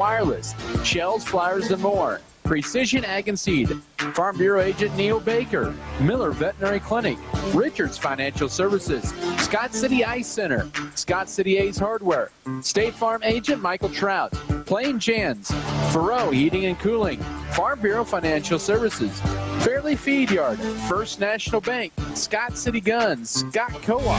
Wireless, shells, flyers, and more. Precision Ag and Seed, Farm Bureau Agent Neil Baker, Miller Veterinary Clinic, Richards Financial Services, Scott City Ice Center, Scott City Ace Hardware, State Farm Agent Michael Trout, Plain Jan's, Faroe Heating and Cooling, Farm Bureau Financial Services, Fairley Feed Yard, First National Bank, Scott City Guns, Scott Co-op.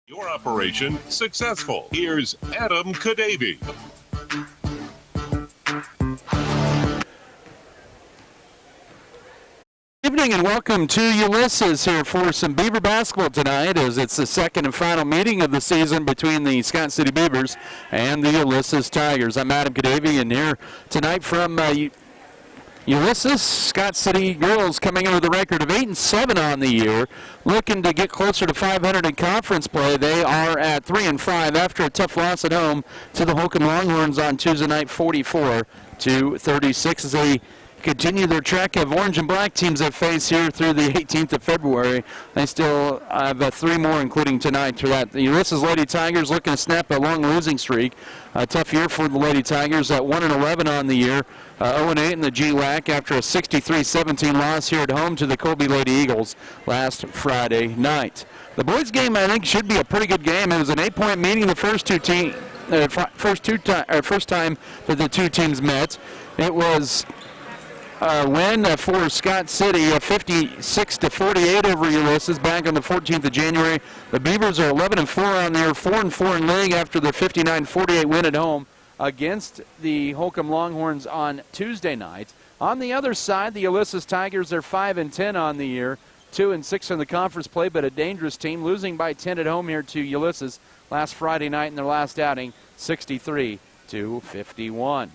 Your operation successful. Here's Adam Kadavy. Evening and welcome to Ulysses here for some Beaver basketball tonight, as it's the second and final meeting of the season between the Scott City Beavers and the Ulysses Tigers. I'm Adam Kadavy, and here tonight from Ulysses, Scott City girls coming in with a record of 8-7 on the year, looking to get closer to 500 in conference play. They are at 3-5 after a tough loss at home to the Holcomb Longhorns on Tuesday night, 44-36, as they continue their trek of orange and black teams they face here through the 18th of February. They still have three more, including tonight. For that, the Ulysses Lady Tigers looking to snap a long losing streak. A tough year for the Lady Tigers at 1-11 on the year, 0-8 in the GWAC after a 63-17 loss here at home to the Colby Lady Eagles last Friday night. The boys' game, I think, should be a pretty good game. It was an 8-point meeting the first time that the two teams met. It was win for Scott City, 56-48 over Ulysses back on the 14th of January. The Beavers are 11-4 on there, 4-4 in league after the 59-48 win at home against the Holcomb Longhorns on Tuesday night. On the other side, the Ulysses Tigers are 5-10 on the year, 2-6 in the conference play, but a dangerous team, losing by 10 at home here to Ulysses last Friday night in their last outing, 63-51.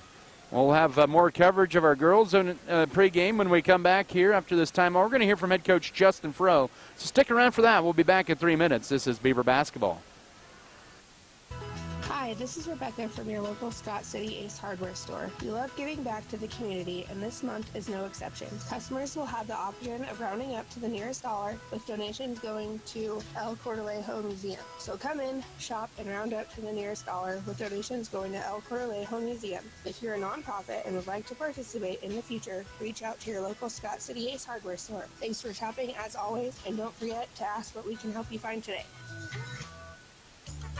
We'll have more coverage of our girls in pregame when we come back here after this time. We're going to hear from head coach Justin Froh. So stick around for that. We'll be back in 3 minutes. This is Beaver Basketball. Hi, this is Rebecca from your local Scott City Ace Hardware store. We love giving back to the community, and this month is no exception. Customers will have the option of rounding up to the nearest dollar, with donations going to El Corralejo Museum. So come in, shop, and round up to the nearest dollar, with donations going to El Corralejo Museum. If you're a nonprofit and would like to participate in the future, reach out to your local Scott City Ace Hardware store. Thanks for shopping as always, and don't forget to ask what we can help you find today.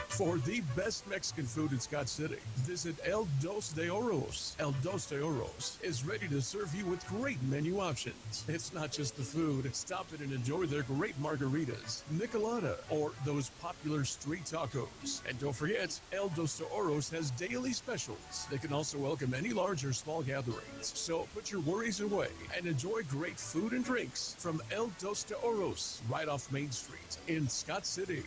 For the best Mexican food in Scott City, visit El Dos de Oros. El Dos de Oros is ready to serve you with great menu options. It's not just the food. Stop in and enjoy their great margaritas, michelada, or those popular street tacos. And don't forget, El Dos de Oros has daily specials. They can also welcome any large or small gatherings. So put your worries away and enjoy great food and drinks from El Dos de Oros, right off Main Street in Scott City.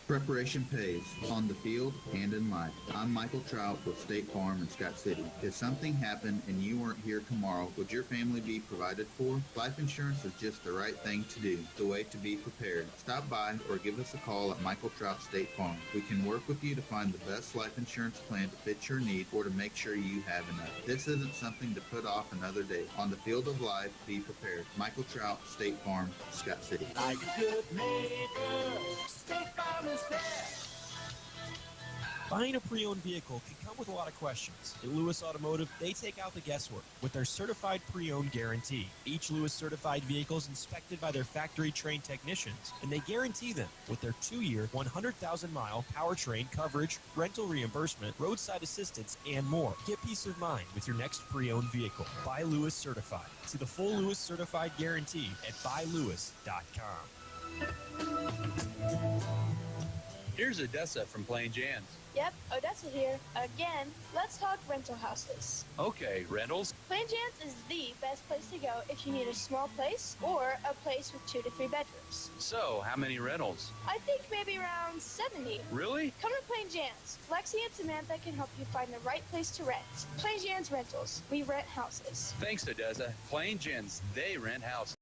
Preparation pays, on the field and in life. I'm Michael Trout with State Farm in Scott City. If something happened and you weren't here tomorrow, would your family be provided for? Life insurance is just the right thing to do, the way to be prepared. Stop by or give us a call at Michael Trout State Farm. We can work with you to find the best life insurance plan to fit your need or to make sure you have enough. This isn't something to put off another day. On the field of life, be prepared. Michael Trout State Farm, Scott City. Like a good neighbor, State Farm is there. Buying a pre-owned vehicle can come with a lot of questions. At Lewis Automotive, they take out the guesswork with their certified pre-owned guarantee. Each Lewis certified vehicle is inspected by their factory-trained technicians, and they guarantee them with their 2-year, 100,000-mile powertrain coverage, rental reimbursement, roadside assistance, and more. Get peace of mind with your next pre-owned vehicle. Buy Lewis Certified. See the full Lewis Certified guarantee at buylewis.com. Here's Odessa from Plain Jan's. Yep, Odessa here. Again, let's talk rental houses. Okay, rentals. Plain Jan's is the best place to go if you need a small place or a place with 2 to 3 bedrooms. So, how many rentals? I think maybe around 70. Really? Come to Plain Jan's. Lexi and Samantha can help you find the right place to rent. Plain Jan's Rentals. We rent houses. Thanks, Odessa. Plain Jan's, they rent houses.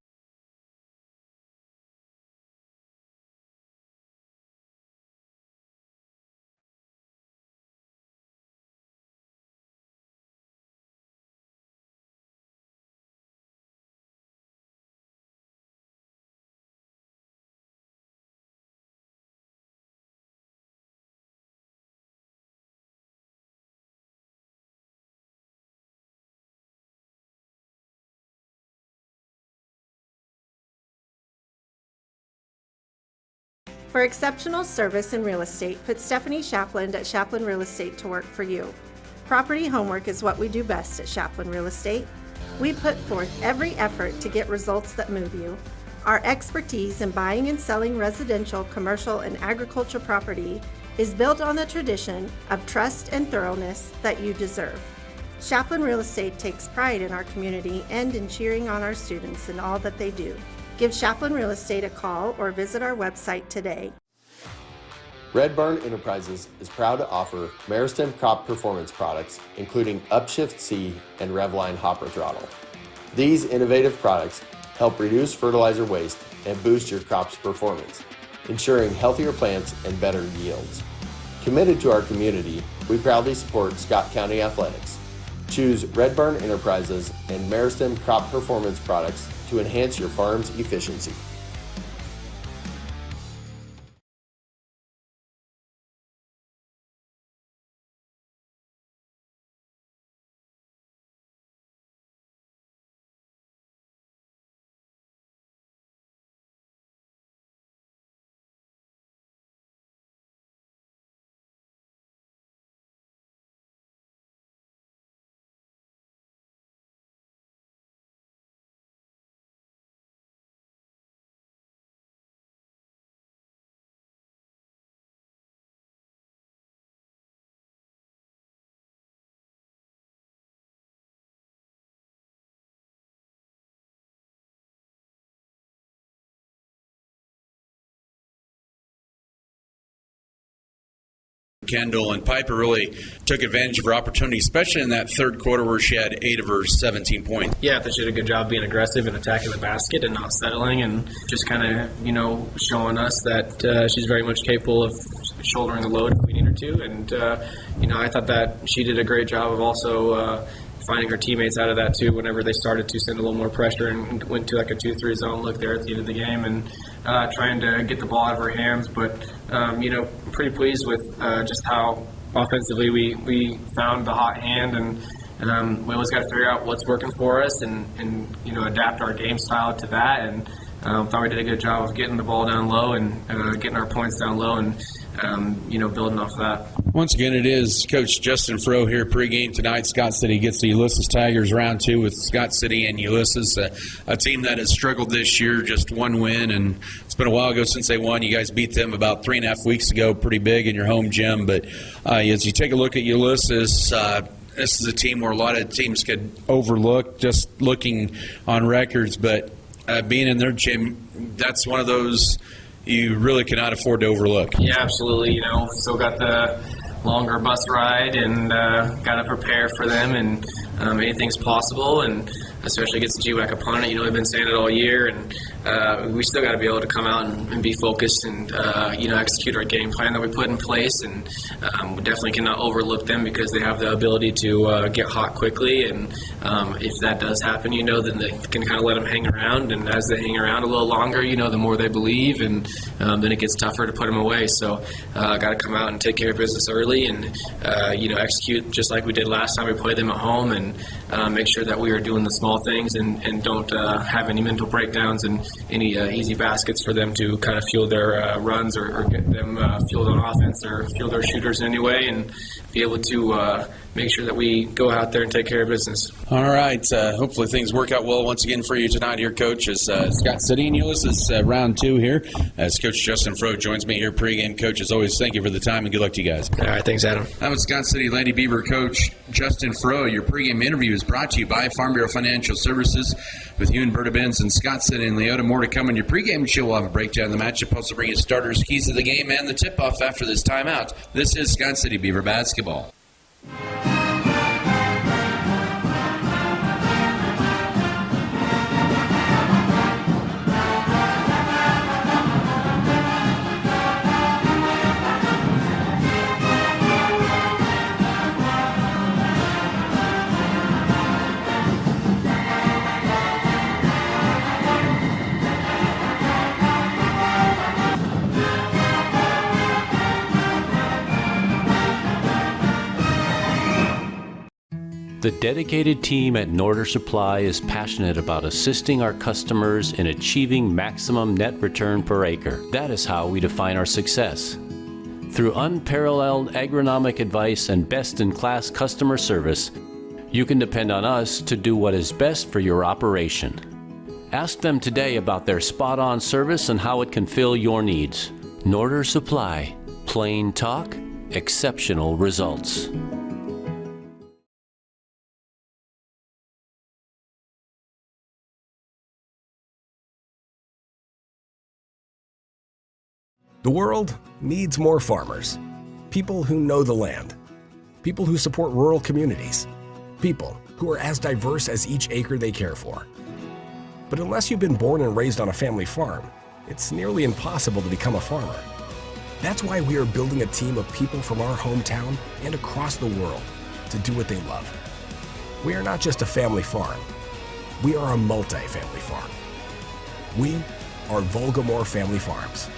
For exceptional service in real estate, put Stephanie Shapland at Shapland Real Estate to work for you. Property homework is what we do best at Shapland Real Estate. We put forth every effort to get results that move you. Our expertise in buying and selling residential, commercial, and agriculture property is built on the tradition of trust and thoroughness that you deserve. Shapland Real Estate takes pride in our community and in cheering on our students in all that they do. Give Shapland Real Estate a call or visit our website today. Red Barn Enterprises is proud to offer Meristem crop performance products, including Upshift C and Revline hopper throttle. These innovative products help reduce fertilizer waste and boost your crop's performance, ensuring healthier plants and better yields. Committed to our community, we proudly support Scott County Athletics. Choose Red Barn Enterprises and Meristem crop performance products to enhance your farm's efficiency. Kendall and Piper really took advantage of her opportunity, especially in that third quarter where she had 8 of her 17 points. Yeah, I think she did a good job being aggressive and attacking the basket and not settling, and just kind of, showing us that she's very much capable of shouldering the load if we need her to. And, I thought that she did a great job of also finding her teammates out of that too whenever they started to send a little more pressure and went to like a 2-3 zone look there at the end of the game and trying to get the ball out of her hands. But, pretty pleased with just how offensively we found the hot hand, and we always got to figure out what's working for us and adapt our game style to that. And thought we did a good job of getting the ball down low and getting our points down low and, building off of that. Once again, it is Coach Justin Froh here pregame tonight. Scott City gets the Ulysses Tigers round 2 with Scott City and Ulysses, a team that has struggled this year, just one win, and it's been a while ago since they won. You guys beat them about 3.5 weeks ago, pretty big in your home gym. But as you take a look at Ulysses, this is a team where a lot of teams could overlook just looking on records, but being in their gym, that's one of those you really cannot afford to overlook. Yeah, absolutely. Still got the longer bus ride and got to prepare for them, and anything's possible, and especially against a GWAC opponent. We've been saying it all year, and we still got to be able to come out and be focused and execute our game plan that we put in place, and we definitely cannot overlook them because they have the ability to get hot quickly, and if that does happen, then they can kind of let them hang around, and as they hang around a little longer, the more they believe, and then it gets tougher to put them away. So got to come out and take care of business early and execute just like we did last time we played them at home, and make sure that we are doing the small things and don't have any mental breakdowns and any easy baskets for them to kind of fuel their runs or get them fueled on offense or fuel their shooters in any way, and be able to make sure that we go out there and take care of business. All right. Hopefully things work out well once again for you tonight here, Coach, as Scott City and Ulysses round 2 here. As Coach Justin Froh joins me here pregame. Coach, as always, thank you for the time and good luck to you guys. All right. Thanks, Adam. That was Scott City Lady Beaver coach Justin Froh. Your pregame interview is brought to you by Farm Bureau Financial Services with you and Berta Benz and Scott City and Leota. More to come on your pregame show. We'll have a breakdown of the matchup. Also bring you starters, keys to the game, and the tip-off after this timeout. This is Scott City Beaver basketball. The dedicated team at Norder Supply is passionate about assisting our customers in achieving maximum net return per acre. That is how we define our success. Through unparalleled agronomic advice and best-in-class customer service, you can depend on us to do what is best for your operation. Ask them today about their spot-on service and how it can fill your needs. Norder Supply. Plain talk, exceptional results. The world needs more farmers. People who know the land. People who support rural communities. People who are as diverse as each acre they care for. But unless you've been born and raised on a family farm, it's nearly impossible to become a farmer. That's why we are building a team of people from our hometown and across the world to do what they love. We are not just a family farm. We are a multi-family farm. We are Volgamore Family Farms.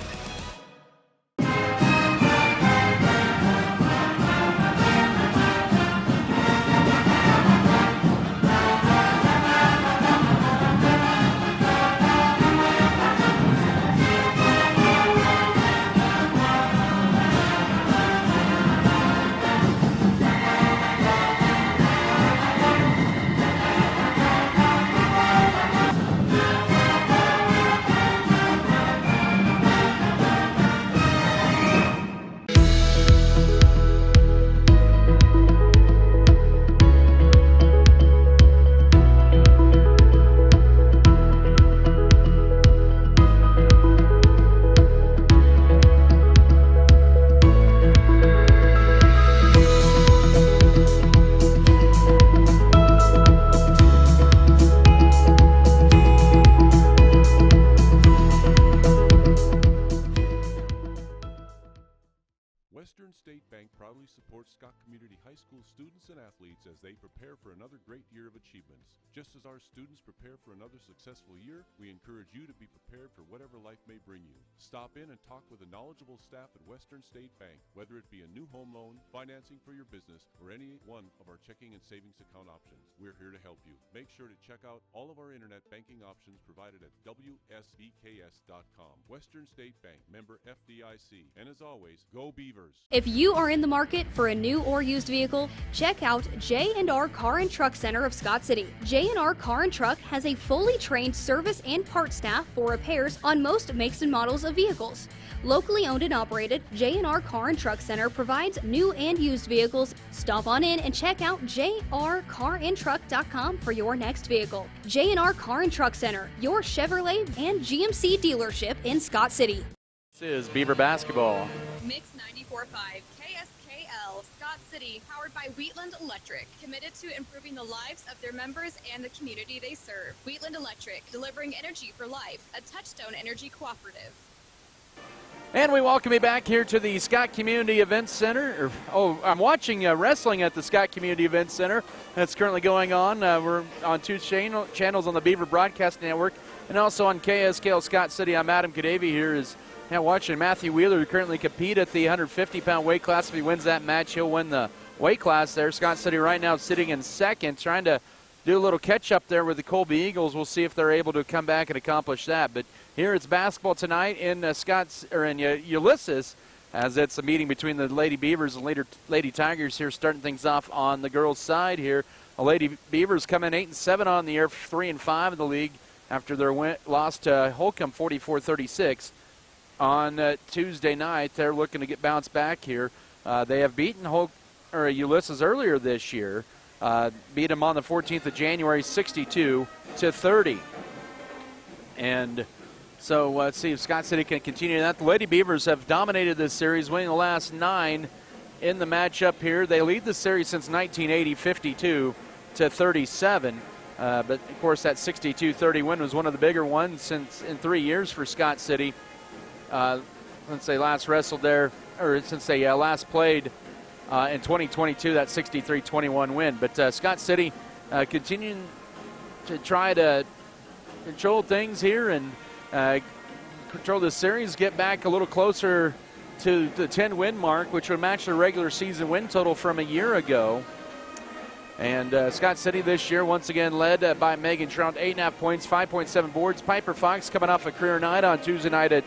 As they prepare for another great year of achievements. Just as our students prepare for another successful year, we encourage you to be prepared for whatever life may bring you. Stop in and talk with a knowledgeable staff at Western State Bank, whether it be a new home loan, financing for your business, or any one of our checking and savings account options. We're here to help you. Make sure to check out all of our internet banking options provided at WSBKS.com. Western State Bank, member FDIC. And as always, go Beavers! If you are in the market for a new or used vehicle, check out J&R Car and Truck Center of Scott City. J&R Car and Truck has a fully trained service and part staff for repairs on most makes and models of vehicles. Locally owned and operated, J&R Car and Truck Center provides new and used vehicles. Stop on in and check out jrcarandtruck.com for your next vehicle. J&R Car and Truck Center, your Chevrolet and GMC dealership in Scott City. This is Beaver basketball. Mix 94.5 KSKL Scott City, powered by Wheatland Electric, committed to improving the lives of their members and the community they serve. Wheatland Electric, delivering energy for life, a Touchstone Energy cooperative. And we welcome you back here to the Scott Community Events Center. I'm watching wrestling at the Scott Community Events Center. That's currently going on. We're on two channels on the Beaver Broadcasting Network and also on KSKL Scott City. I'm Adam Kadavy here. Is now watching Matthew Wheeler, who currently compete at the 150-pound weight class. If he wins that match, he'll win the weight class there. Scott City right now sitting in second, trying to do a little catch-up there with the Colby Eagles. We'll see if they're able to come back and accomplish that. But here it's basketball tonight in Ulysses. as it's a meeting between the Lady Beavers and Lady Tigers here, starting things off on the girls' side here. The Lady Beavers come in 8-7 on the year, 3-5 in the league after their loss to Holcomb 44-36 on Tuesday night. They're looking to get bounced back here. They have beaten Ulysses earlier this year. Beat them on the 14th of January, 62-30. And so let's see if Scott City can continue that. The Lady Beavers have dominated this series, winning the last 9 in the matchup here. They lead the series since 1980, 52-37. But, of course, that 62-30 win was one of the bigger ones since in 3 years for Scott City since they last wrestled there, or since they last played in 2022, that 63-21 win. But Scott City continuing to try to control things here and control the series, get back a little closer to the 10-win mark, which would match the regular season win total from a year ago. And Scott City this year, once again, led by Megan Trout, 8.5 points, 5.7 boards. Piper Fox coming off a career night on Tuesday night at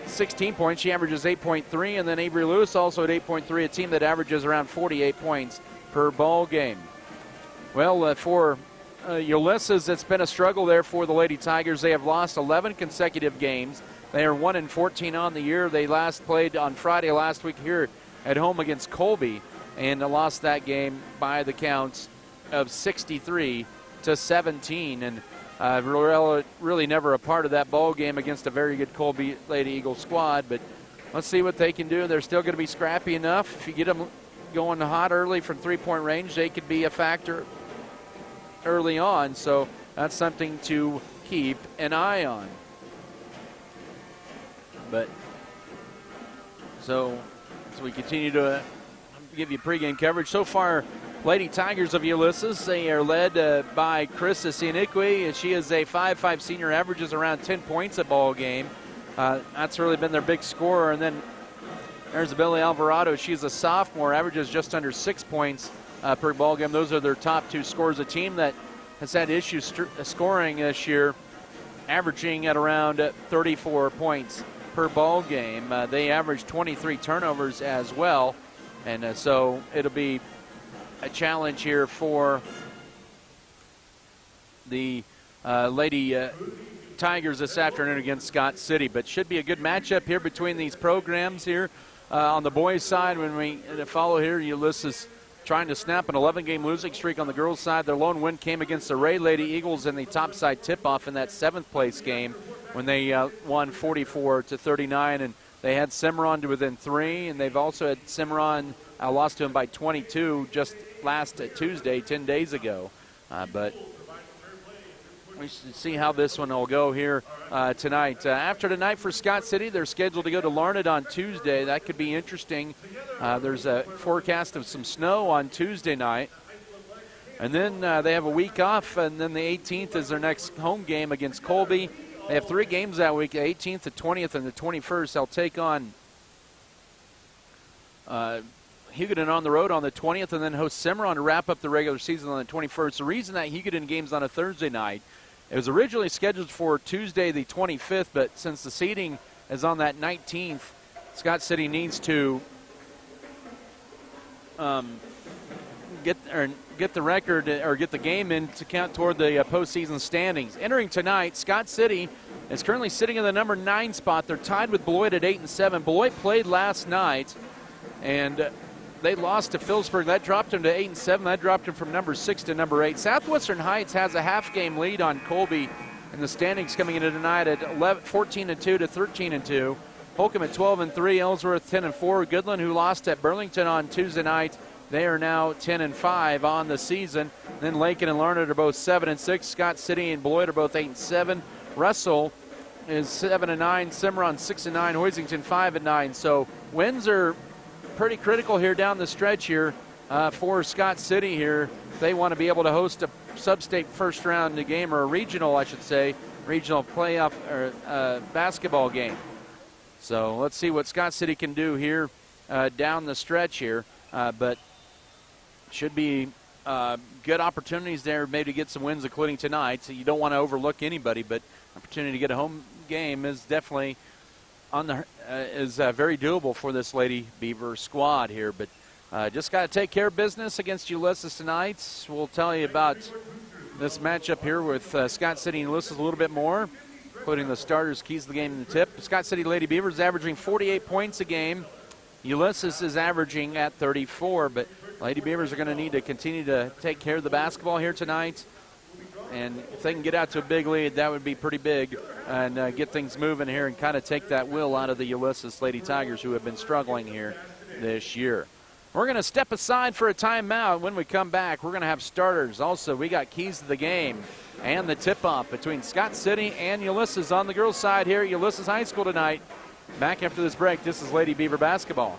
16 points. She averages 8.3. And then Avery Lewis also at 8.3, a team that averages around 48 points per ball game. Well, for Ulysses, it's been a struggle there for the Lady Tigers. They have lost 11 consecutive games. They are 1-14 on the year. They last played on Friday last week here at home against Colby, and lost that game by the count of 63-17. And really never a part of that ball game against a very good Colby Lady Eagle squad. But let's see what they can do. They're still going to be scrappy enough. If you get them going hot early from three-point range, they could be a factor early on. So that's something to keep an eye on. But so we continue to give you pregame coverage. So far, Lady Tigers of Ulysses, they are led by Chris Asianiqui. She is a 5'5 senior, averages around 10 points a ball game. That's really been their big scorer. And then there's Billy Alvarado. She's a sophomore, averages just under 6 points per ball game. Those are their top two scorers. A team that has had issues scoring this year, averaging at around 34 points per ball game. They average 23 turnovers as well. And so it'll be a challenge here for the Lady Tigers this afternoon against Scott City. But should be a good matchup here between these programs here. On the boys' side, when we follow here, Ulysses trying to snap an 11-game losing streak on the girls' side. Their lone win came against the Ray Lady Eagles in the topside tip-off in that 7th-place game when they won 44-39. And they had Cimarron to within 3, and they've also had Cimarron lost to them by 22 just last Tuesday, 10 days ago. But we should see how this one will go here tonight. After tonight for Scott City, they're scheduled to go to Larned on Tuesday. That could be interesting. There's a forecast of some snow on Tuesday night. And then they have a week off, and then the 18th is their next home game against Colby. They have 3 games that week, the 18th, the 20th, and the 21st. They'll take on Hugoton on the road on the 20th, and then host Cimarron to wrap up the regular season on the 21st. The reason that Hugoton game's on a Thursday night, it was originally scheduled for Tuesday the 25th, but since the seating is on that 19th, Scott City needs to get the record or get the game in to count toward the postseason standings. Entering tonight, Scott City is currently sitting in the number 9 spot. They're tied with Beloit at 8-7. Beloit played last night, and they lost to Phillipsburg. That dropped them to 8-7. That dropped them from number 6 to number 8. Southwestern Heights has a half-game lead on Colby in the standings coming into tonight at 14-2 to 13-2. Holcomb at 12-3. Ellsworth 10-4. Goodland, who lost at Burlington on Tuesday night, they are now 10-5 on the season. Then Lakin and Larned are both 7-6. Scott City and Beloit are both 8-7. Russell is 7-9. Cimarron 6-9. Hoisington 5-9. So wins are pretty critical here down the stretch here for Scott City here. They want to be able to host a sub-state first-round game, or a regional, I should say, regional playoff or basketball game. So let's see what Scott City can do here down the stretch here. But should be good opportunities there maybe to get some wins, including tonight. So you don't want to overlook anybody, but opportunity to get a home game is definitely is very doable for this Lady Beaver squad here, but just got to take care of business against Ulysses tonight. We'll tell you about this matchup here with Scott City and Ulysses a little bit more, including the starters, keys to the game, and the tip. Scott City Lady Beavers averaging 48 points a game. Ulysses is averaging at 34, but Lady Beavers are going to need to continue to take care of the basketball here tonight. And if they can get out to a big lead, that would be pretty big, and get things moving here and kind of take that will out of the Ulysses Lady Tigers, who have been struggling here this year. We're going to step aside for a timeout. When we come back, we're going to have starters. Also, we got keys to the game and the tip-off between Scott City and Ulysses on the girls' side here at Ulysses High School tonight. Back after this break, this is Lady Beaver basketball.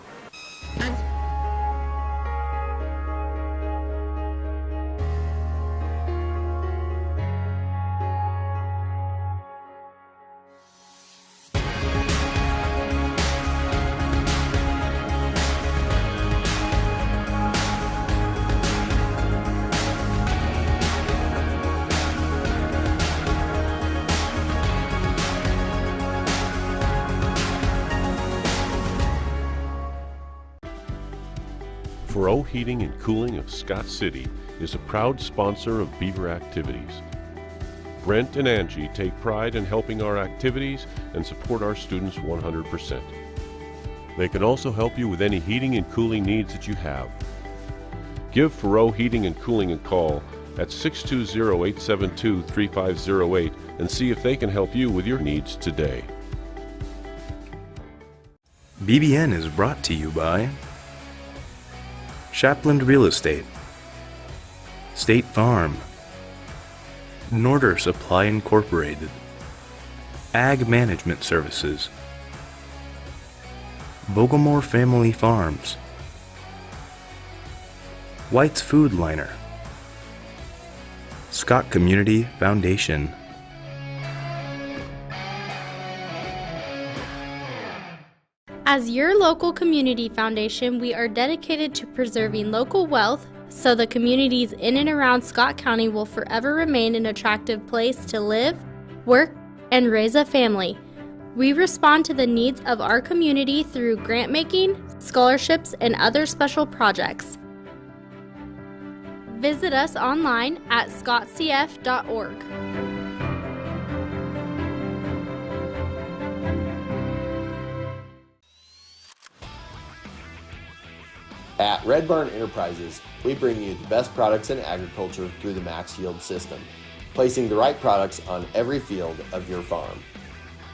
Furrow Heating and Cooling of Scott City is a proud sponsor of Beaver activities. Brent and Angie take pride in helping our activities and support our students 100%. They can also help you with any heating and cooling needs that you have. Give Furrow Heating and Cooling a call at 620-872-3508 and see if they can help you with your needs today. BBN is brought to you by Shapland Real Estate, State Farm, Norder Supply Incorporated, Ag Management Services, Bogomore Family Farms, White's Food Liner, Scott Community Foundation. As your local community foundation, we are dedicated to preserving local wealth so the communities in and around Scott County will forever remain an attractive place to live, work, and raise a family. We respond to the needs of our community through grant making, scholarships, and other special projects. Visit us online at scottcf.org. At Red Barn Enterprises, we bring you the best products in agriculture through the Max Yield system, placing the right products on every field of your farm.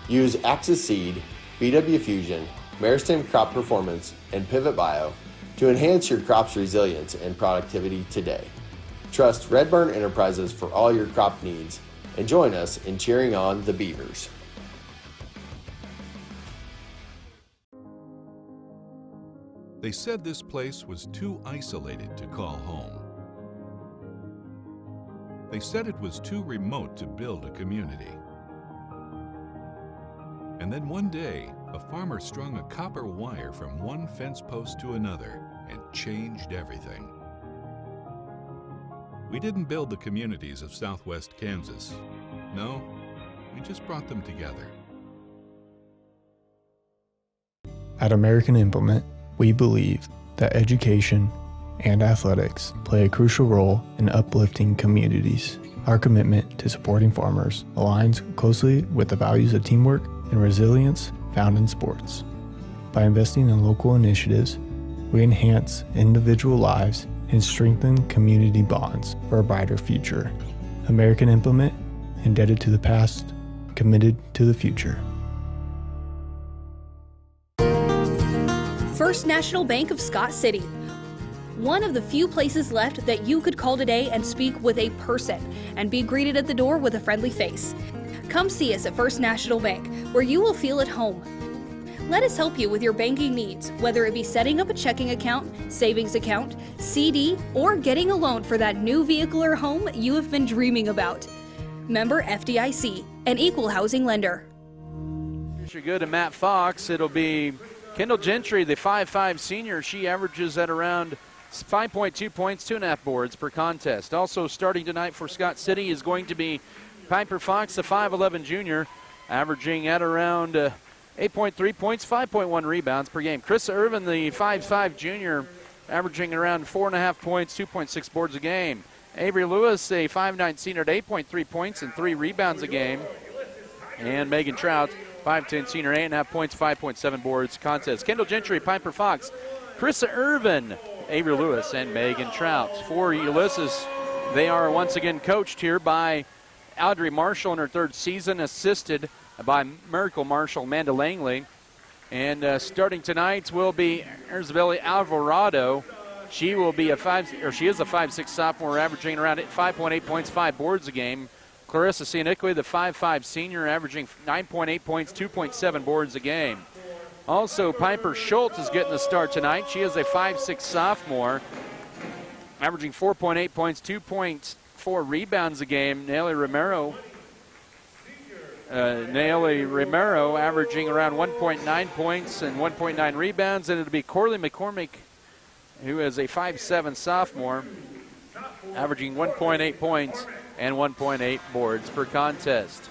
Use Axis Seed, BW Fusion, Maristem Crop Performance, and Pivot Bio to enhance your crop's resilience and productivity today. Trust Red Barn Enterprises for all your crop needs, and join us in cheering on the Beavers. They said this place was too isolated to call home. They said it was too remote to build a community. And then one day, a farmer strung a copper wire from one fence post to another and changed everything. We didn't build the communities of Southwest Kansas. No, we just brought them together. At American Implement, we believe that education and athletics play a crucial role in uplifting communities. Our commitment to supporting farmers aligns closely with the values of teamwork and resilience found in sports. By investing in local initiatives, we enhance individual lives and strengthen community bonds for a brighter future. American Implement, indebted to the past, committed to the future. First National Bank of Scott City. One of the few places left that you could call today and speak with a person and be greeted at the door with a friendly face. Come see us at First National Bank, where you will feel at home. Let us help you with your banking needs, whether it be setting up a checking account, savings account, CD, or getting a loan for that new vehicle or home you have been dreaming about. Member FDIC, an equal housing lender. You're good to Matt Fox. It'll be Kendall Gentry, the 5'5 senior. She averages at around 5.2 points, 2.5 boards per contest. Also starting tonight for Scott City is going to be Piper Fox, the 5'11 junior, averaging at around 8.3 points, 5.1 rebounds per game. Chris Irvin, the 5'5 junior, averaging around 4.5 points, 2.6 boards a game. Avery Lewis, a 5'9 senior, at 8.3 points and 3 rebounds a game. And Megan Trout, 5'10 senior, 8.5 points, 5.7 boards contest. Kendall Gentry, Piper Fox, Chris Irvin, Avery Lewis, and Megan Trout. For Ulysses, they are once again coached here by Audrey Marshall in her 3rd season, assisted by Miracle Marshall, Amanda Langley. And starting tonight will be Isabella Alvarado. She will be she is a 5'6 sophomore, averaging around 5.8 points, 5 boards a game. Clarissa Cianiqui, the 5'5 senior, averaging 9.8 points, 2.7 boards a game. Also, Piper Schultz is getting the start tonight. She is a 5'6 sophomore, averaging 4.8 points, 2.4 rebounds a game. Nelly Romero averaging around 1.9 points and 1.9 rebounds. And it'll be Corley McCormick, who is a 5'7 sophomore, averaging 1.8 points and 1.8 boards per contest.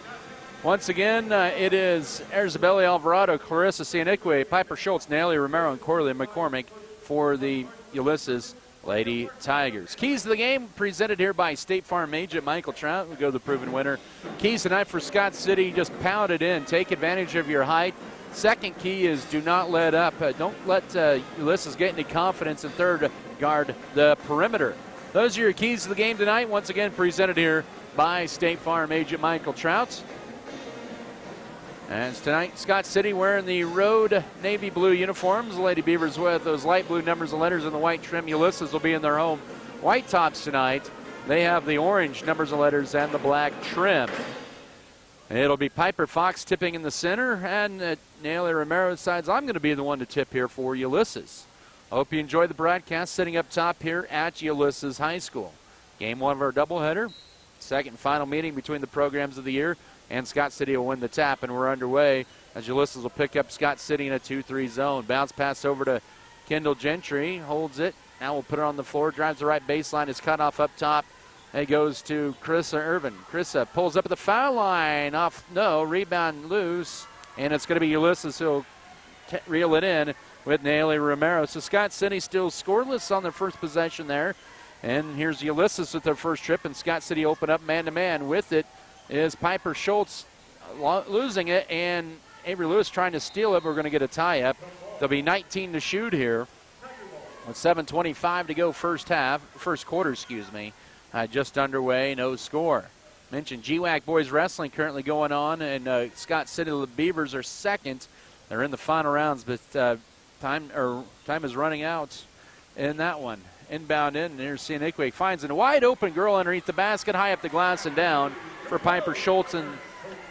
Once again, it is Isabella Alvarado, Clarissa Cianiqui, Piper Schultz, Nelly Romero, and Corley McCormick for the Ulysses Lady Tigers. Keys to the game presented here by State Farm agent Michael Trout. We go to the proven winner. Keys tonight for Scott City, just pound it in. Take advantage of your height. Second key is do not let up. Don't let Ulysses get any confidence. And third, guard the perimeter. Those are your keys to the game tonight. Once again, presented here by State Farm agent Michael Trout. And tonight, Scott City wearing the road navy blue uniforms. The Lady Beavers with those light blue numbers and letters in the white trim. Ulysses will be in their home white tops tonight. They have the orange numbers and letters and the black trim. It'll be Piper Fox tipping in the center, and Nelly Romero decides I'm going to be the one to tip here for Ulysses. I hope you enjoy the broadcast sitting up top here at Ulysses High School. Game 1 of our doubleheader, second and final meeting between the programs of the year, and Scott City will win the tap, and we're underway as Ulysses will pick up Scott City in a 2-3 zone. Bounce pass over to Kendall Gentry, holds it. Now we'll put it on the floor, drives the right baseline, is cut off up top. It goes to Carissa Irvin. Carissa pulls up at the foul line. Rebound loose. And it's going to be Ulysses who'll reel it in with Nelly Romero. So Scott City still scoreless on their first possession there. And here's Ulysses with their first trip. And Scott City open up man-to-man. With it is Piper Schultz losing it. And Avery Lewis trying to steal it. We're going to get a tie-up. There'll be 19 to shoot here. With 7:25 to go first quarter. Just underway, no score. Mentioned GWAC Boys Wrestling currently going on, and Scott City the Beavers are second. They're in the final rounds, but time is running out in that one. Inbound in, and here's Cianiqui finds a wide open girl underneath the basket, high up the glass and down for Piper Schultz, and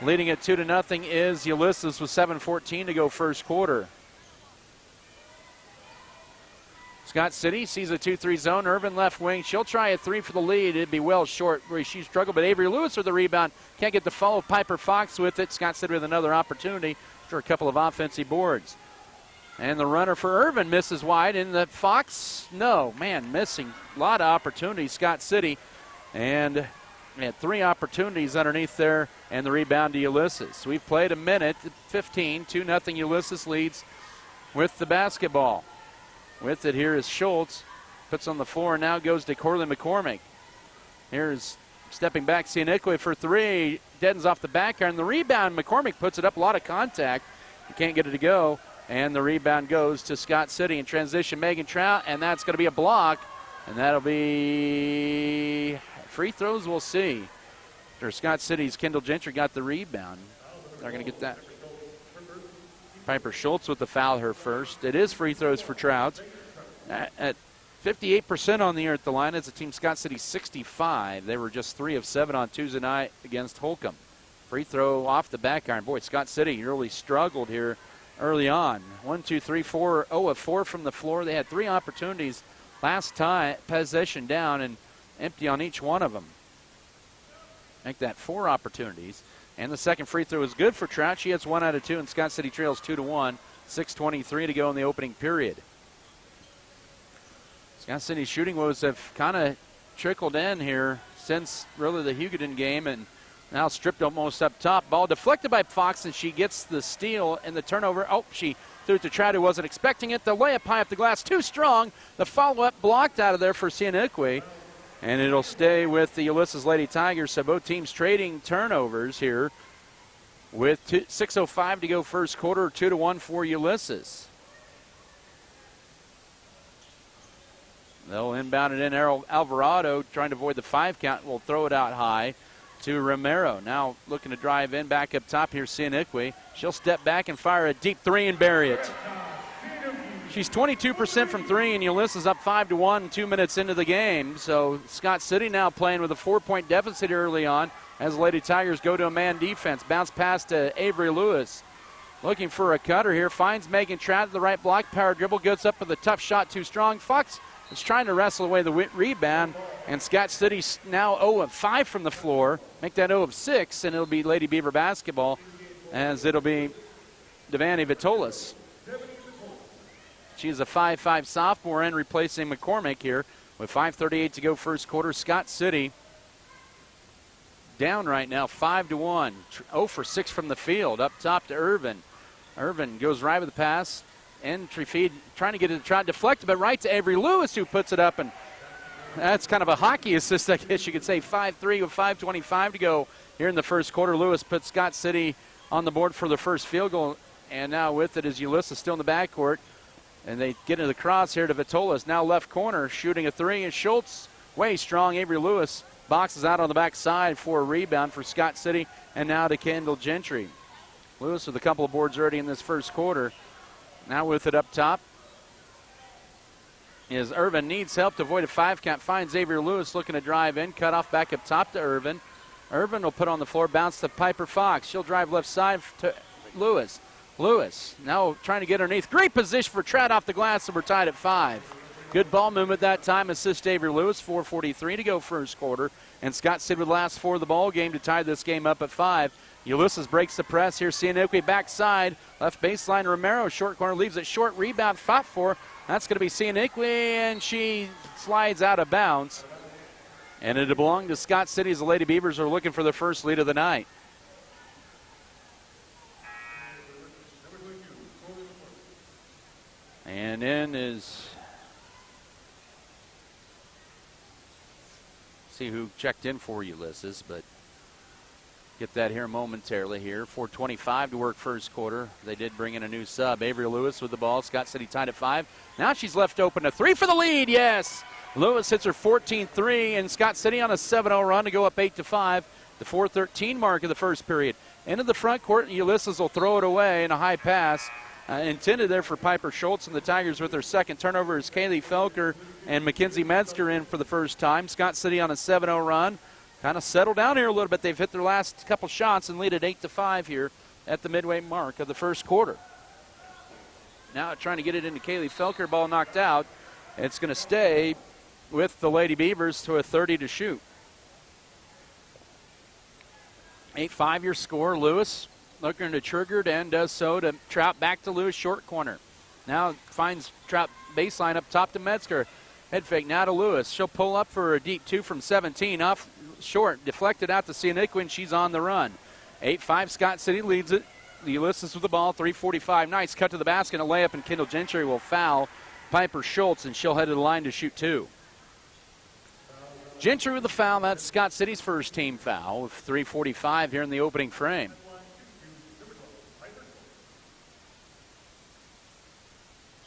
leading it 2-0 is Ulysses with 7:14 to go first quarter. Scott City sees a 2-3 zone. Irvin left wing. She'll try a 3 for the lead. It'd be well short where she struggled, but Avery Lewis with the rebound. Can't get the follow. Piper Fox with it. Scott City with another opportunity for a couple of offensive boards. And the runner for Irvin misses wide. And the Fox, missing. A lot of opportunities, Scott City. And had 3 opportunities underneath there, and the rebound to Ulysses. We've played a minute, 15. 2-0 Ulysses leads with the basketball. With it, here is Schultz. Puts on the floor, and now goes to Corley McCormick. Here's stepping back Cianiqui for 3. Deadens off the back iron. The rebound, McCormick puts it up. A lot of contact. He can't get it to go. And the rebound goes to Scott City. In transition, Megan Trout, and that's going to be a block. And that'll be free throws, we'll see. After Scott City's Kendall Gentry got the rebound. They're going to get that. Piper Schultz with the foul, her first. It is free throws for Trout. At 58% on the year at the line. It's a team Scott City 65. They were just 3 of 7 on Tuesday night against Holcomb. Free throw off the back iron. Boy, Scott City really struggled here early on. 1, 2, 3, 4, 0 of 4 from the floor. They had 3 opportunities last time, possession down, and empty on each one of them. Make that 4 opportunities. And the second free throw is good for Trout. She hits 1 out of 2, and Scott City trails 2-1. 6:23 to go in the opening period. Scott City's shooting woes have kind of trickled in here since really the Hugoton game, and Now stripped almost up top. Ball deflected by Fox, and she gets the steal and the turnover. Oh, she threw it to Trout, who wasn't expecting it. The layup high up the glass, too strong. The follow-up blocked out of there for Sianukwe. And it'll stay with the Ulysses Lady Tigers. So both teams trading turnovers here with 6:05 to go first quarter, 2-1 for Ulysses. They'll inbound it in. Alvarado trying to avoid the 5 count. Will throw it out high to Romero. Now looking to drive in back up top here, Sianukwe. She'll step back and fire a deep 3 and bury it. She's 22% from 3, and Ulysses up 5-1 2 minutes into the game. So Scott City now playing with a 4-point deficit early on as Lady Tigers go to a man defense. Bounce pass to Avery Lewis. Looking for a cutter here. Finds Megan Trout at the right block. Power dribble. Goes up with a tough shot, too strong. Fox is trying to wrestle away the rebound. And Scott City's now 0 of 5 from the floor. Make that 0 of 6, and it'll be Lady Beaver basketball as it'll be Devani Vitolis. She's a 5'5 sophomore and replacing McCormick here with 5:38 to go first quarter. Scott City down right now 5-1. 0 for 6 from the field. Up top to Irvin. Irvin goes right with the pass. Entry feed, trying to get it to try, deflected, but right to Avery Lewis, who puts it up, and that's kind of a hockey assist, I guess you could say. 5-3 with 5:25 to go here in the first quarter. Lewis puts Scott City on the board for the first field goal, and now with it is Ulysses still in the backcourt, and they get into the cross here to Vitolis. Now left corner, shooting a 3, and Schultz way strong. Avery Lewis boxes out on the backside for a rebound for Scott City, and now to Kendall Gentry. Lewis with a couple of boards already in this first quarter. Now with it up top is Irvin. Needs help to avoid a 5 count. Finds Xavier Lewis looking to drive in. Cut off back up top to Irvin. Irvin will put on the floor. Bounce to Piper Fox. She'll drive left side to Lewis. Lewis now trying to get underneath. Great position for Trout off the glass, and we're tied at 5. Good ball movement that time. Assist Avery Lewis. 4:43 to go first quarter. And Scott City with the last 4 of the ball game to tie this game up at 5. Ulysses breaks the press here. Sianukwe backside. Left baseline. Romero short corner leaves it short. Rebound fought for. That's going to be Sianukwe, and she slides out of bounds. And it'll belong to Scott City as the Lady Beavers are looking for their first lead of the night. And in is, see who checked in for Ulysses, but get that here momentarily here. 4:25 to work first quarter. They did bring in a new sub. Avery Lewis with the ball. Scott City tied at 5. Now she's left open. A 3 for the lead. Yes. Lewis hits her 14th 3, and Scott City on a 7-0 run to go up 8-5. The 4:13 mark of the first period. Into the front court, and Ulysses will throw it away in a high pass. Intended there for Piper Schultz, and the Tigers with their second turnover is Kaylee Felker and Mackenzie Metzger in for the first time. Scott City on a 7-0 run. Kind of settled down here a little bit. They've hit their last couple shots and lead at 8-5 here at the midway mark of the first quarter. Now trying to get it into Kaylee Felker. Ball knocked out. It's going to stay with the Lady Beavers to a 30 to shoot. 8-5 your score. Lewis looking to trigger and does so to Trout. Back to Lewis, short corner. Now finds Trout baseline up top to Metzger. Head fake now to Lewis. She'll pull up for a deep 2 from 17. Off short, deflected out to Sianukwe, and she's on the run. 8-5, Scott City leads it. The Ulysses with the ball, 3:45. Nice cut to the basket, a layup, and Kendall Gentry will foul Piper Schultz, and she'll head to the line to shoot 2. Gentry with the foul. That's Scott City's first team foul with 3:45 here in the opening frame.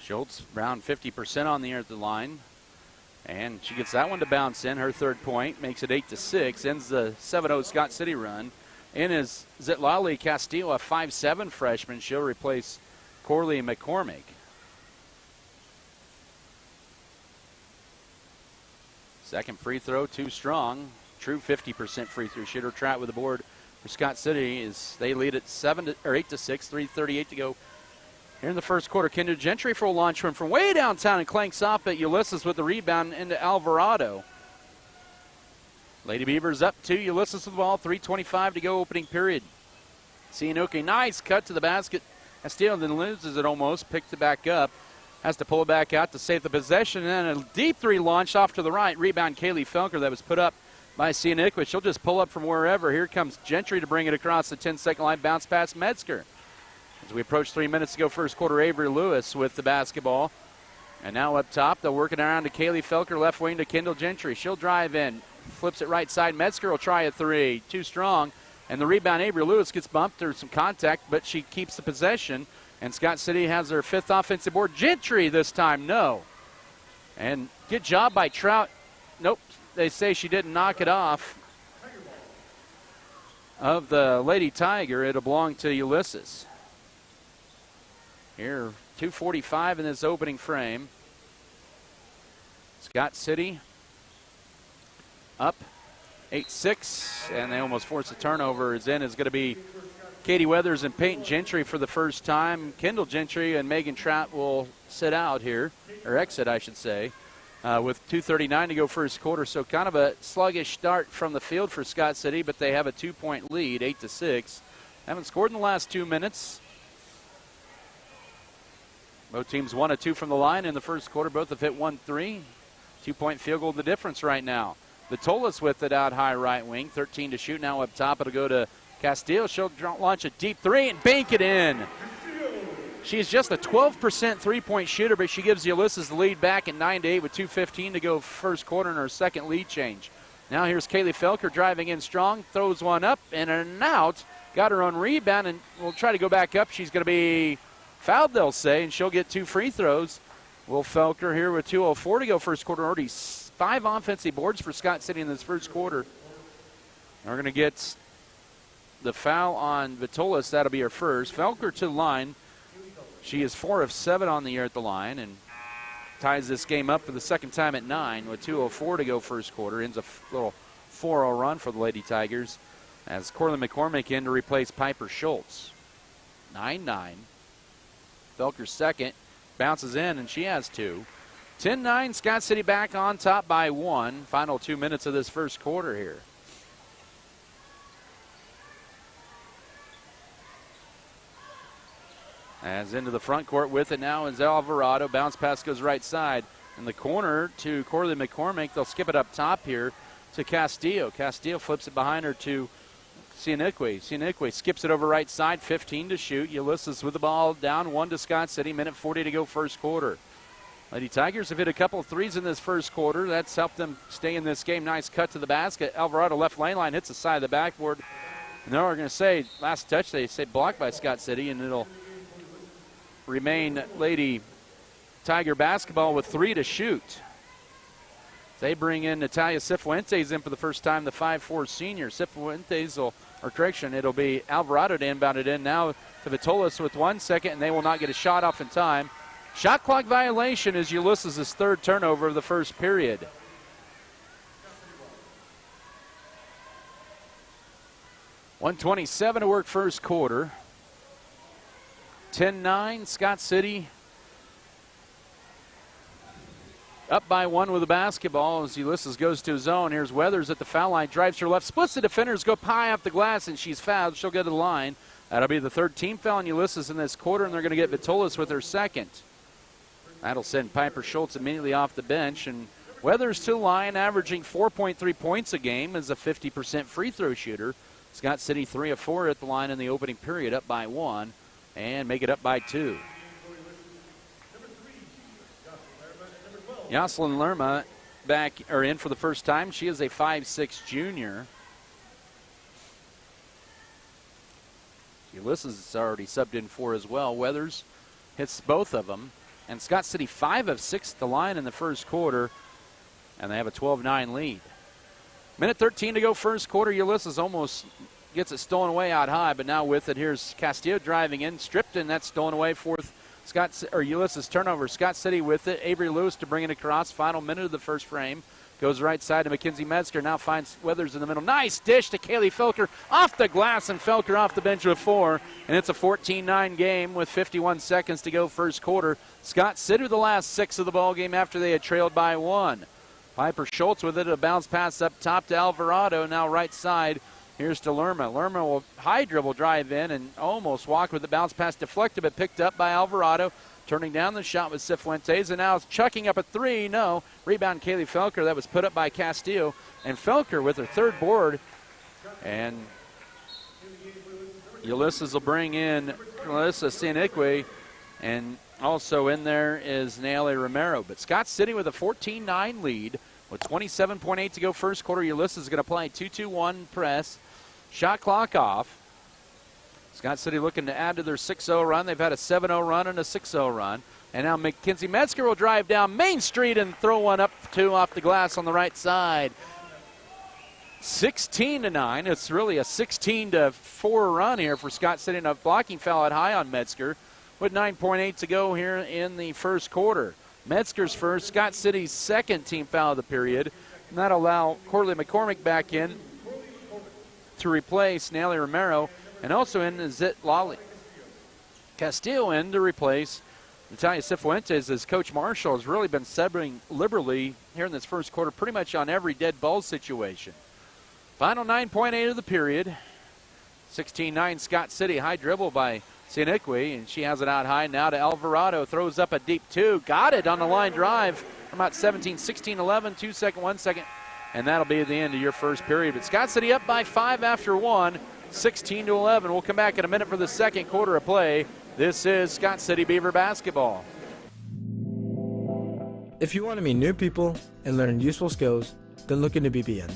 Schultz around 50% on the air at the line. And she gets that one to bounce in. Her third point makes it 8-6. Ends the 7-0 Scott City run. In is Zitlali Castillo, a 5'7 freshman. She'll replace Corley McCormick. Second free throw, too strong. True 50% free throw shooter. Trout with the board for Scott City as they lead at 8-6. 3:38 to go. Here in the first quarter, Kendall Gentry for a launch run from way downtown and clanks off at Ulysses with the rebound into Alvarado. Lady Beavers up 2. Ulysses with the ball. 3:25 to go opening period. Sianukwe, nice cut to the basket. Castillo then loses it almost. Picked it back up. Has to pull it back out to save the possession. And then a deep 3 launched off to the right. Rebound Kaylee Felker that was put up by Sienikwith. She'll just pull up from wherever. Here comes Gentry to bring it across the 10-second line. Bounce past Metzger. As we approach 3 minutes to go first quarter, Avery Lewis with the basketball. And now up top, they'll work it around to Kaylee Felker, left wing to Kendall Gentry. She'll drive in, flips it right side. Metzger will try a three. Too strong. And the rebound, Avery Lewis gets bumped. There's some contact, but she keeps the possession. And Scott City has their 5th offensive board. Gentry this time, no. And good job by Trout. Nope, they say she didn't knock it off of the Lady Tiger. It'll belong to Ulysses. Here, 2:45 in this opening frame. Scott City up 8-6, and they almost forced a turnover. Is going to be Katie Weathers and Peyton Gentry for the first time. Kendall Gentry and Megan Trout will sit out here, or exit, I should say, with 2:39 to go first quarter. So kind of a sluggish start from the field for Scott City, but they have a 2-point lead, 8-6. Haven't scored in the last 2 minutes. Both teams 1 of 2 from the line in the first quarter. Both have hit 1 3. 2-point field goal the difference right now. Vitolis with it out high right wing. 13 to shoot now up top. It'll go to Castillo. She'll launch a deep three and bank it in. She's just a 12% three-point shooter, but she gives Ulysses the lead back at 9-8 with 2:15 to go first quarter in her second lead change. Now here's Kaylee Felker driving in strong. Throws one up and an out. Got her own rebound and will try to go back up. She's going to be fouled, they'll say, and she'll get 2 free throws. Will Felker here with 2:04 to go first quarter. Already 5 offensive boards for Scott City in this first quarter. We're going to get the foul on Vitolis. That'll be her first. Felker to the line. She is 4 of 7 on the year at the line and ties this game up for the second time at 9 with 2:04 to go first quarter. Ends a little 4-0 run for the Lady Tigers as Corley McCormick in to replace Piper Schultz. 9-9. Felker second, bounces in, and she has 2. 10-9, Scott City back on top by 1. Final 2 minutes of this first quarter here. As into the front court with it now is Alvarado. Bounce pass goes right side. In the corner to Corley McCormick. They'll skip it up top here to Castillo. Castillo flips it behind her to Sienikwith. Sienikwith skips it over right side, 15 to shoot. Ulysses with the ball down 1 to Scott City. Minute 40 to go first quarter. Lady Tigers have hit a couple of threes in this first quarter. That's helped them stay in this game. Nice cut to the basket. Alvarado left lane line hits the side of the backboard. And they're going to say, last touch, they say blocked by Scott City, and it'll remain Lady Tiger basketball with 3 to shoot. They bring in Natalia Cifuentes in for the first time, the 5'4 senior. Cifuentes will, or correction, it'll be Alvarado to inbound it in now to Vitolis with 1 second, and they will not get a shot off in time. Shot clock violation is Ulysses' 3rd turnover of the first period. .127 to work first quarter. 10-9, Scott City up by 1 with the basketball as Ulysses goes to his zone. Here's Weathers at the foul line, drives to her left, splits the defenders, go high off the glass, and she's fouled. She'll go to the line. That'll be the 3rd team foul on Ulysses in this quarter, and they're going to get Vitolis with her 2nd. That'll send Piper Schultz immediately off the bench, and Weathers to the line, averaging 4.3 points a game, is a 50% free throw shooter. Scott City 3 of 4 at the line in the opening period, up by 1, and make it up by 2. Jocelyn Lerma back or in for the first time. She is a 5'6 junior. Ulysses is already subbed in for as well. Weathers hits both of them. And Scott City 5 of 6 at the line in the first quarter, and they have a 12-9 lead. Minute 13 to go first quarter. Ulysses almost gets it stolen away out high, but now with it, here's Castillo driving in, stripped, and that's stolen away. 4th Ulysses turnover. Scott City with it. Avery Lewis to bring it across. Final minute of the first frame. Goes right side to Mackenzie Metzger. Now finds Weathers in the middle. Nice dish to Kaylee Felker. Off the glass, and Felker off the bench with 4. And it's a 14-9 game with 51 seconds to go first quarter. Scott City with the last 6 of the ball game after they had trailed by 1. Piper Schultz with it. A bounce pass up top to Alvarado. Now right side Here's to Lerma. Lerma will high dribble drive in and almost walk with the bounce pass deflected, but picked up by Alvarado. Turning down the shot with Cifuentes, and now it's chucking up a three. No. Rebound, Kaylee Felker. That was put up by Castillo. And Felker with her third board. And Ulysses will bring in Melissa Sianique. And also in there is Maile Romero. But Scott City with a 14-9 lead with 27.8 to go first quarter. Ulysses is going to play 2-2-1 press. Shot clock off. Scott City looking to add to their 6-0 run. They've had a 7-0 run and a 6-0 run. And now Mackenzie Metzger will drive down Main Street and throw one up two off the glass on the right side. 16-9. It's really a 16-4 run here for Scott City, and a blocking foul at high on Metzger with 9.8 to go here in the first quarter. Metzger's first, Scott City's second team foul of the period. And that'll allow Corley McCormick back in to replace Maile Romero. And also in is Zit Lally. Castillo in to replace Natalia Cifuentes, as Coach Marshall has really been subbing liberally here in this first quarter, pretty much on every dead ball situation. Final 9.8 of the period. 16-9 Scott City. High dribble by Sianique, and she has it out high now to Alvarado. Throws up a deep two. Got it on the line drive from about 17, 16, 11, 2 second, 1 second. And that'll be the end of your first period. But Scott City up by 5 after 1. 16-11. We'll come back in a minute for the second quarter of play. This is Scott City Beaver basketball. If you want to meet new people and learn useful skills, then look into BBN.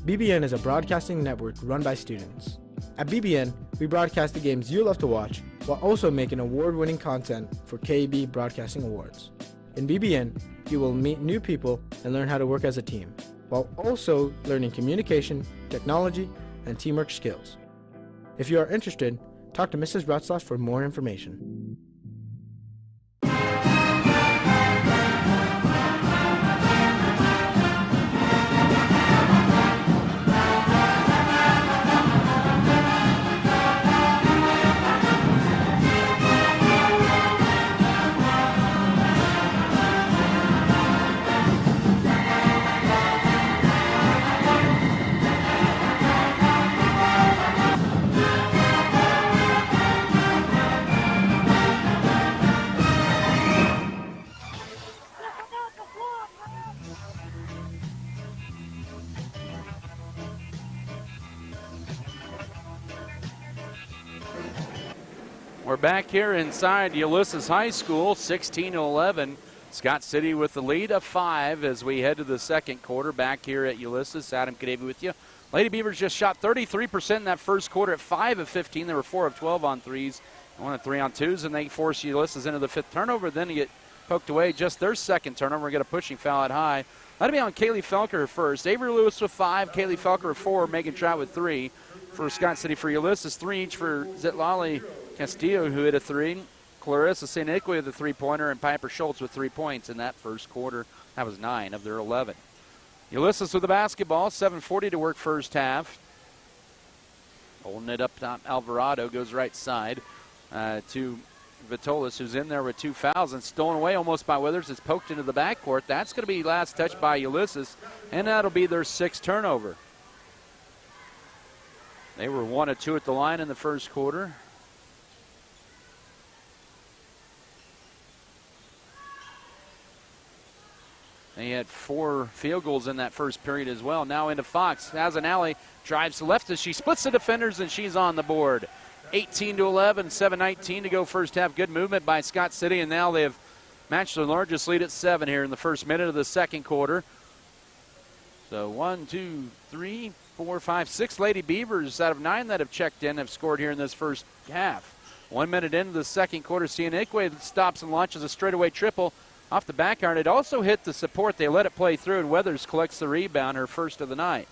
BBN is a broadcasting network run by students. At BBN, we broadcast the games you love to watch while also making award-winning content for KAB Broadcasting Awards. In BBN, you will meet new people and learn how to work as a team, while also learning communication, technology, and teamwork skills. If you are interested, talk to Mrs. Ratzlaff for more information. We're back here inside Ulysses High School, 16-11. Scott City with the lead of 5 as we head to the second quarter. Back here at Ulysses, Adam Kadavy with you. Lady Beavers just shot 33% in that first quarter at 5 of 15. They were 4 of 12 on threes, 1 of 3 on twos, and they force Ulysses into the 5th turnover. Then they get poked away. Just their second turnover. Get a pushing foul at high. That'll be on Kaylee Felker first. Avery Lewis with 5, Kaylee Felker with 4, Megan Trout with 3 for Scott City. For Ulysses, 3 each for Zitlali Castillo, who hit a 3. Clarissa Sianique with a 3-pointer, and Piper Schultz with 3 points in that first quarter. That was 9 of their 11. Ulysses with the basketball, 7:40 to work first half. Holding it up top, Alvarado goes right side to Vitolis, who's in there with 2 fouls and stolen away almost by Withers. It's poked into the backcourt. That's going to be last touch by Ulysses, and that'll be their 6th turnover. They were 1 of 2 at the line in the first quarter. They had 4 field goals in that first period as well. Now into Fox. Has an alley. Drives to left as she splits the defenders, and she's on the board. 18-11, 7:19 to go first half. Good movement by Scott City, and now they have matched their largest lead at 7 here in the first minute of the second quarter. So 1, 2, 3, 4, 5, 6 Lady Beavers out of 9 that have checked in have scored here in this first half. 1 minute into the second quarter, Sianique stops and launches a straightaway triple off the back iron. It also hit the support. They let it play through, and Weathers collects the rebound, her first of the night.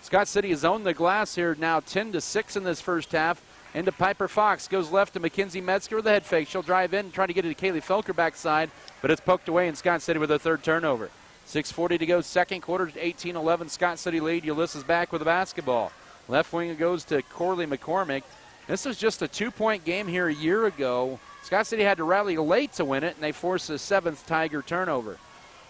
Scott City has owned the glass here now 10-6 in this first half. Into Piper Fox. Goes left to Mackenzie Metzger with a head fake. She'll drive in, trying to get it to Kaylee Felker backside, but it's poked away, and Scott City with a 3rd turnover. 6:40 to go, second quarter, 18-11 Scott City lead. Ulysses back with the basketball. Left wing goes to Corley McCormick. This was just a 2-point game here a year ago. Scott City had to rally late to win it, and they forced a 7th Tiger turnover.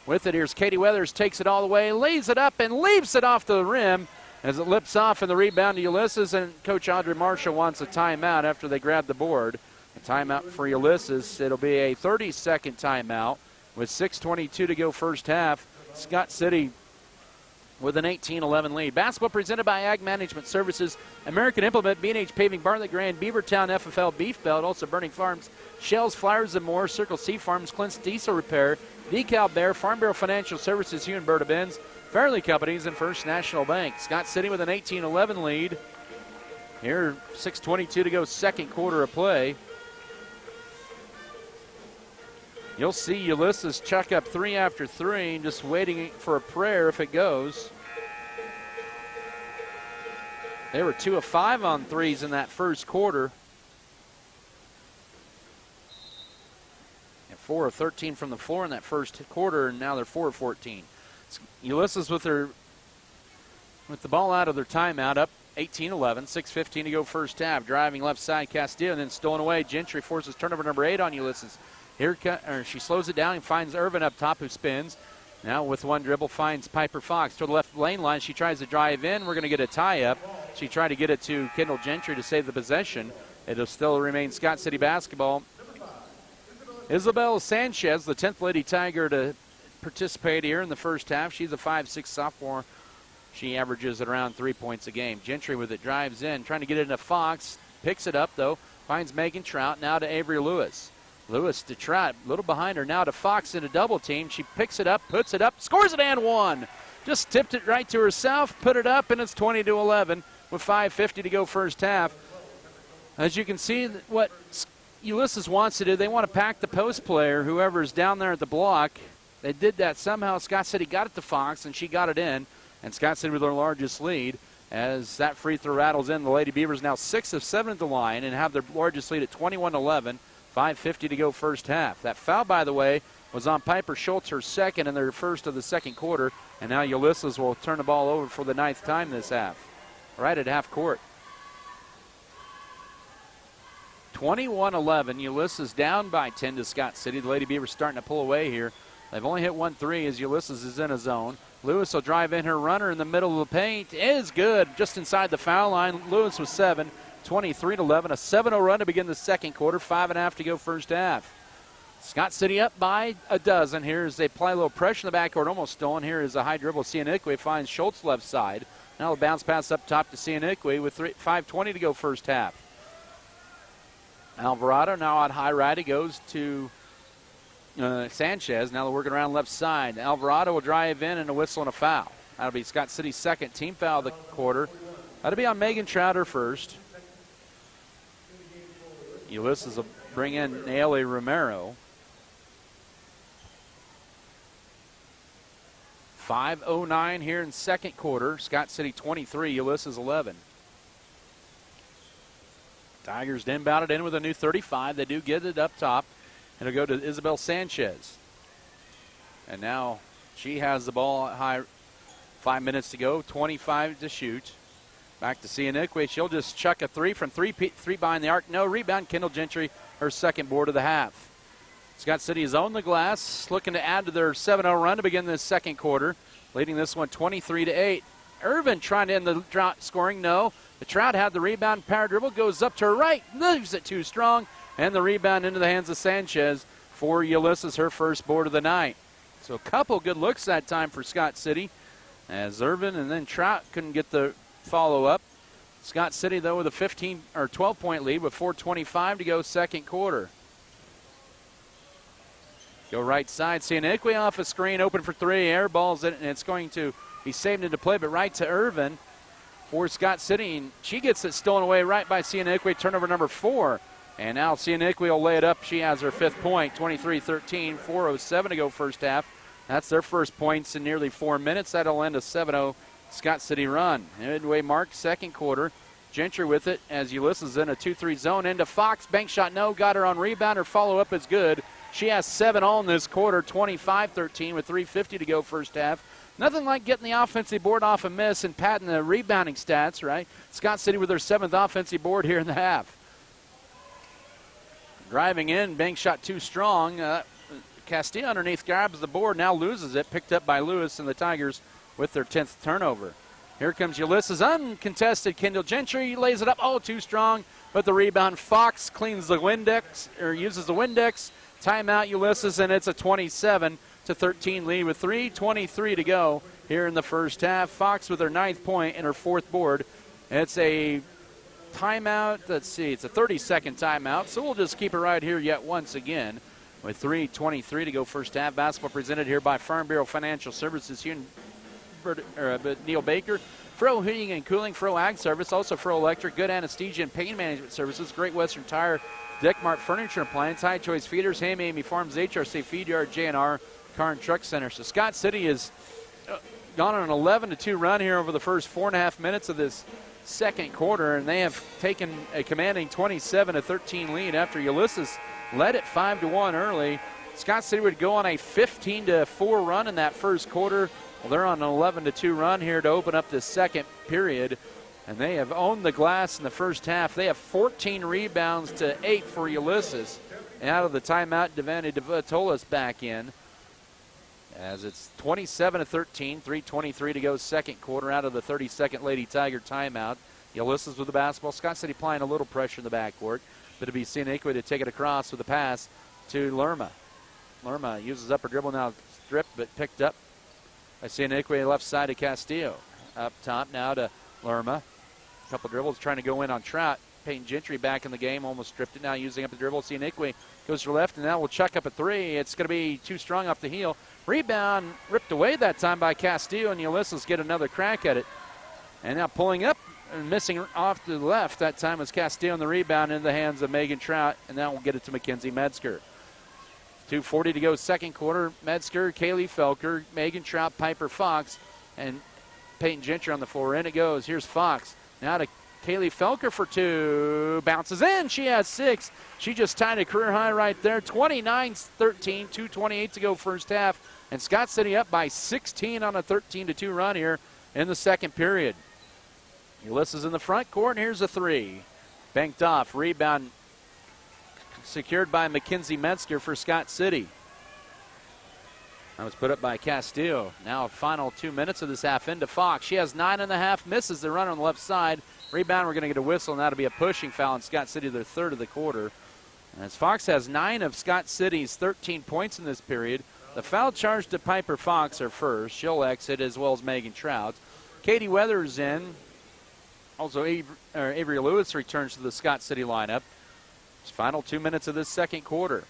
With it, here's Katie Weathers, takes it all the way, lays it up, and leaves it off the rim. as it lips off in the rebound to Ulysses, and Coach Audrey Marshall wants a timeout after they grab the board. A timeout for Ulysses. It'll be a 30-second timeout with 6:22 to go first half. Scott City with an 18-11 lead. Basketball presented by Ag Management Services, American Implement, B&H Paving, Bartlett Grand, Beavertown, FFL Beef Belt, also Burning Farms, Shells, Flowers and More, Circle C Farms, Clint's Diesel Repair, Decal Bear, Farm Bureau Financial Services, Hugh and Berta Benz, Fairleigh Companies, and First National Bank. Scott City with an 18-11 lead. Here, 6:22 to go, second quarter of play. You'll see Ulysses chuck up 3 after 3, just waiting for a prayer if it goes. They were 2 of 5 on threes in that first quarter. And 4 of 13 from the floor in that first quarter, and now they're 4 of 14. Ulysses with the ball out of their timeout, up 18-11, 6:15 to go first half. Driving left side, Castillo, and then stolen away. Gentry forces turnover number 8 on Ulysses. Here, she slows it down and finds Irvin up top, who spins. Now with one dribble finds Piper Fox to the left lane line. She tries to drive in. We're going to get a tie-up. She tried to get it to Kendall Gentry to save the possession. It'll still remain Scott City basketball. Isabel Sanchez, the 10th Lady Tiger to participate here in the first half. She's a 5'6" sophomore. She averages at around 3 points a game. Gentry with it drives in, trying to get it into Fox. Picks it up, though. Finds Megan Trout. Now to Avery Lewis. Lewis to Trout, a little behind her. Now to Fox in a double team. She picks it up, puts it up, scores it and one. Just tipped it right to herself, put it up, and it's 20-11 with 5:50 to go first half. As you can see, what Ulysses wants to do, they want to pack the post player, whoever's down there at the block. They did that somehow. Scott City got it to Fox, and she got it in. And Scott City with their largest lead. As that free throw rattles in, the Lady Beavers now 6 of 7 at the line and have their largest lead at 21-11. 5:50 to go first half. That foul, by the way, was on Piper Schultz, her second in their first of the second quarter. And now Ulysses will turn the ball over for the 9th time this half. Right at half court. 21-11. Ulysses down by 10 to Scott City. The Lady Beavers starting to pull away here. They've only hit 1 3 as Ulysses is in a zone. Lewis will drive in. Her runner in the middle of the paint is good, just inside the foul line. Lewis with 7. 23-11, a 7-0 run to begin the second quarter, 5.5 to go first half. Scott City up by a dozen here as they apply a little pressure in the backcourt, almost stolen. Here is a high dribble. Cianiqui finds Schultz left side. Now a bounce pass up top to Cianiqui with 5:20 to go first half. Alvarado now out high right. He goes to Sanchez. Now they're working around left side. Alvarado will drive in and a whistle and a foul. That'll be Scott City's second team foul of the quarter. That'll be on Megan Trouter first. Ulysses will bring in Naile Romero. 5:09 here in second quarter. Scott City 23, Ulysses 11. Tigers inbounded in with a new 35. They do get it up top. It'll go to Isabel Sanchez. And now she has the ball at high. 5 minutes to go, 25 to shoot. Back to Cianiqui. She'll just chuck a 3 from three behind the arc. No rebound. Kendall Gentry, her second board of the half. Scott City has owned the glass, looking to add to their 7-0 run to begin this second quarter, leading this one 23-8. Irvin trying to end the drought scoring. No. The Trout had the rebound. Power dribble goes up to her right. Leaves it too strong. And the rebound into the hands of Sanchez for Ulysses, her first board of the night. So a couple good looks that time for Scott City, as Irvin and then Trout couldn't get the follow-up. Scott City, though, with a 12-point lead with 4:25 to go second quarter. Go right side. Cianiqui off a screen, open for 3. Air balls it, and it's going to be saved into play, but right to Irvin for Scott City. And she gets it stolen away right by Cianiqui. Turnover number 4. And now Cianiqui will lay it up. She has her 5th point, 23-13, 4:07 to go first half. That's their first points in nearly 4 minutes. That'll end a 7-0 Scott City run. Midway mark, second quarter. Gentry with it as Ulysses in a 2-3 zone. Into Fox. Bank shot, no. Got her on rebound. Her follow-up is good. She has 7 all in this quarter, 25-13 with 3:50 to go first half. Nothing like getting the offensive board off a miss and padding the rebounding stats, right? Scott City with their 7th offensive board here in the half. Driving in, bank shot too strong. Castillo underneath grabs the board, now loses it. Picked up by Lewis and the Tigers with their 10th turnover. Here comes Ulysses, uncontested. Kendall Gentry lays it up. Oh, too strong. But the rebound, Fox cleans the Windex, or uses the Windex. Timeout, Ulysses, and it's a 27-13 lead with 3:23 to go here in the first half. Fox with her 9th point and her 4th board. It's a timeout. Let's see, it's a 30-second timeout, so we'll just keep it right here yet once again with 3:23 to go first half. Basketball presented here by Farm Bureau Financial Services here in Neil Baker. Fro Heating and Cooling, Fro Ag Service, also Fro Electric, Good Anesthesia and Pain Management Services, Great Western Tire, Deckmart Furniture and Appliance, High Choice Feeders, Ham Amy Farms, HRC Feed Yard, J&R Car and Truck Center. So Scott City has gone on an 11-2 run here over the first 4.5 minutes of this second quarter, and they have taken a commanding 27-13 lead after Ulysses led it 5-1 early. Scott City would go on a 15-4 run in that first quarter. Well, they're on an 11-2 run here to open up this second period, and they have owned the glass in the first half. They have 14 rebounds to 8 for Ulysses. And out of the timeout, Devani Devatolis back in, as it's 27-13, 3:23 to go second quarter out of the 32nd Lady Tiger timeout. Ulysses with the basketball. Scott City applying a little pressure in the backcourt, but it'll be Sienekwe to take it across with a pass to Lerma. Lerma uses up her dribble, now stripped but picked up by Sienekwe, left side to Castillo. Up top now to Lerma. A couple dribbles trying to go in on Trout. Peyton Gentry back in the game, almost stripped it now, using up the dribble. Sienekwe goes to the left, and now we'll chuck up a three. It's going to be too strong off the heel. Rebound ripped away that time by Castillo, and Ulysses get another crack at it. And now pulling up and missing off to the left. That time was Castillo, and the rebound in the hands of Megan Trout, and now we'll get it to Mackenzie Metzger. 2:40 to go second quarter. Metzger, Kaylee Felker, Megan Trout, Piper Fox, and Peyton Gentry on the floor. In it goes. Here's Fox. Now to Kaylee Felker for two. Bounces in. She has 6. She just tied a career high right there. 29-13, 2:28 to go first half. And Scott City up by 16 on a 13-2 run here in the second period. Ulysses in the front court, and here's a three. Banked off. Rebound secured by Mackenzie Metzger for Scott City. That was put up by Castillo. Now final 2 minutes of this half into Fox. She has 9.5, misses the run on the left side. Rebound, we're going to get a whistle, and that'll be a pushing foul in Scott City, their third of the quarter. As Fox has 9 of Scott City's 13 points in this period. The foul charge to Piper Fox are first. She'll exit, as well as Megan Trout. Katie Weathers in. Also, Avery Lewis returns to the Scott City lineup. It's final 2 minutes of this second quarter.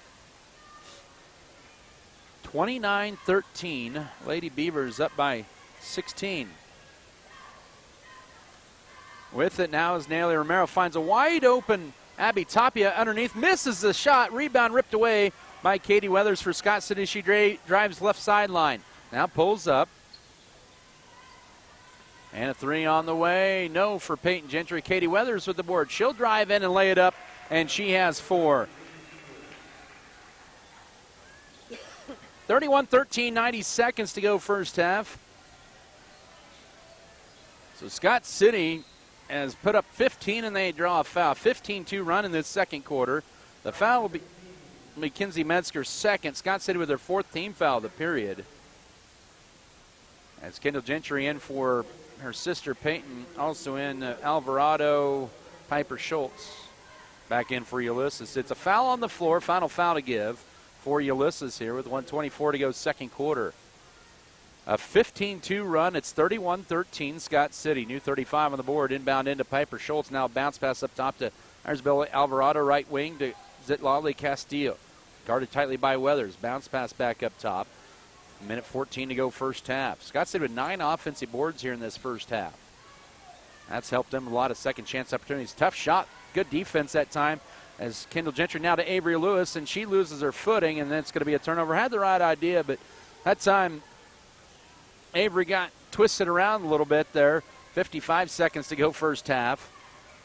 29-13. Lady Beavers up by 16. With it now is Nelly Romero. Finds a wide open Abby Tapia underneath. Misses the shot. Rebound ripped away by Katie Weathers for Scott City. She drives left sideline. Now pulls up. And a three on the way. No for Peyton Gentry. Katie Weathers with the board. She'll drive in and lay it up, and she has 4. 31-13, 90 seconds to go first half. So Scott City has put up 15, and they draw a foul. 15-2 run in this second quarter. The foul will be Mackenzie Metzger's second. Scott City with their 4th team foul of the period. As Kendall Gentry in for her sister Peyton, also in Alvarado, Piper Schultz back in for Ulysses. It's a foul on the floor, final foul to give for Ulysses here with 1:24 to go second quarter. A 15-2 run. It's 31-13 Scott City. New 35 on the board. Inbound into Piper Schultz. Now bounce pass up top to Irisbella Alvarado, right wing to Zitlali Castillo. Guarded tightly by Weathers. Bounce pass back up top. Minute 14 to go first half. Scott City with 9 offensive boards here in this first half. That's helped them a lot of second chance opportunities. Tough shot. Good defense that time. As Kendall Gentry now to Avery Lewis, and she loses her footing, and then it's going to be a turnover. Had the right idea, but that time Avery got twisted around a little bit there. 55 seconds to go first half.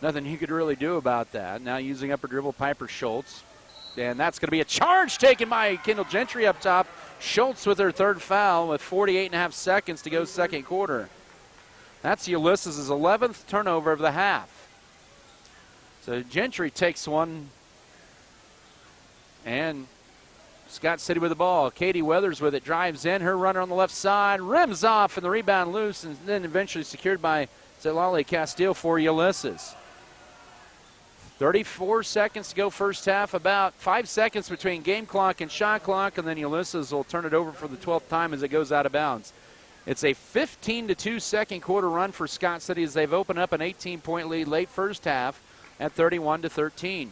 Nothing you could really do about that. Now using upper dribble, Piper Schultz. And that's going to be a charge taken by Kendall Gentry up top. Schultz with her 3rd foul with 48.5 seconds to go second quarter. That's Ulysses' 11th turnover of the half. So Gentry takes one, and Scott City with the ball. Katie Weathers with it, drives in. Her runner on the left side, rims off, and the rebound loose, and then eventually secured by Zelali Castile for Ulysses. 34 seconds to go first half, about 5 seconds between game clock and shot clock, and then Ulysses will turn it over for the 12th time as it goes out of bounds. It's a 15-2 second quarter run for Scott City as they've opened up an 18-point lead late first half at 31-13.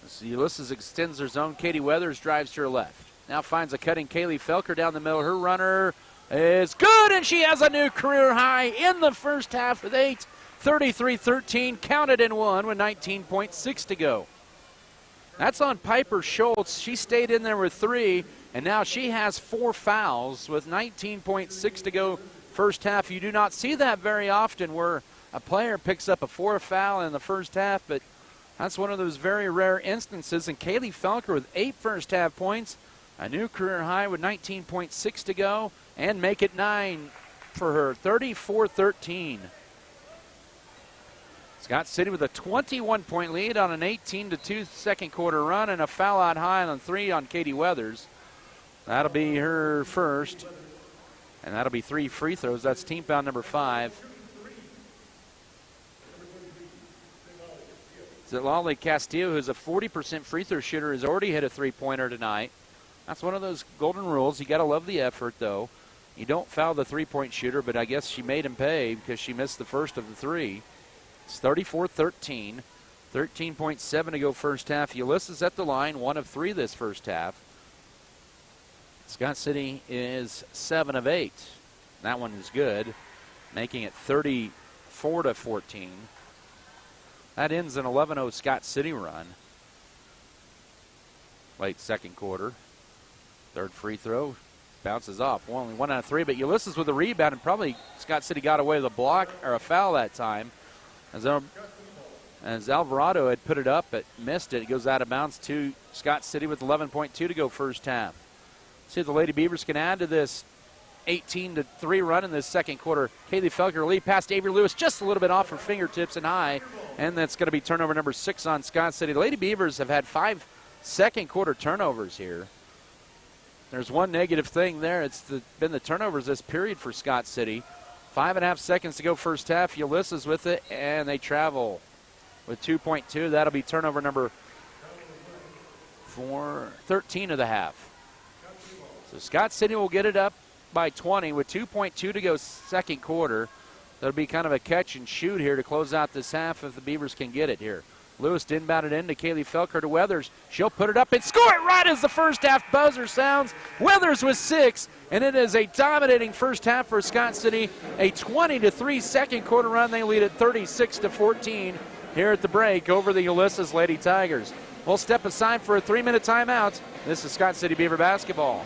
As Ulysses extends their zone, Katie Weathers drives to her left. Now finds a cutting Kaylee Felker down the middle. Her runner is good, and she has a new career high in the first half with 8. 33-13, counted and won with 19.6 to go. That's on Piper Schultz. She stayed in there with 3, and now she has 4 fouls with 19.6 to go first half. You do not see that very often where a player picks up a 4 foul in the first half, but that's one of those very rare instances. And Kaylee Felker with 8 first half points, a new career high with 19.6 to go, and make it 9 for her, 34-13. Scott City with a 21-point lead on an 18-2 second quarter run and a foul out high on 3 on Katie Weathers. That'll be her first, and that'll be 3 free throws. That's team foul number 5. Zelali Castillo, who's a 40% free throw shooter, has already hit a 3-pointer tonight. That's one of those golden rules. You got to love the effort, though. You don't foul the 3-point shooter, but I guess she made him pay because she missed the first of the 3. It's 34-13, 13.7 to go first half. Ulysses at the line, 1 of 3 this first half. Scott City is 7 of 8. That one is good, making it 34-14. That ends an 11-0 Scott City run. Late second quarter. Third free throw bounces off. Only 1 out of 3, but Ulysses with a rebound, and probably Scott City got away with a block or a foul that time. As Alvarado had put it up but missed it. It goes out of bounds to Scott City with 11.2 to go first half. See if the Lady Beavers can add to this 18-3 run in this second quarter. Kaylee Felker lead past Avery Lewis, just a little bit off her fingertips and high, and that's going to be turnover number 6 on Scott City. The Lady Beavers have had 5 second quarter turnovers here. There's one negative thing there. It's been the turnovers this period for Scott City. 5.5 seconds to go first half. Ulysses with it, and they travel with 2.2. That'll be turnover number 13 of the half. So Scott City will get it up by 20 with 2.2 to go second quarter. That'll be kind of a catch and shoot here to close out this half if the Beavers can get it here. Lewis inbound it in to Kaylee Felker to Weathers. She'll put it up and score it right as the first half buzzer sounds. Weathers with 6, and it is a dominating first half for Scott City. A 20-3 second quarter run. They lead at 36-14 here at the break over the Ulysses Lady Tigers. We'll step aside for a 3-minute timeout. This is Scott City Beaver basketball.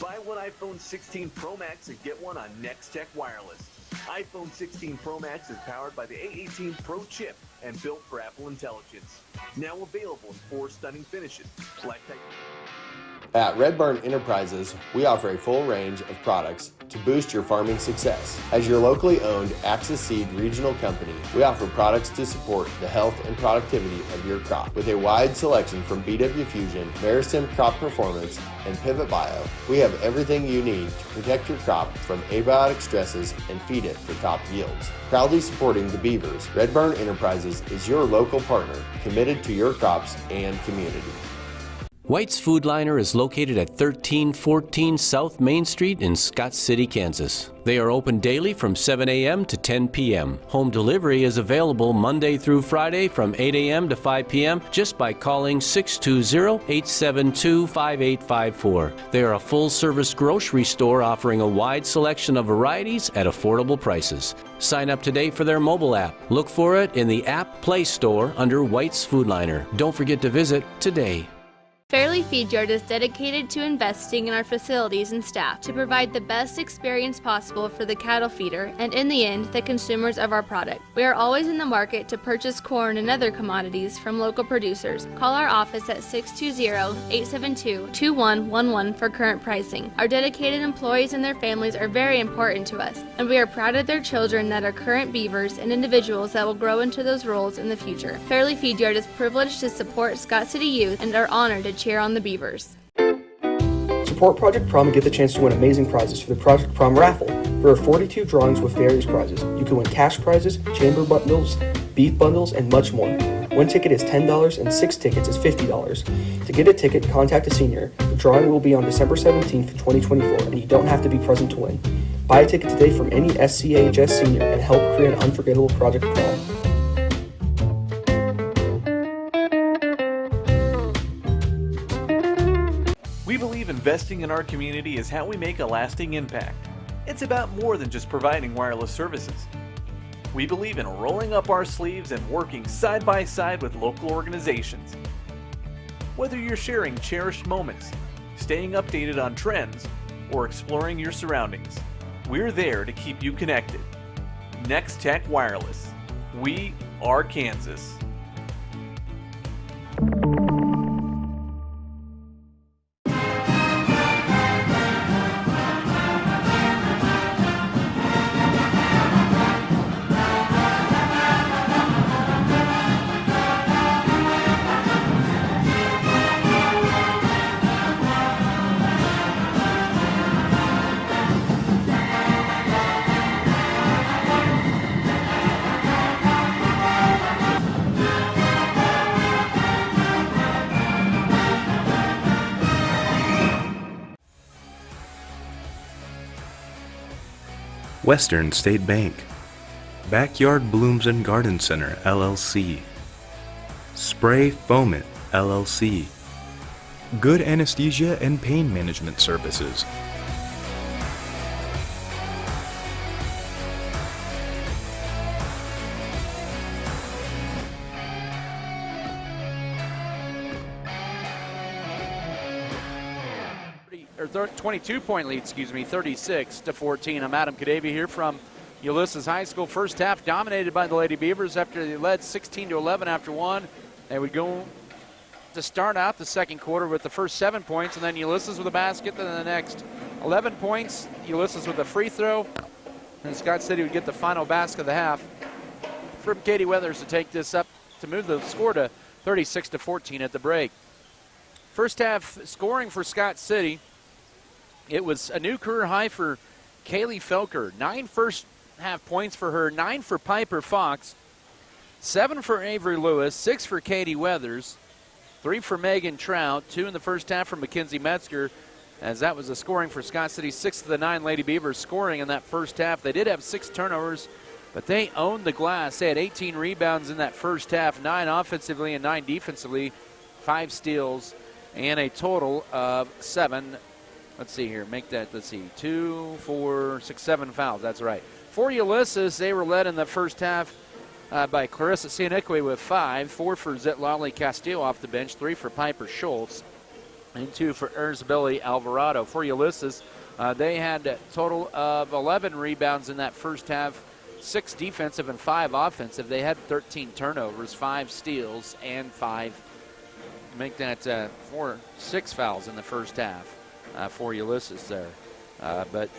Buy one iPhone 16 Pro Max and get one on Next Tech Wireless. iPhone 16 Pro Max is powered by the A18 Pro chip and built for Apple Intelligence. Now available in 4 stunning finishes. At Red Barn Enterprises, we offer a full range of products to boost your farming success. As your locally owned Axis Seed regional company, we offer products to support the health and productivity of your crop. With a wide selection from BW Fusion, Maristem Crop Performance, and Pivot Bio, we have everything you need to protect your crop from abiotic stresses and feed it for top yields. Proudly supporting the Beavers, Red Barn Enterprises is your local partner committed to your crops and community. White's Food Liner is located at 1314 South Main Street in Scott City, Kansas. They are open daily from 7 a.m. to 10 p.m. Home delivery is available Monday through Friday from 8 a.m. to 5 p.m. just by calling 620-872-5854. They are a full-service grocery store offering a wide selection of varieties at affordable prices. Sign up today for their mobile app. Look for it in the App Play Store under White's Food Liner. Don't forget to visit today. Fairleigh Feed Yard is dedicated to investing in our facilities and staff to provide the best experience possible for the cattle feeder and, in the end, the consumers of our product. We are always in the market to purchase corn and other commodities from local producers. Call our office at 620-872-2111 for current pricing. Our dedicated employees and their families are very important to us, and we are proud of their children that are current beavers and individuals that will grow into those roles in the future. Fairleigh Feed Yard is privileged to support Scott City youth and are honored to cheer on the Beavers. Support Project Prom and get the chance to win amazing prizes for the Project Prom raffle. There are 42 drawings with various prizes. You can win cash prizes, chamber bundles, beef bundles, and much more. One ticket is $10 and 6 tickets is $50. To get a ticket, contact a senior. The drawing will be on December 17th, 2024, and you don't have to be present to win. Buy a ticket today from any SCHS senior and help create an unforgettable Project Prom. We believe investing in our community is how we make a lasting impact. It's about more than just providing wireless services. We believe in rolling up our sleeves and working side by side with local organizations. Whether you're sharing cherished moments, staying updated on trends, or exploring your surroundings, we're there to keep you connected. Next Tech Wireless. We are Kansas. Western State Bank, Backyard Blooms and Garden Center, LLC, Spray Foamit, LLC, Good Anesthesia and Pain Management Services, or 22-point lead, 36-14. I'm Adam Cadavia here from Ulysses High School. First half dominated by the Lady Beavers after they led 16-11 after one. They would go to start out the second quarter with the first 7 points, and then Ulysses with a basket, then the next 11 points, Ulysses with a free throw, and Scott City would get the final basket of the half from Katie Weathers to take this up to move the score to 36-14 at the break. First half scoring for Scott City, it was a new career high for Kaylee Felker. 9 first half points for her, 9 for Piper Fox, 7 for Avery Lewis, 6 for Katie Weathers, 3 for Megan Trout, 2 in the first half for Mackenzie Metzger, as that was the scoring for Scott City. 6 of the 9 Lady Beavers scoring in that first half. They did have 6 turnovers, but they owned the glass. They had 18 rebounds in that first half, 9 offensively and 9 defensively, 5 steals, and a total of 7. Let's see here. Make that, 2, 4, 6, 7 fouls. That's right. For Ulysses, they were led in the first half by Clarissa Sianiqui with 5, 4 for Zitlali Castillo off the bench, 3 for Piper Schultz, and 2 for Isabelle Alvarado. For Ulysses, they had a total of 11 rebounds in that first half, 6 defensive and 5 offensive. They had 13 turnovers, 5 steals, and 5. Make that 6 fouls in the first half for Ulysses there. But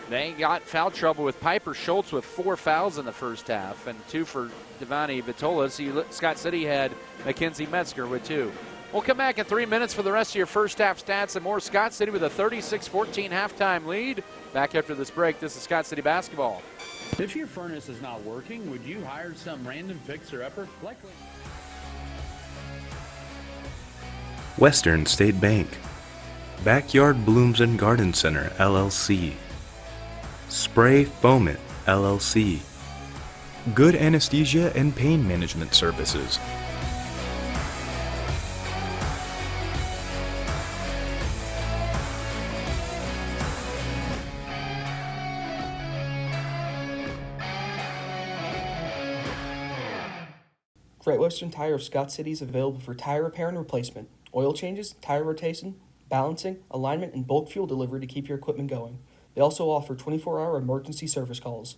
they got foul trouble with Piper Schultz with 4 fouls in the first half and 2 for Devani Vitola. Scott City had Mackenzie Metzger with 2. We'll come back in 3 minutes for the rest of your first half stats and more. Scott City with a 36-14 halftime lead. Back after this break, this is Scott City basketball. If your furnace is not working, would you hire some random fixer-upper? Likely. Western State Bank, Backyard Blooms and Garden Center, LLC, Spray Foamit, LLC, Good Anesthesia and Pain Management Services, Great Western Tire of Scott City is available for tire repair and replacement. oil changes, tire rotation, balancing, alignment, and bulk fuel delivery to keep your equipment going. They also offer 24-hour emergency service calls.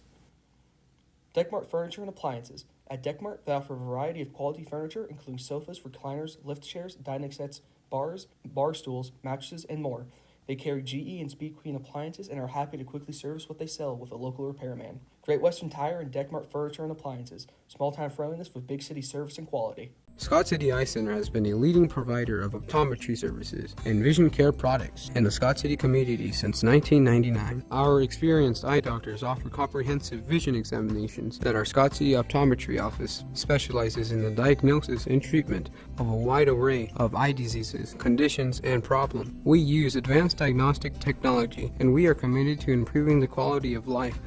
Deckmart Furniture and Appliances. At Deckmart, they offer a variety of quality furniture, including sofas, recliners, lift chairs, dining sets, bars, bar stools, mattresses, and more. They carry GE and Speed Queen appliances and are happy to quickly service what they sell with a local repairman. Great Western Tire and Deckmart Furniture and Appliances. Small-time friendliness with big city service and quality. Scott City Eye Center has been a leading provider of optometry services and vision care products in the Scott City community since 1999. Our experienced eye doctors offer comprehensive vision examinations that our Scott City Optometry office specializes in the diagnosis and treatment of a wide array of eye diseases, conditions, and problems. We use advanced diagnostic technology, and we are committed to improving the quality of life.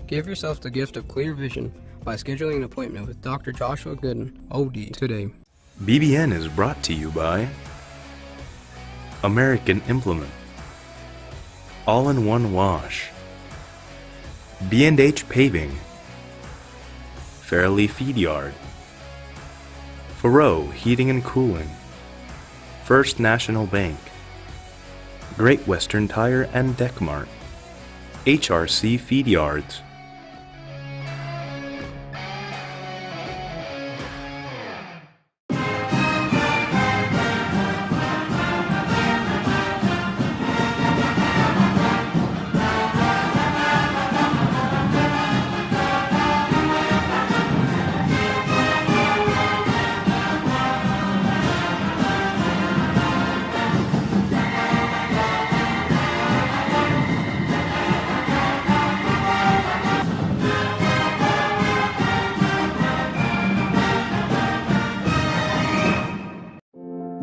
Give yourself the gift of clear vision by scheduling an appointment with Dr. Joshua Gooden, OD, today. BBN is brought to you by American Implement, All-in-One Wash, B&H Paving, Fairleigh Feed Yard, Faroe Heating and Cooling, First National Bank, Great Western Tire and Deckmart, HRC Feed Yards.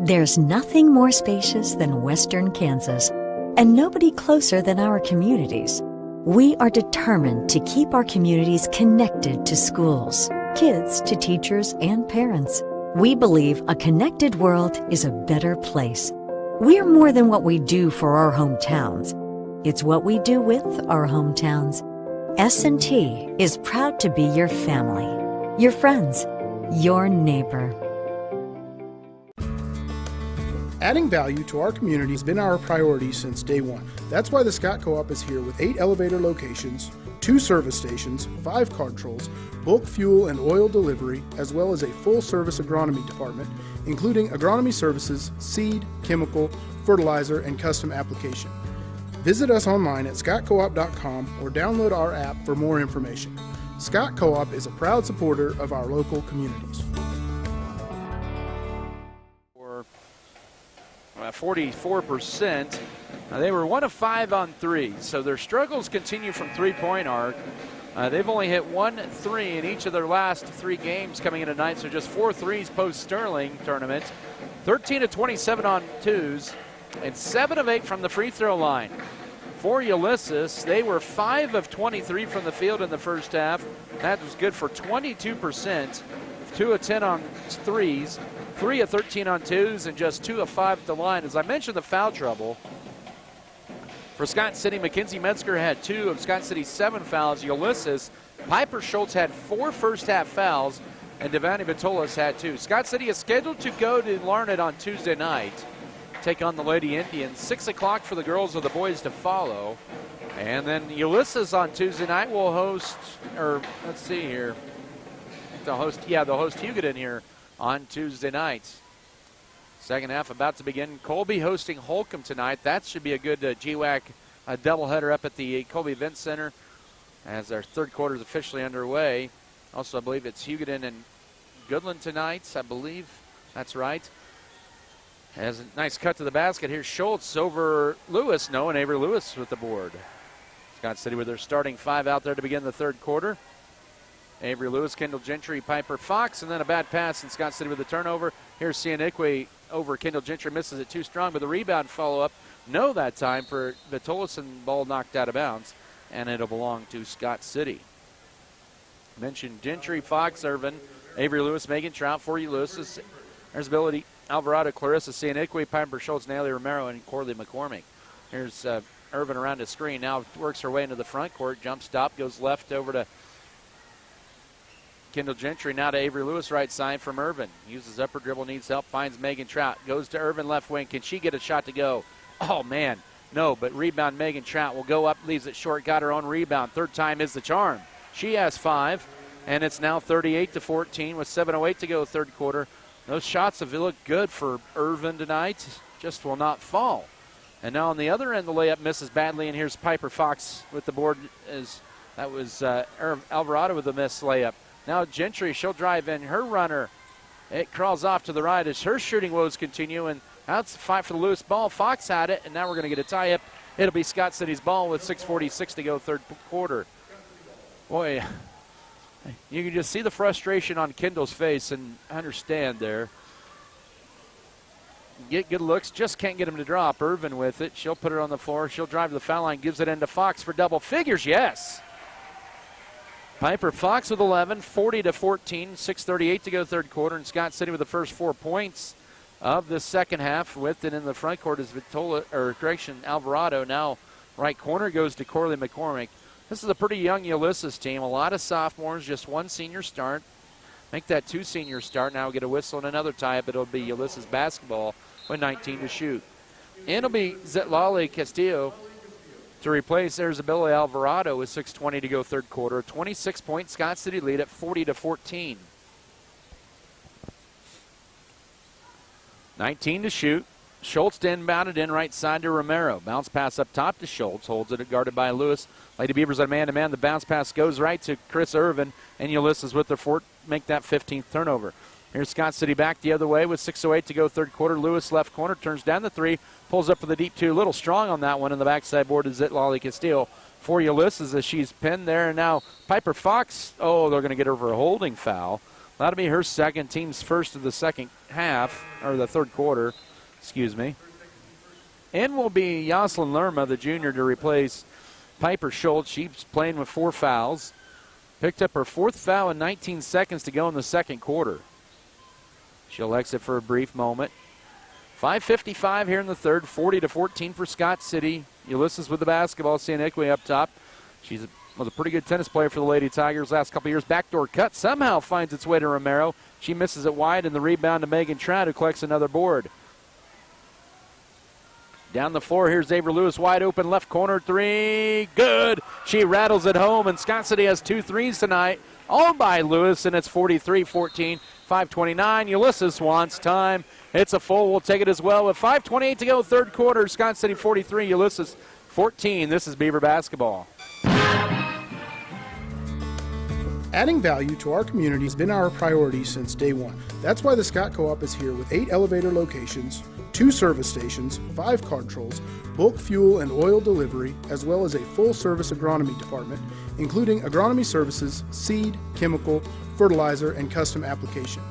There's nothing more spacious than Western Kansas, and nobody closer than our communities. We are determined to keep our communities connected to schools, kids to teachers and parents. We believe a connected world is a better place. We're more than what we do for our hometowns. It's what we do with our hometowns. S&T is proud to be your family, your friends, your neighbor. Adding value to our community has been our priority since day one. That's why the Scott Co-op is here with 8 elevator locations, 2 service stations, 5 card trolls, bulk fuel and oil delivery, as well as a full-service agronomy department, including agronomy services, seed, chemical, fertilizer, and custom application. Visit us online at scottcoop.com or download our app for more information. Scott Co-op is a proud supporter of our local communities. 44%. They were 1 of 5 on 3, so their struggles continue from three-point arc. They've only hit 1 3 in each of their last 3 games coming in tonight, so just 4 threes post-Sterling tournament. 13 of 27 on 2s, and 7 of 8 from the free throw line. For Ulysses, they were 5 of 23 from the field in the first half. That was good for 22%. 2 of 10 on 3s. 3 of 13 on 2s, and just 2 of 5 at the line. As I mentioned, the foul trouble. For Scott City, Mackenzie Metzger had 2 of Scott City's 7 fouls. Ulysses, Piper Schultz had 4 first-half fouls, and Devani Vitolas had 2. Scott City is scheduled to go to Larned on Tuesday night, take on the Lady Indians. 6 o'clock for the girls or the boys to follow. And then Ulysses on Tuesday night will host, or let's see here. They'll host Hugoton here on Tuesday night. Second half about to begin. Colby hosting Holcomb tonight. That should be a good GWAC doubleheader up at the Colby Event Center as our third quarter is officially underway. Also, I believe it's Hugoton and Goodland tonight. I believe that's right. Has a nice cut to the basket. Here's Schultz over Lewis. No, and Avery Lewis with the board. Scott City with their starting 5 out there to begin the third quarter. Avery Lewis, Kendall Gentry, Piper Fox, and then a bad pass, and Scott City with the turnover. Here's Sianikwe over Kendall Gentry, misses it too strong, but the rebound follow-up, no that time for Vitolis, and ball knocked out of bounds, and it'll belong to Scott City. Mentioned Gentry, Fox, Irvin, Avery Lewis, Megan Trout for Ulysses. There's Ability, Alvarado, Clarissa, Sianikwe, Piper Schultz, Nelly Romero, and Corley McCormick. Here's Irvin around the screen, now works her way into the front court, jump stop, goes left over to Kendall Gentry now to Avery Lewis, right side from Irvin. Uses upper dribble, needs help, finds Megan Trout. Goes to Irvin, left wing. Can she get a shot to go? Oh, man. No, but rebound Megan Trout will go up, leaves it short, got her own rebound. Third time is the charm. She has 5, and it's now 38-14 with 7:08 to go third quarter. Those shots have looked good for Irvin tonight, just will not fall. And now on the other end, the layup misses badly, and here's Piper Fox with the board. That was Alvarado with the missed layup. Now Gentry, she'll drive in her runner. It crawls off to the right as her shooting woes continue, and that's a fight for the loose ball. Fox had it, and now we're going to get a tie-up. It'll be Scott City's ball with 6:46 to go third quarter. Boy, you can just see the frustration on Kendall's face and understand there. Get good looks, just can't get him to drop. Irvin with it. She'll put it on the floor. She'll drive to the foul line, gives it into Fox for double figures. Yes. Piper Fox with 11, 40-14, 6:38 to go third quarter, and Scott City with the first 4 points of the second half. With it in the front court is Alvarado. Now right corner goes to Corley McCormick. This is a pretty young Ulysses team. A lot of sophomores, just one senior start. Make that 2 seniors start. Now we'll get a whistle and another tie-up. It'll be Ulysses basketball with 19 to shoot. And it'll be Zetlali Castillo to replace Isabella Alvarado with 6:20 to go third quarter. 26-point Scott City lead at 40-14. 19 to shoot. Schultz inbounded in right side to Romero. Bounce pass up top to Schultz. Holds it guarded by Lewis. Lady Beavers on man-to-man. The bounce pass goes right to Chris Irvin. And Ulysses with the make that 15th turnover. Here's Scott City back the other way with 6:08 to go third quarter. Lewis left corner, turns down the 3. Pulls up for the deep 2. A little strong on that one. And the backside board is Zetlali Castillo for Ulysses as she's pinned there. And now Piper Fox, they're going to get her for a holding foul. That'll be her second, team's first of the second half, or the third quarter. Excuse me. And will be Yoselin Lerma, the junior, to replace Piper Schultz. She's playing with 4 fouls. Picked up her 4th foul in 19 seconds to go in the second quarter. She'll exit for a brief moment. 5:55 here in the third, 40-14 for Scott City. Ulysses with the basketball, Sianikwe up top. She's was a pretty good tennis player for the Lady Tigers last couple of years. Backdoor cut somehow finds its way to Romero. She misses it wide, and the rebound to Megan Trout, who collects another board. Down the floor, here's Avery Lewis, wide open, left corner 3, good. She rattles it home, and Scott City has 2 threes tonight, all by Lewis, and it's 43-14, 5:29. Ulysses wants time. It's a full. We'll take it as well with 5:28 to go, third quarter. Scott City 43, Ulysses 14. This is Beaver basketball. Adding value to our community has been our priority since day one. That's why the Scott Co-op is here with 8 elevator locations, 2 service stations, 5 controls, bulk fuel and oil delivery, as well as a full-service agronomy department, including agronomy services, seed, chemical, fertilizer, and custom application.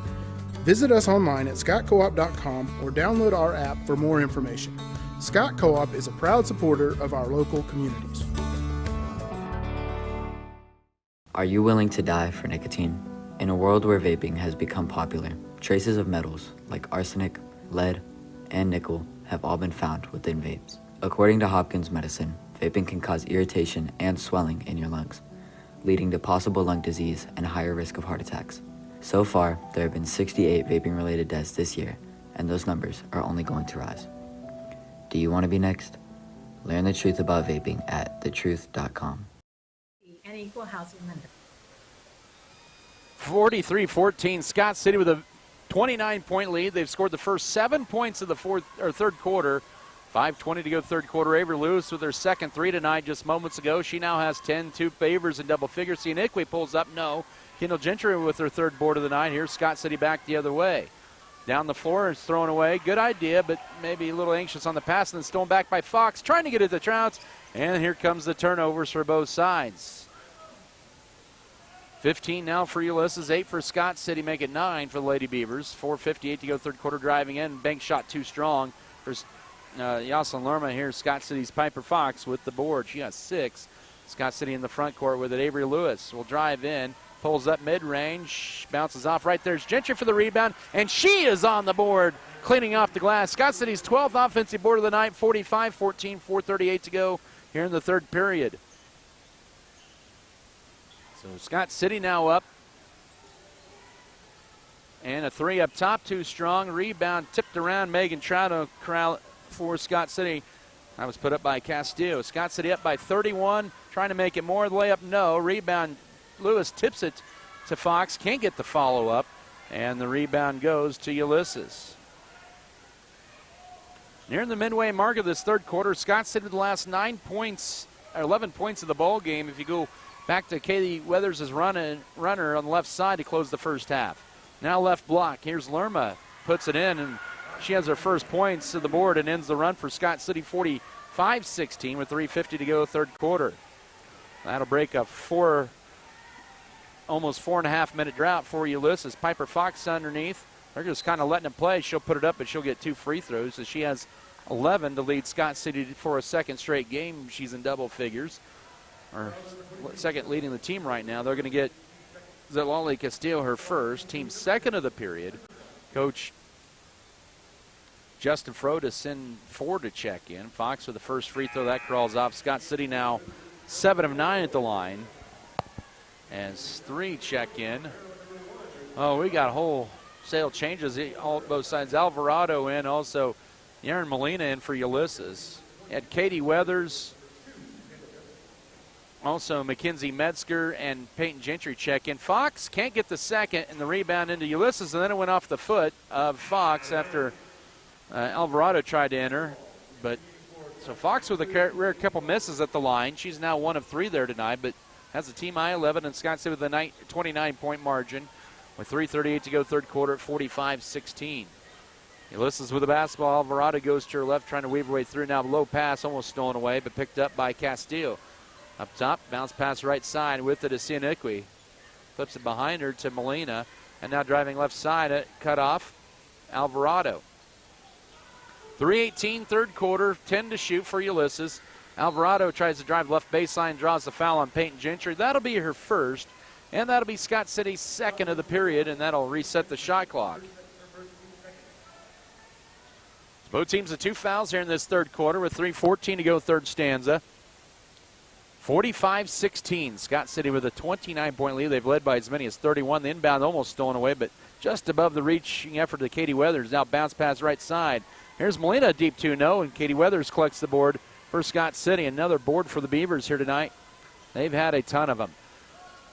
Visit us online at scottcoop.com or download our app for more information. Scott Co-op is a proud supporter of our local communities. Are you willing to die for nicotine? In a world where vaping has become popular, traces of metals like arsenic, lead, and nickel have all been found within vapes. According to Hopkins Medicine, vaping can cause irritation and swelling in your lungs, leading to possible lung disease and a higher risk of heart attacks. So far, there have been 68 vaping-related deaths this year, and those numbers are only going to rise. Do you want to be next? Learn the truth about vaping at thetruth.com. An equal housing lender. 43-14, Scott City with a 29-point lead. They've scored the first 7 points of the third quarter. 5:20 to go third quarter. Avery Lewis with her second 3 tonight just moments ago. She now has 10, 2 favors in double figures. Sianikwe pulls up, no. Kendall Gentry with her third board of the night. Here's Scott City back the other way. Down the floor is thrown away. Good idea, but maybe a little anxious on the pass, and then stolen back by Fox, trying to get it to Trouts. And here comes the turnovers for both sides. 15 now for Ulysses, 8 for Scott City, make it 9 for the Lady Beavers. 4:58 to go third quarter, driving in. Bank shot too strong for Yoselin Lerma. Here's Scott City's Piper Fox with the board. She has 6. Scott City in the front court with it. Avery Lewis will drive in, pulls up mid-range, bounces off. Right there's Gentry for the rebound, and she is on the board, cleaning off the glass. Scott City's 12th offensive board of the night, 45-14, 4:38 to go here in the third period. So Scott City now up And a three up top, too strong. Rebound tipped around. Megan Trout corral for Scott City. That was put up by Castillo. Scott City up by 31, trying to make it more. The layup, no. Rebound, Lewis tips it to Fox. Can't get the follow-up. And the rebound goes to Ulysses. Near the midway mark of this third quarter, Scott City the last 11 points of the ball game. If you go back to Kaylee Weathers' runner on the left side to close the first half. Now left block. Here's Lerma. Puts it in, and she has her first points to the board and ends the run for Scott City 45-16 with 3:50 to go third quarter. That'll break a almost 4.5 minute drought for Ulysses. Piper Fox underneath. They're just kind of letting him play. She'll put it up, but she'll get 2 free throws. So she has 11 to lead Scott City for a second straight game. She's in double figures. Or second leading the team right now. They're going to get Zalali Castillo her first. Team second of the period. Coach Justin Froda send 4 to check in. Fox with the first free throw. That crawls off. Scott City now 7 of 9 at the line. As 3 check in. Oh, we got wholesale changes. Both sides. Alvarado in. Also, Erin Molina in for Ulysses. Had Katie Weathers. Also, Mackenzie Metzger and Peyton Gentry check in. Fox can't get the second, and the rebound into Ulysses, and then it went off the foot of Fox after Alvarado tried to enter. But so Fox with a rare couple misses at the line. She's now 1 of 3 there tonight, but has a team high 11, and Scott City with a 29-point margin with 3:38 to go third quarter at 45-16. Ulysses with the basketball. Alvarado goes to her left, trying to weave her way through. Now low pass, almost stolen away, but picked up by Castillo. Up top, bounce pass right side with it to Sianiqui. Flips it behind her to Molina. And now driving left side, cut off, Alvarado. 3:18 third quarter, 10 to shoot for Ulysses. Alvarado tries to drive left baseline, draws the foul on Peyton Gentry. That'll be her first, and that'll be Scott City's second of the period, and that'll reset the shot clock. Both teams with 2 fouls here in this third quarter with 3:14 to go third stanza. 45-16. Scott City with a 29-point lead. They've led by as many as 31. The inbound almost stolen away, but just above the reaching effort of Katie Weathers. Now bounce pass right side. Here's Molina, deep 2-0, and Katie Weathers collects the board for Scott City. Another board for the Beavers here tonight. They've had a ton of them.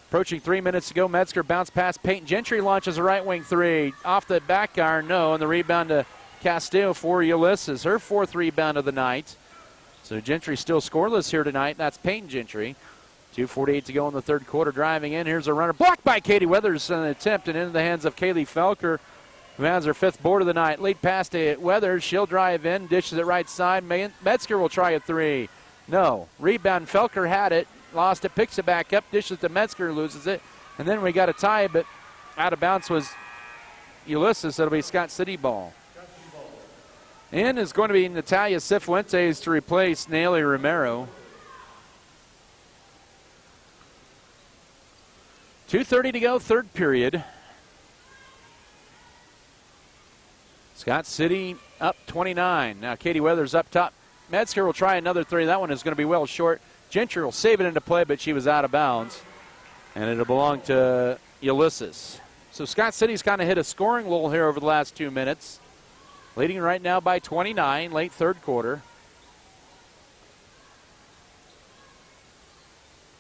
Approaching 3 minutes to go. Metzger bounce pass. Peyton Gentry launches a right wing 3. Off the back iron, no, and the rebound to Castillo for Ulysses. Her 4th rebound of the night. So Gentry still scoreless here tonight. That's Peyton Gentry. 2:48 to go in the third quarter. Driving in. Here's a runner. Blocked by Katie Weathers on an attempt and into the hands of Kaylee Felker, who has her 5th board of the night. Lead pass to Weathers. She'll drive in. Dishes it right side. Metzger will try a 3. No. Rebound. Felker had it. Lost it. Picks it back up. Dishes to Metzger. Loses it. And then we got a tie, but out of bounds was Ulysses. That'll be Scott City ball. In is going to be Natalia Cifuentes to replace Nelly Romero. 2:30 to go, third period. Scott City up 29. Now Katie Weathers up top. Metzger will try another 3. That one is going to be well short. Gentry will save it into play, but she was out of bounds. And it'll belong to Ulysses. So Scott City's kind of hit a scoring lull here over the last 2 minutes. Leading right now by 29, late third quarter.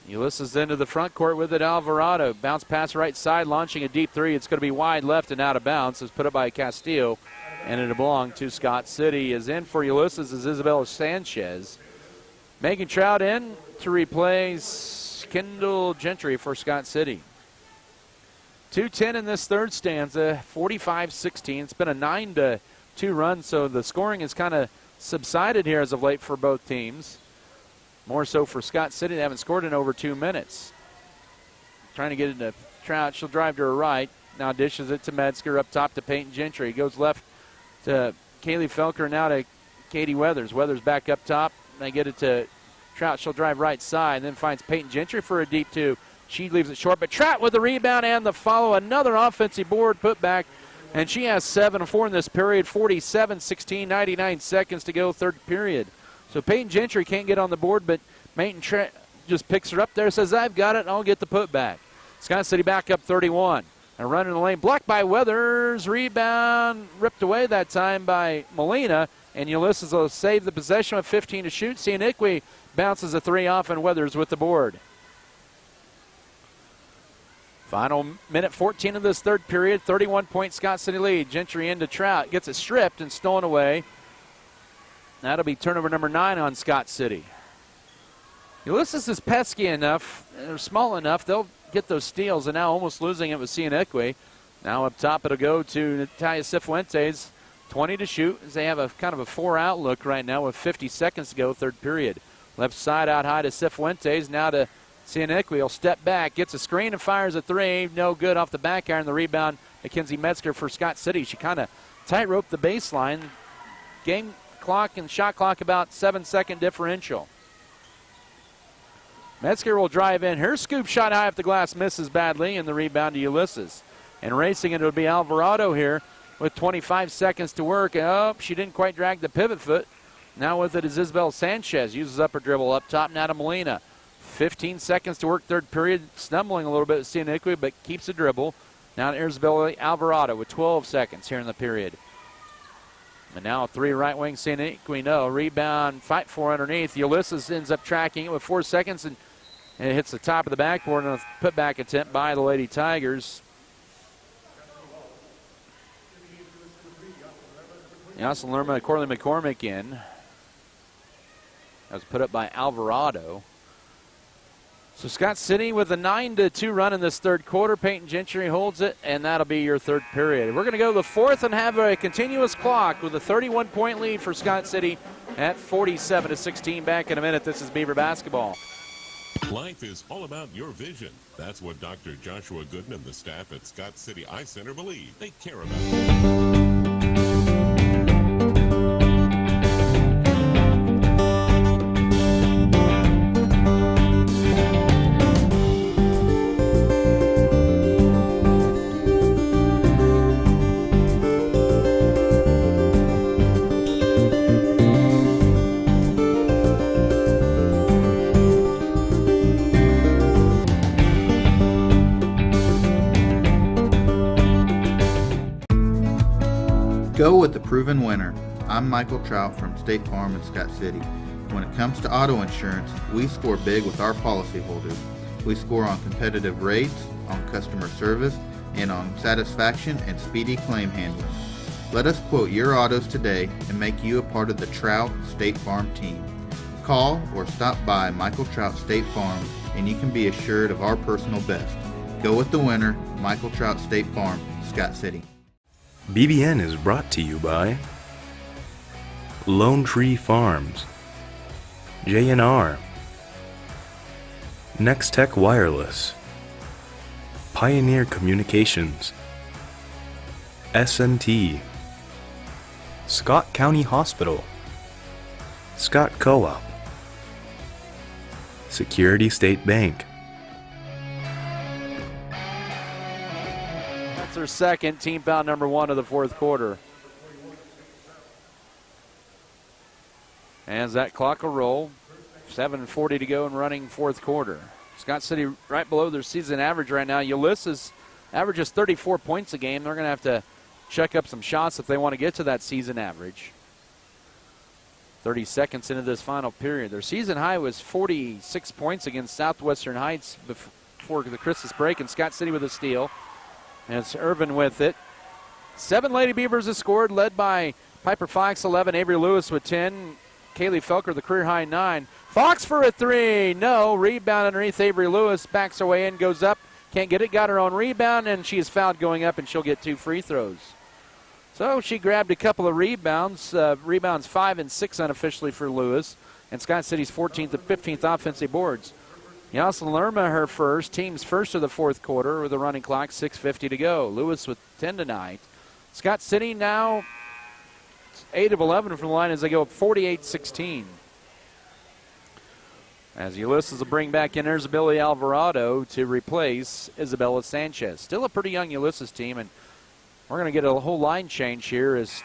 Ulysses into the front court with it. Alvarado. Bounce pass right side, launching a deep 3. It's going to be wide left and out of bounds. It's put up by Castillo, and it'll belong to Scott City. Is in for Ulysses is Isabella Sanchez. Megan Trout in to replace Kendall Gentry for Scott City. 2:10 in this third stanza, 45-16. It's been a 9-2 run, so the scoring has kind of subsided here as of late for both teams. More so for Scott City. They haven't scored in over 2 minutes. Trying to get it to Trout. She'll drive to her right. Now dishes it to Metzger. Up top to Peyton Gentry. Goes left to Kaylee Felker. Now to Katie Weathers. Weathers back up top. They get it to Trout. She'll drive right side. Then finds Peyton Gentry for a deep 2. She leaves it short. But Trout with the rebound and the follow. Another offensive board put back. And she has 7 of 4 in this period. 47-16, 99 seconds to go, third period. So Peyton Gentry can't get on the board, but Mayton just picks her up there, says, I've got it, and I'll get the putback. Scott City back up 31. A run in the lane, blocked by Weathers. Rebound ripped away that time by Molina. And Ulysses will save the possession with 15 to shoot. Sianiqui bounces a 3 off, and Weathers with the board. Final minute 14 of this third period. 31-point Scott City lead. Gentry into Trout. Gets it stripped and stolen away. That'll be turnover number 9 on Scott City. Ulysses is pesky enough. They're small enough. They'll get those steals, and now almost losing it with Sianiqui. Now up top it'll go to Natalia Cifuentes. 20 to shoot as they have a kind of a 4-out look right now with 50 seconds to go, third period. Left side out high to Cifuentes. Now to Sianiqui. He'll step back, gets a screen and fires a 3. No good off the back iron. The rebound, Mackenzie Metzger for Scott City. She kind of tight-roped the baseline. Game clock and shot clock about 7-second differential. Metzger will drive in. Her scoop shot high off the glass misses badly, and the rebound to Ulysses. And racing it will be Alvarado here with 25 seconds to work. Oh, she didn't quite drag the pivot foot. Now with it is Isabel Sanchez. Uses up her dribble up top. Now to Molina. 15 seconds to work third period. Stumbling a little bit with Sianiqui, but keeps the dribble. Now to Isabel Alvarado with 12 seconds here in the period. And now a 3 right wing Sianiqui. No. Rebound, fight for underneath. Ulysses ends up tracking it with 4 seconds, and it hits the top of the backboard and a putback attempt by the Lady Tigers. Jocelyn Lerma and Corley McCormick in. That was put up by Alvarado. So Scott City with a 9-2 run in this third quarter. Peyton Gentry holds it, and that'll be your third period. We're going to go to the fourth and have a continuous clock with a 31-point lead for Scott City at 47-16. Back in a minute. This is Beaver basketball. Life is all about your vision. That's what Dr. Joshua Gooden and the staff at Scott City Eye Center believe. They care about it. Go with the proven winner. I'm Michael Trout from State Farm in Scott City. When it comes to auto insurance, we score big with our policyholders. We score on competitive rates, on customer service, and on satisfaction and speedy claim handling. Let us quote your autos today and make you a part of the Trout State Farm team. Call or stop by Michael Trout State Farm and you can be assured of our personal best. Go with the winner, Michael Trout State Farm, Scott City. BBN is brought to you by Lone Tree Farms, J&R, Next Tech Wireless, Pioneer Communications, S&T, Scott County Hospital, Scott Co-op, Security State Bank. Their second, team foul number 1 of the fourth quarter. As that clock will roll, 7:40 to go and running fourth quarter. Scott City right below their season average right now. Ulysses averages 34 points a game. They're going to have to check up some shots if they want to get to that season average. 30 seconds into this final period. Their season high was 46 points against Southwestern Heights before the Christmas break, and Scott City with a steal. And it's Irvin with it. 7 Lady Beavers have scored, led by Piper Fox, 11, Avery Lewis with 10, Kaylee Felker, the career-high 9. Fox for a 3. No. Rebound underneath Avery Lewis. Backs her way in, goes up. Can't get it. Got her own rebound, and she is fouled going up, and she'll get 2 free throws. So she grabbed a couple of rebounds. Rebounds 5 and 6 unofficially for Lewis. And Scott City's 14th and 15th offensive boards. Jocelyn Lerma, her first, team's first of the fourth quarter with a running clock, 6:50 to go. Lewis with 10 tonight. Scott City now 8 of 11 from the line as they go up 48-16. As Ulysses will bring back in Isabella Alvarado to replace Isabella Sanchez. Still a pretty young Ulysses team, and we're going to get a whole line change here as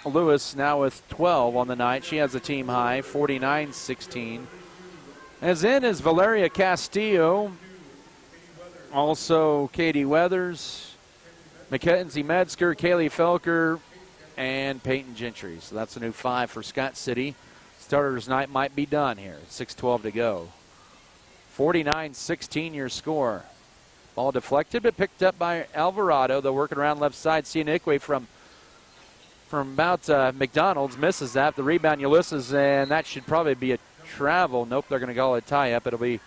Lewis now with 12 on the night. She has a team high, 49-16. As in is Valeria Castillo. Also, Katie Weathers, Mackenzie Metzger, Kaylee Felker, and Peyton Gentry. So that's a new 5 for Scott City. Starters night might be done here. 6:12 to go. 49-16 your score. Ball deflected, but picked up by Alvarado. They're working around left side. Sianikwe from about McDonald's misses that. The rebound, Ulysses, and that should probably be a travel. Nope, they're going to call it a tie-up. It'll be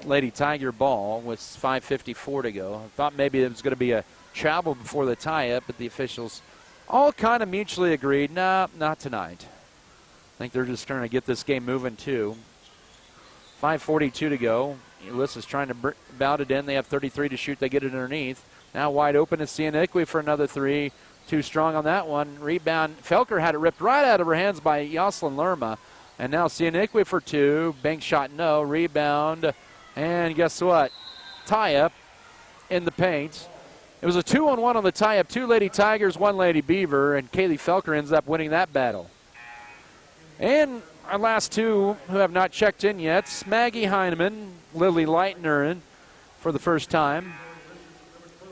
Lady Tiger ball with 5:54 to go. I thought maybe it was going to be a travel before the tie-up, but the officials all kind of mutually agreed, nah, not tonight. I think they're just trying to get this game moving too. 5:42 to go. Ulysses trying to bout it in. They have 33 to shoot. They get it underneath. Now wide open is Sianikwe for another 3. Too strong on that one. Rebound. Felker had it ripped right out of her hands by Yoselin Lerma. And now Sianikwe for 2. Bank shot no. Rebound. And guess what? Tie-up in the paint. It was a 2-on-1 on the tie-up. 2 Lady Tigers, 1 Lady Beaver. And Kaylee Felker ends up winning that battle. And our last 2 who have not checked in yet, Maggie Heineman, Lily Leitner for the first time.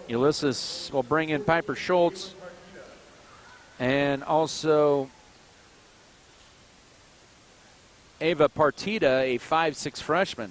Ulysses will bring in Piper Schultz and also Ava Partita, a 5'6" freshman.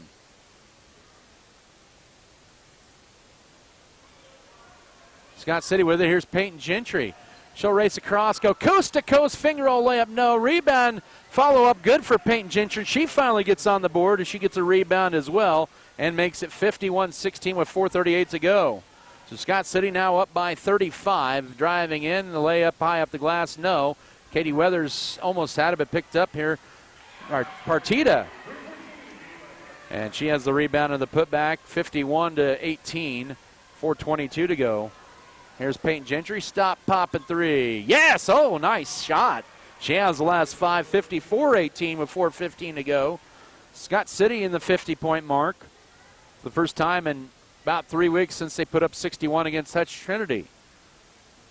Scott City with it. Here's Peyton Gentry. She'll race across, go coast-to-coast, finger roll layup, no. Rebound, follow-up, good for Peyton Gentry. She finally gets on the board, and she gets a rebound as well and makes it 51-16 with 4:38 to go. So Scott City now up by 35. Driving in, the layup high up the glass, no. Katie Weathers almost had it, but picked up here. Partita. And she has the rebound and the putback, 51-18, 4:22 to go. Here's Peyton Gentry, stop, popping 3. Yes, oh, nice shot. She has the last 5, 54-18 with 4:15 to go. Scott City in the 50-point mark. For the first time in about 3 weeks since they put up 61 against Hutch Trinity.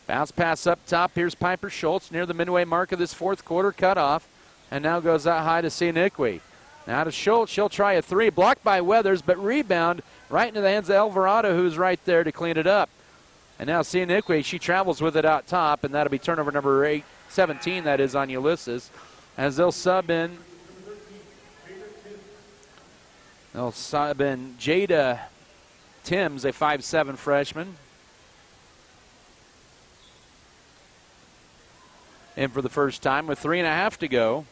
Bounce pass up top. Here's Piper Schultz near the midway mark of this 4th quarter cutoff. And now goes out high to Sianikwe. Now to Schultz. She'll try a 3. Blocked by Weathers, but rebound right into the hands of Alvarado, who's right there to clean it up. And now Sianikwe, she travels with it out top, and that'll be turnover number 17, that is, on Ulysses. As they'll sub in. They'll sub in Jada Timms, a 5'7" freshman. In for the first time with 3.5 to go.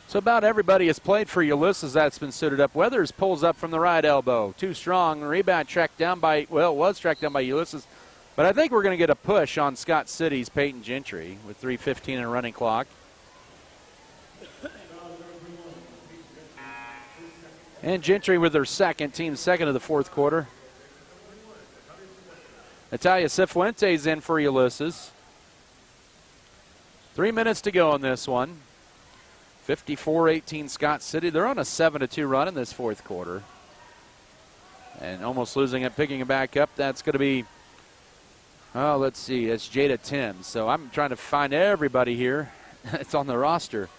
So about everybody has played for Ulysses that's been suited up. Weathers pulls up from the right elbow. Too strong. Rebound tracked down by, well, it was tracked down by Ulysses. But I think we're going to get a push on Scott City's Peyton Gentry with 3:15 and a running clock. And Gentry with her team's second of the 4th quarter. Natalia Cifuentes in for Ulysses. 3 minutes to go in this one. 54-18 Scott City. They're on a 7-2 run in this 4th quarter. And almost losing it, picking it back up. That's going to be, oh, let's see. It's Jada Timms. So I'm trying to find everybody here. It's on the roster.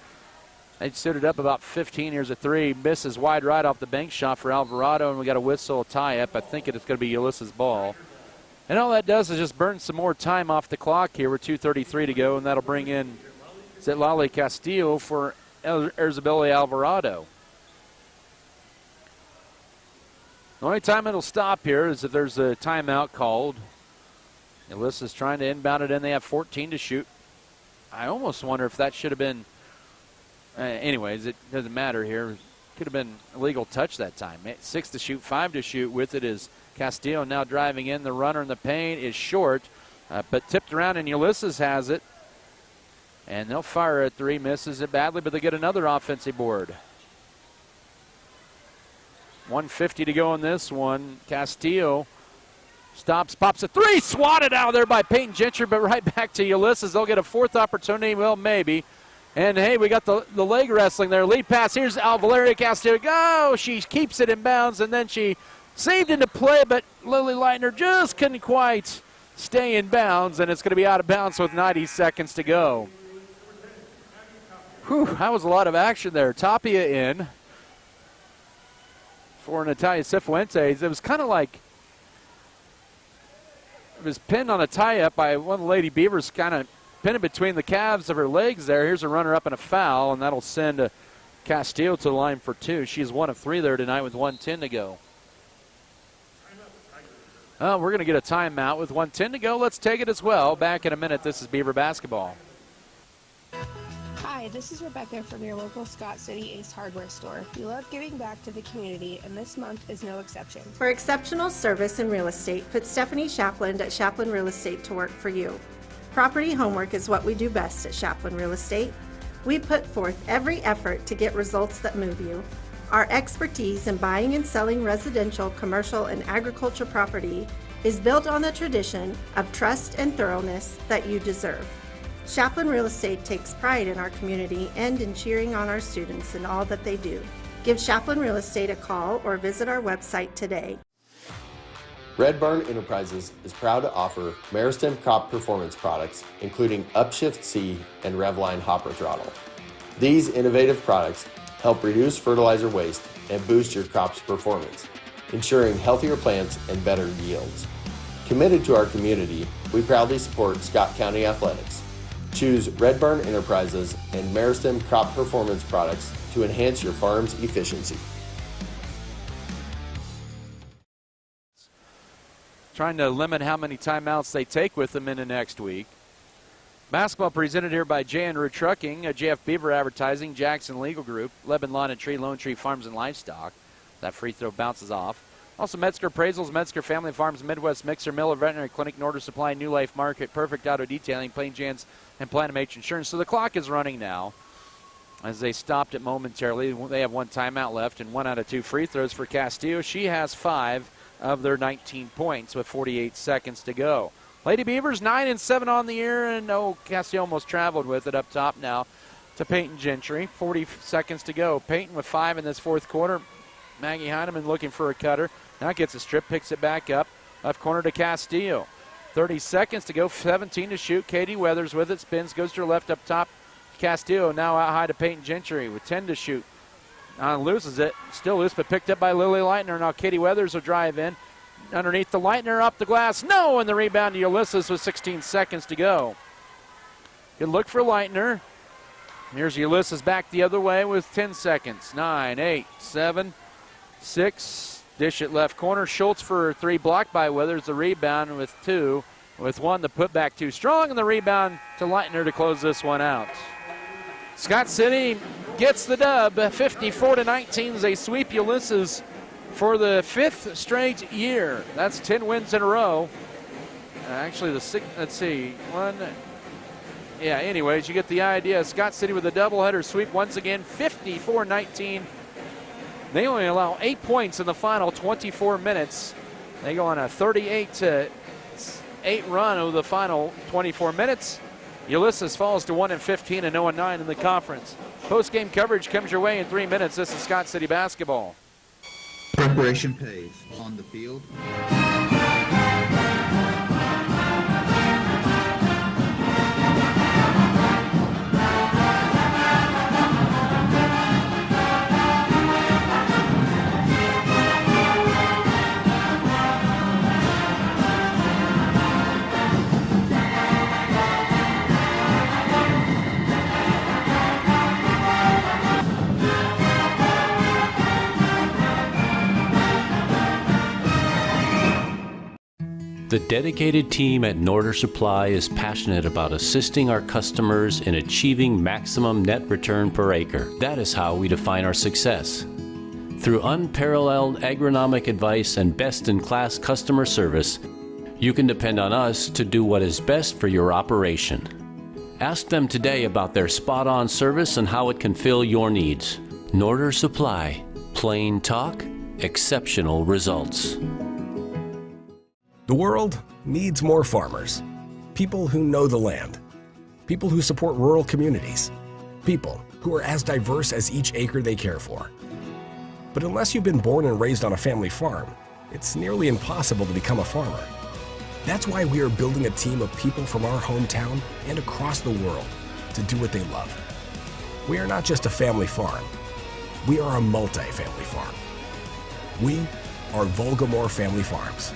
They suited up about 15. Here's a 3. Misses wide right off the bank shot for Alvarado, and we got a whistle tie-up. I think it's going to be Ulysses' ball. And all that does is just burn some more time off the clock here with 2:33 to go, and that'll bring in Zetlali Castillo for Erzabeli Alvarado. The only time it'll stop here is if there's a timeout called. Ulysses trying to inbound it in. They have 14 to shoot. I almost wonder if that should have been, anyways, it doesn't matter here. Could have been a legal touch that time. 6 to shoot, 5 to shoot. With it is Castillo now driving in. The runner in the paint is short, but tipped around, and Ulysses has it. And they'll fire a 3, misses it badly, but they get another offensive board. 1:50 to go in this one. Castillo stops, pops a 3, swatted out of there by Peyton Gentry, but right back to Ulysses. They'll get a 4th opportunity, well, maybe. And, hey, we got the leg wrestling there. Lead pass, here's Valeria Castillo. Go! She keeps it in bounds, and then she saved into play, but Lily Leitner just couldn't quite stay in bounds, and it's going to be out of bounds with 90 seconds to go. Whew, that was a lot of action there. Tapia in for Natalia Cifuentes. It was kind of like it was pinned on a tie-up by one of the Lady Beavers, kind of pinned it between the calves of her legs there. Here's a runner-up and a foul, and that'll send Castillo to the line for 2. She's 1 of 3 there tonight with 1:10 to go. We're going to get a timeout with 1:10 to go. Let's take it as well. Back in a minute. This is Beaver basketball. Hi, this is Rebecca from your local Scott City Ace Hardware store. We love giving back to the community, and this month is no exception. For exceptional service in real estate, put Stephanie Shapland at Shapland Real Estate to work for you. Property homework is what we do best at Shapland Real Estate. We put forth every effort to get results that move you. Our expertise in buying and selling residential, commercial, and agriculture property is built on the tradition of trust and thoroughness that you deserve. Shapland Real Estate takes pride in our community and in cheering on our students in all that they do. Give Shapland Real Estate a call or visit our website today. Red Barn Enterprises is proud to offer Maristem crop performance products, including Upshift C and Revline hopper throttle. These innovative products help reduce fertilizer waste and boost your crop's performance, ensuring healthier plants and better yields. Committed to our community, we proudly support Scott County Athletics. Choose Red Barn Enterprises and Maristem crop performance products to enhance your farm's efficiency. Trying to limit how many timeouts they take with them into next week. Basketball presented here by J & Root Trucking, JF Beaver Advertising, Jackson Legal Group, Lebanon Lawn and Tree, Lone Tree Farms and Livestock. That free throw bounces off. Also Metzger Appraisals, Metzger Family Farms, Midwest Mixer, Miller Veterinary Clinic, Norder Supply, New Life Market, Perfect Auto Detailing, Plain Jan's, and Platinum H Insurance. So the clock is running now as they stopped it momentarily. They have 1 timeout left and 1 out of 2 free throws for Castillo. She has 5 of their 19 points with 48 seconds to go. Lady Beavers 9-7 on the year, and Castillo almost traveled with it up top now to Peyton Gentry. 40 seconds to go. Peyton with 5 in this fourth quarter. Maggie Heineman looking for a cutter. Now gets a strip, picks it back up. Left corner to Castillo. 30 seconds to go, 17 to shoot. Katie Weathers with it, spins, goes to her left up top. Castillo now out high to Peyton Gentry with 10 to shoot. Loses it, still loose, but picked up by Lily Leitner. Now Katie Weathers will drive in. Underneath the Leitner, up the glass. No, and the rebound to Ulysses with 16 seconds to go. Good look for Leitner. Here's Ulysses back the other way with 10 seconds. 9, 8, 7, 6. Dish it left corner. Schultz for 3, blocked by Weathers. The rebound with 2. With 1, the putback too strong, and the rebound to Leitner to close this one out. Scott City gets the dub, 54-19 as they sweep Ulysses for the 5th straight year. That's 10 wins in a row. Actually, the 6th, let's see, 1. Yeah, anyways, you get the idea. Scott City with a doubleheader sweep once again, 54-19. They only allow 8 points in the final 24 minutes. They go on a 38-8 run over the final 24 minutes. Ulysses falls to 1-15 and 0-9 in the conference. Post-game coverage comes your way in 3 minutes. This is Scott City basketball. Preparation pays. On the field. The dedicated team at Norder Supply is passionate about assisting our customers in achieving maximum net return per acre. That is how we define our success. Through unparalleled agronomic advice and best-in-class customer service, you can depend on us to do what is best for your operation. Ask them today about their spot-on service and how it can fill your needs. Norder Supply. Plain talk, exceptional results. The world needs more farmers. People who know the land. People who support rural communities. People who are as diverse as each acre they care for. But unless you've been born and raised on a family farm, it's nearly impossible to become a farmer. That's why we are building a team of people from our hometown and across the world to do what they love. We are not just a family farm. We are a multi-family farm. We are Volgamore Family Farms.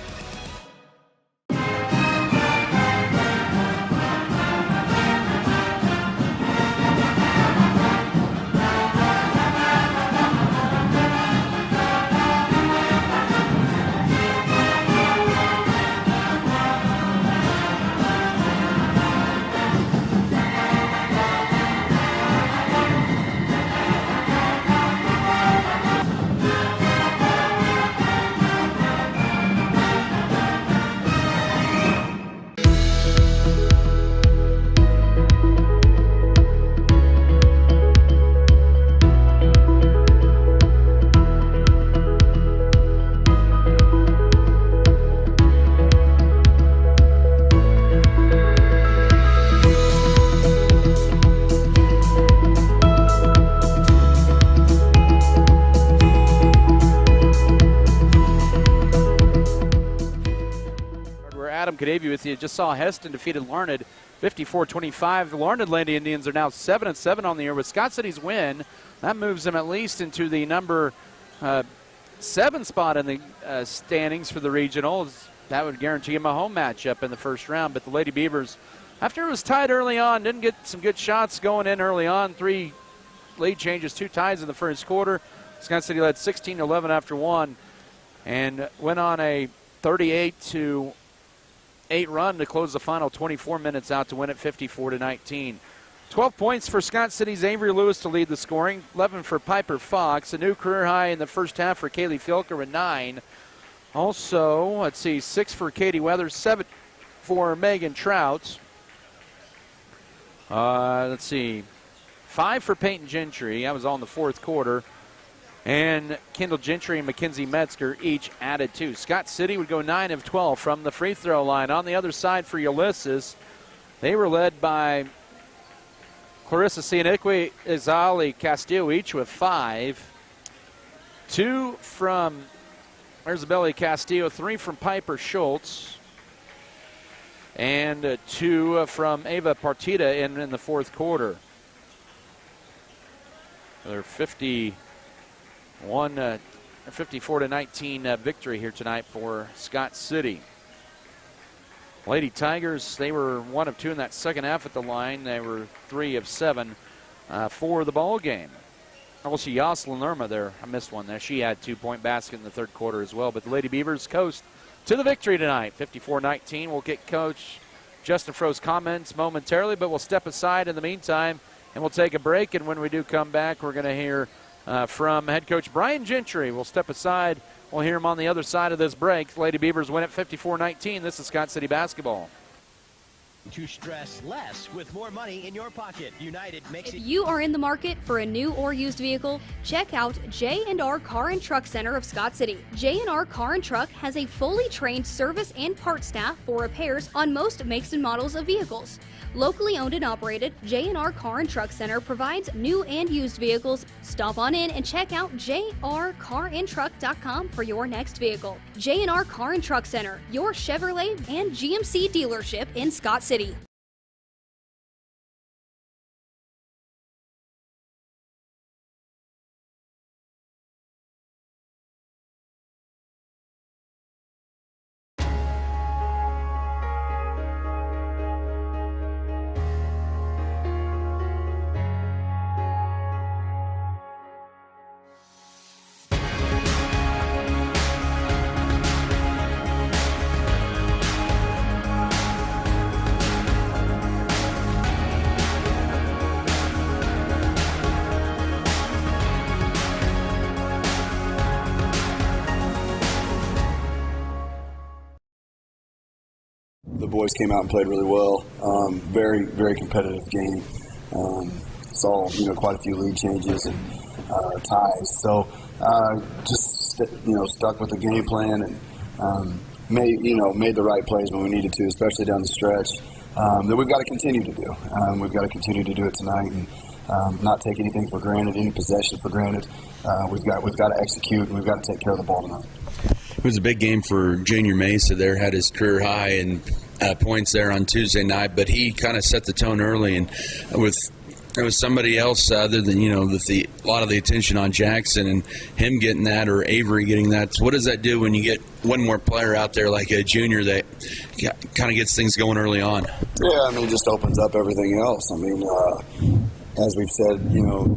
With you. Just saw Heston defeated Larned 54-25. The Larned Lady Indians are now 7-7 on the year. With Scott City's win, that moves them at least into the number 7 spot in the standings for the regionals. That would guarantee them a home matchup in the first round. But the Lady Beavers, after it was tied early on, didn't get some good shots going in early on. 3 lead changes, 2 ties in the first quarter. Scott City led 16-11 after 1 and went on a 38-8 run to close the final 24 minutes out to win it 54-19. 12 points for Scott City's Avery Lewis to lead the scoring, 11 for Piper Fox, a new career high in the first half for Kaylee Filker with 9. Also, let's see, 6 for Katie Weathers, 7 for Megan Trout. Let's see, 5 for Peyton Gentry. That was all in the fourth quarter. And Kendall Gentry and Mackenzie Metzger each added 2. Scott City would go 9 of 12 from the free throw line. On the other side for Ulysses, they were led by Clarissa Cianiqui, Izali Castillo, each with 5. 2 from Isabella Castillo, 3 from Piper Schultz, and 2 from Ava Partita in the fourth quarter. They're 54-19 victory here tonight for Scott City. Lady Tigers, they were 1 of 2 in that second half at the line. They were 3 of 7 for the ball game. Also, Yoselin Lerma there. I missed one there. She had 2-point basket in the third quarter as well. But the Lady Beavers coast to the victory tonight, 54-19. We'll get Coach Justin Froh's comments momentarily, but we'll step aside in the meantime and we'll take a break. And when we do come back, we're going to hear from head coach Brian Gentry. We'll step aside. We'll hear him on the other side of this break. Lady Beavers win at 54-19. This is Scott City basketball. To stress less with more money in your pocket. United makes it. If you are in the market for a new or used vehicle, check out J&R Car and Truck Center of Scott City. J&R Car and Truck has a fully trained service and part staff for repairs on most makes and models of vehicles. Locally owned and operated, J&R Car and Truck Center provides new and used vehicles. Stop on in and check out jrcarandtruck.com for your next vehicle. J&R Car and Truck Center, your Chevrolet and GMC dealership in Scott City. The boys came out and played really well. Very, very competitive game. Saw quite a few lead changes and ties. So just stuck with the game plan and made the right plays when we needed to, especially down the stretch. That we've got to continue to do. We've got to continue to do it tonight and not take anything for granted, any possession for granted. We've got to execute and we've got to take care of the ball tonight. It was a big game for Junior Mesa. There had his career high in points there on Tuesday night, but he kind of set the tone early and with there was somebody else other than, with a lot of the attention on Jackson and him getting that or Avery getting that. So what does that do when you get one more player out there like a junior that kind of gets things going early on? Yeah, just opens up everything else. As we've said,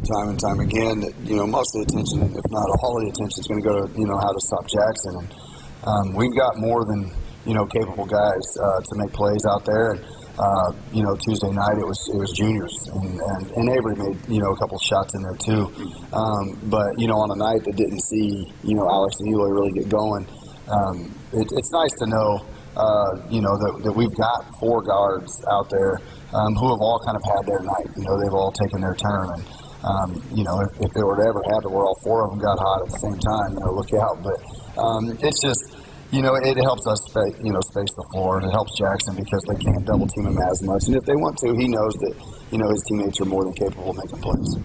time and time again, that, most of the attention, if not all the attention, is going to go to, how to stop Jackson. And we've got more than, capable guys to make plays out there. And, Tuesday night it was juniors, and Avery made, a couple shots in there too. But, on a night that didn't see, Alex and Eloy really get going, it's nice to know, that we've got 4 guards out there who have all kind of had their night. They've all taken their turn. And, if it were to ever happen where all 4 of them got hot at the same time, look out. But it's just, it helps us space the floor, and it helps Jackson because they can't double team him as much. And if they want to, he knows that, his teammates are more than capable of making plays.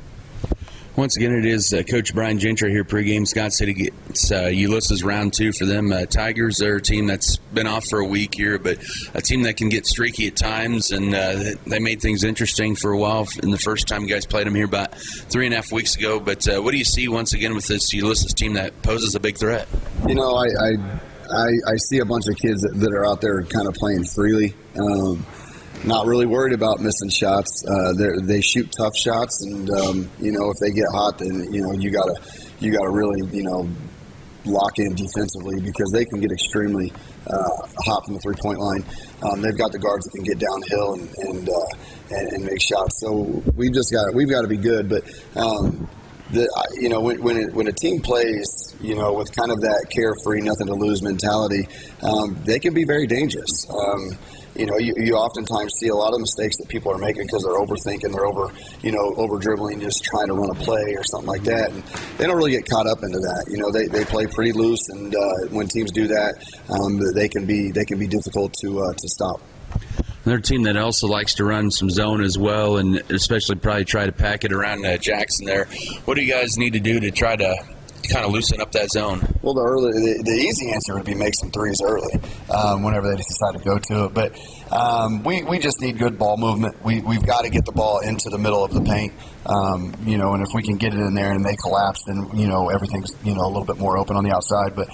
Once again, it is Coach Brian Gentry here pregame. Scott City gets Ulysses round 2 for them. Tigers, they're a team that's been off for a week here, but a team that can get streaky at times, and they made things interesting for a while in the first time you guys played them here about 3.5 weeks ago. But what do you see once again with this Ulysses team that poses a big threat? I see a bunch of kids that are out there kind of playing freely, not really worried about missing shots. They shoot tough shots, and if they get hot, then you gotta really lock in defensively because they can get extremely hot from the 3-point line. They've got the guards that can get downhill and make shots. So we've got to be good, but. When a team plays, with kind of that carefree, nothing to lose mentality, they can be very dangerous. You oftentimes see a lot of mistakes that people are making because they're overthinking, they're over dribbling, just trying to run a play or something like that, and they don't really get caught up into that. They play pretty loose, and when teams do that, they can be difficult to stop. Another team that also likes to run some zone as well, and especially probably try to pack it around Jackson there. What do you guys need to do to try to kind of loosen up that zone? Well, the easy answer would be make some threes early whenever they decide to go to it. But we just need good ball movement. We've got to get the ball into the middle of the paint. And if we can get it in there and they collapse, then, everything's, a little bit more open on the outside. But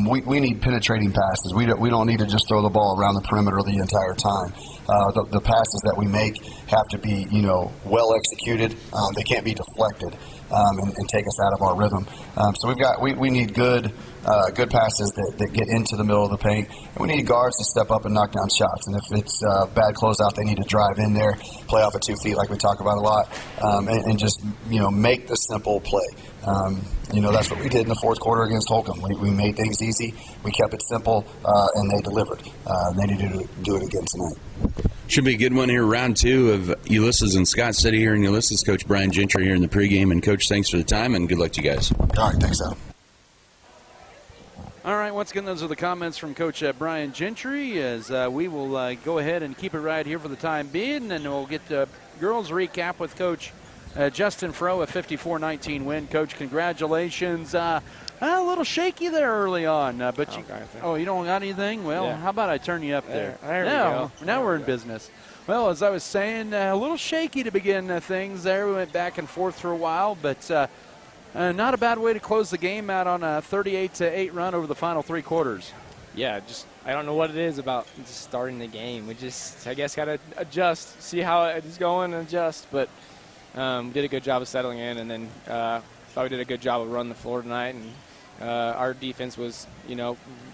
we need penetrating passes. We don't need to just throw the ball around the perimeter the entire time. The passes that we make have to be, well executed. They can't be deflected and take us out of our rhythm. So we need good passes that get into the middle of the paint. And we need guards to step up and knock down shots. And if it's bad closeout, they need to drive in there, play off of 2 feet like we talk about a lot, and just, make the simple play. That's what we did in the fourth quarter against Holcomb. We made things easy. We kept it simple, and they delivered. They need to do it again tonight. Should be a good one here, round 2 of Ulysses and Scott City here in Ulysses. Coach Brian Gentry here in the pregame. And, Coach, thanks for the time, and good luck to you guys. All right, thanks, Adam. All right, once again, those are the comments from Coach Brian Gentry as we will go ahead and keep it right here for the time being, and we'll get the girls' recap with Coach Justin Froh, a 54-19 win. Coach, congratulations. A little shaky there early on, but you don't got anything? Well, yeah. How about I turn you up there? There we go. Now we're in business. Well, as I was saying, a little shaky to begin things there. We went back and forth for a while, but not a bad way to close the game out on a 38-8 run over the final 3 quarters. Yeah, I don't know what it is about just starting the game. We just, I guess, got to adjust, see how it's going and adjust. But did a good job of settling in, and then thought we did a good job of running the floor tonight. And our defense was,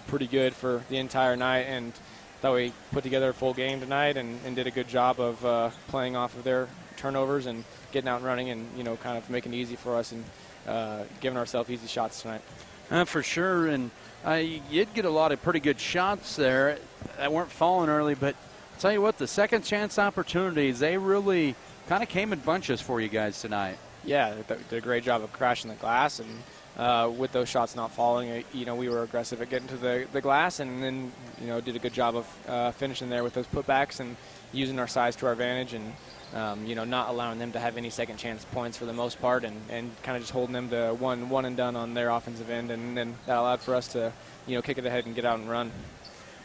pretty good for the entire night, and thought we put together a full game tonight and did a good job of playing off of their turnovers and getting out and running and, kind of making it easy for us and giving ourselves easy shots tonight. For sure, and you did get a lot of pretty good shots there that weren't falling early, but I'll tell you what, the second chance opportunities, they really kind of came in bunches for you guys tonight. Yeah, they did a great job of crashing the glass, and with those shots not falling, we were aggressive at getting to the glass, and then, did a good job of finishing there with those putbacks and using our size to our advantage, and not allowing them to have any second chance points for the most part, and kind of just holding them to one and done on their offensive end, and then that allowed for us to, kick it ahead and get out and run.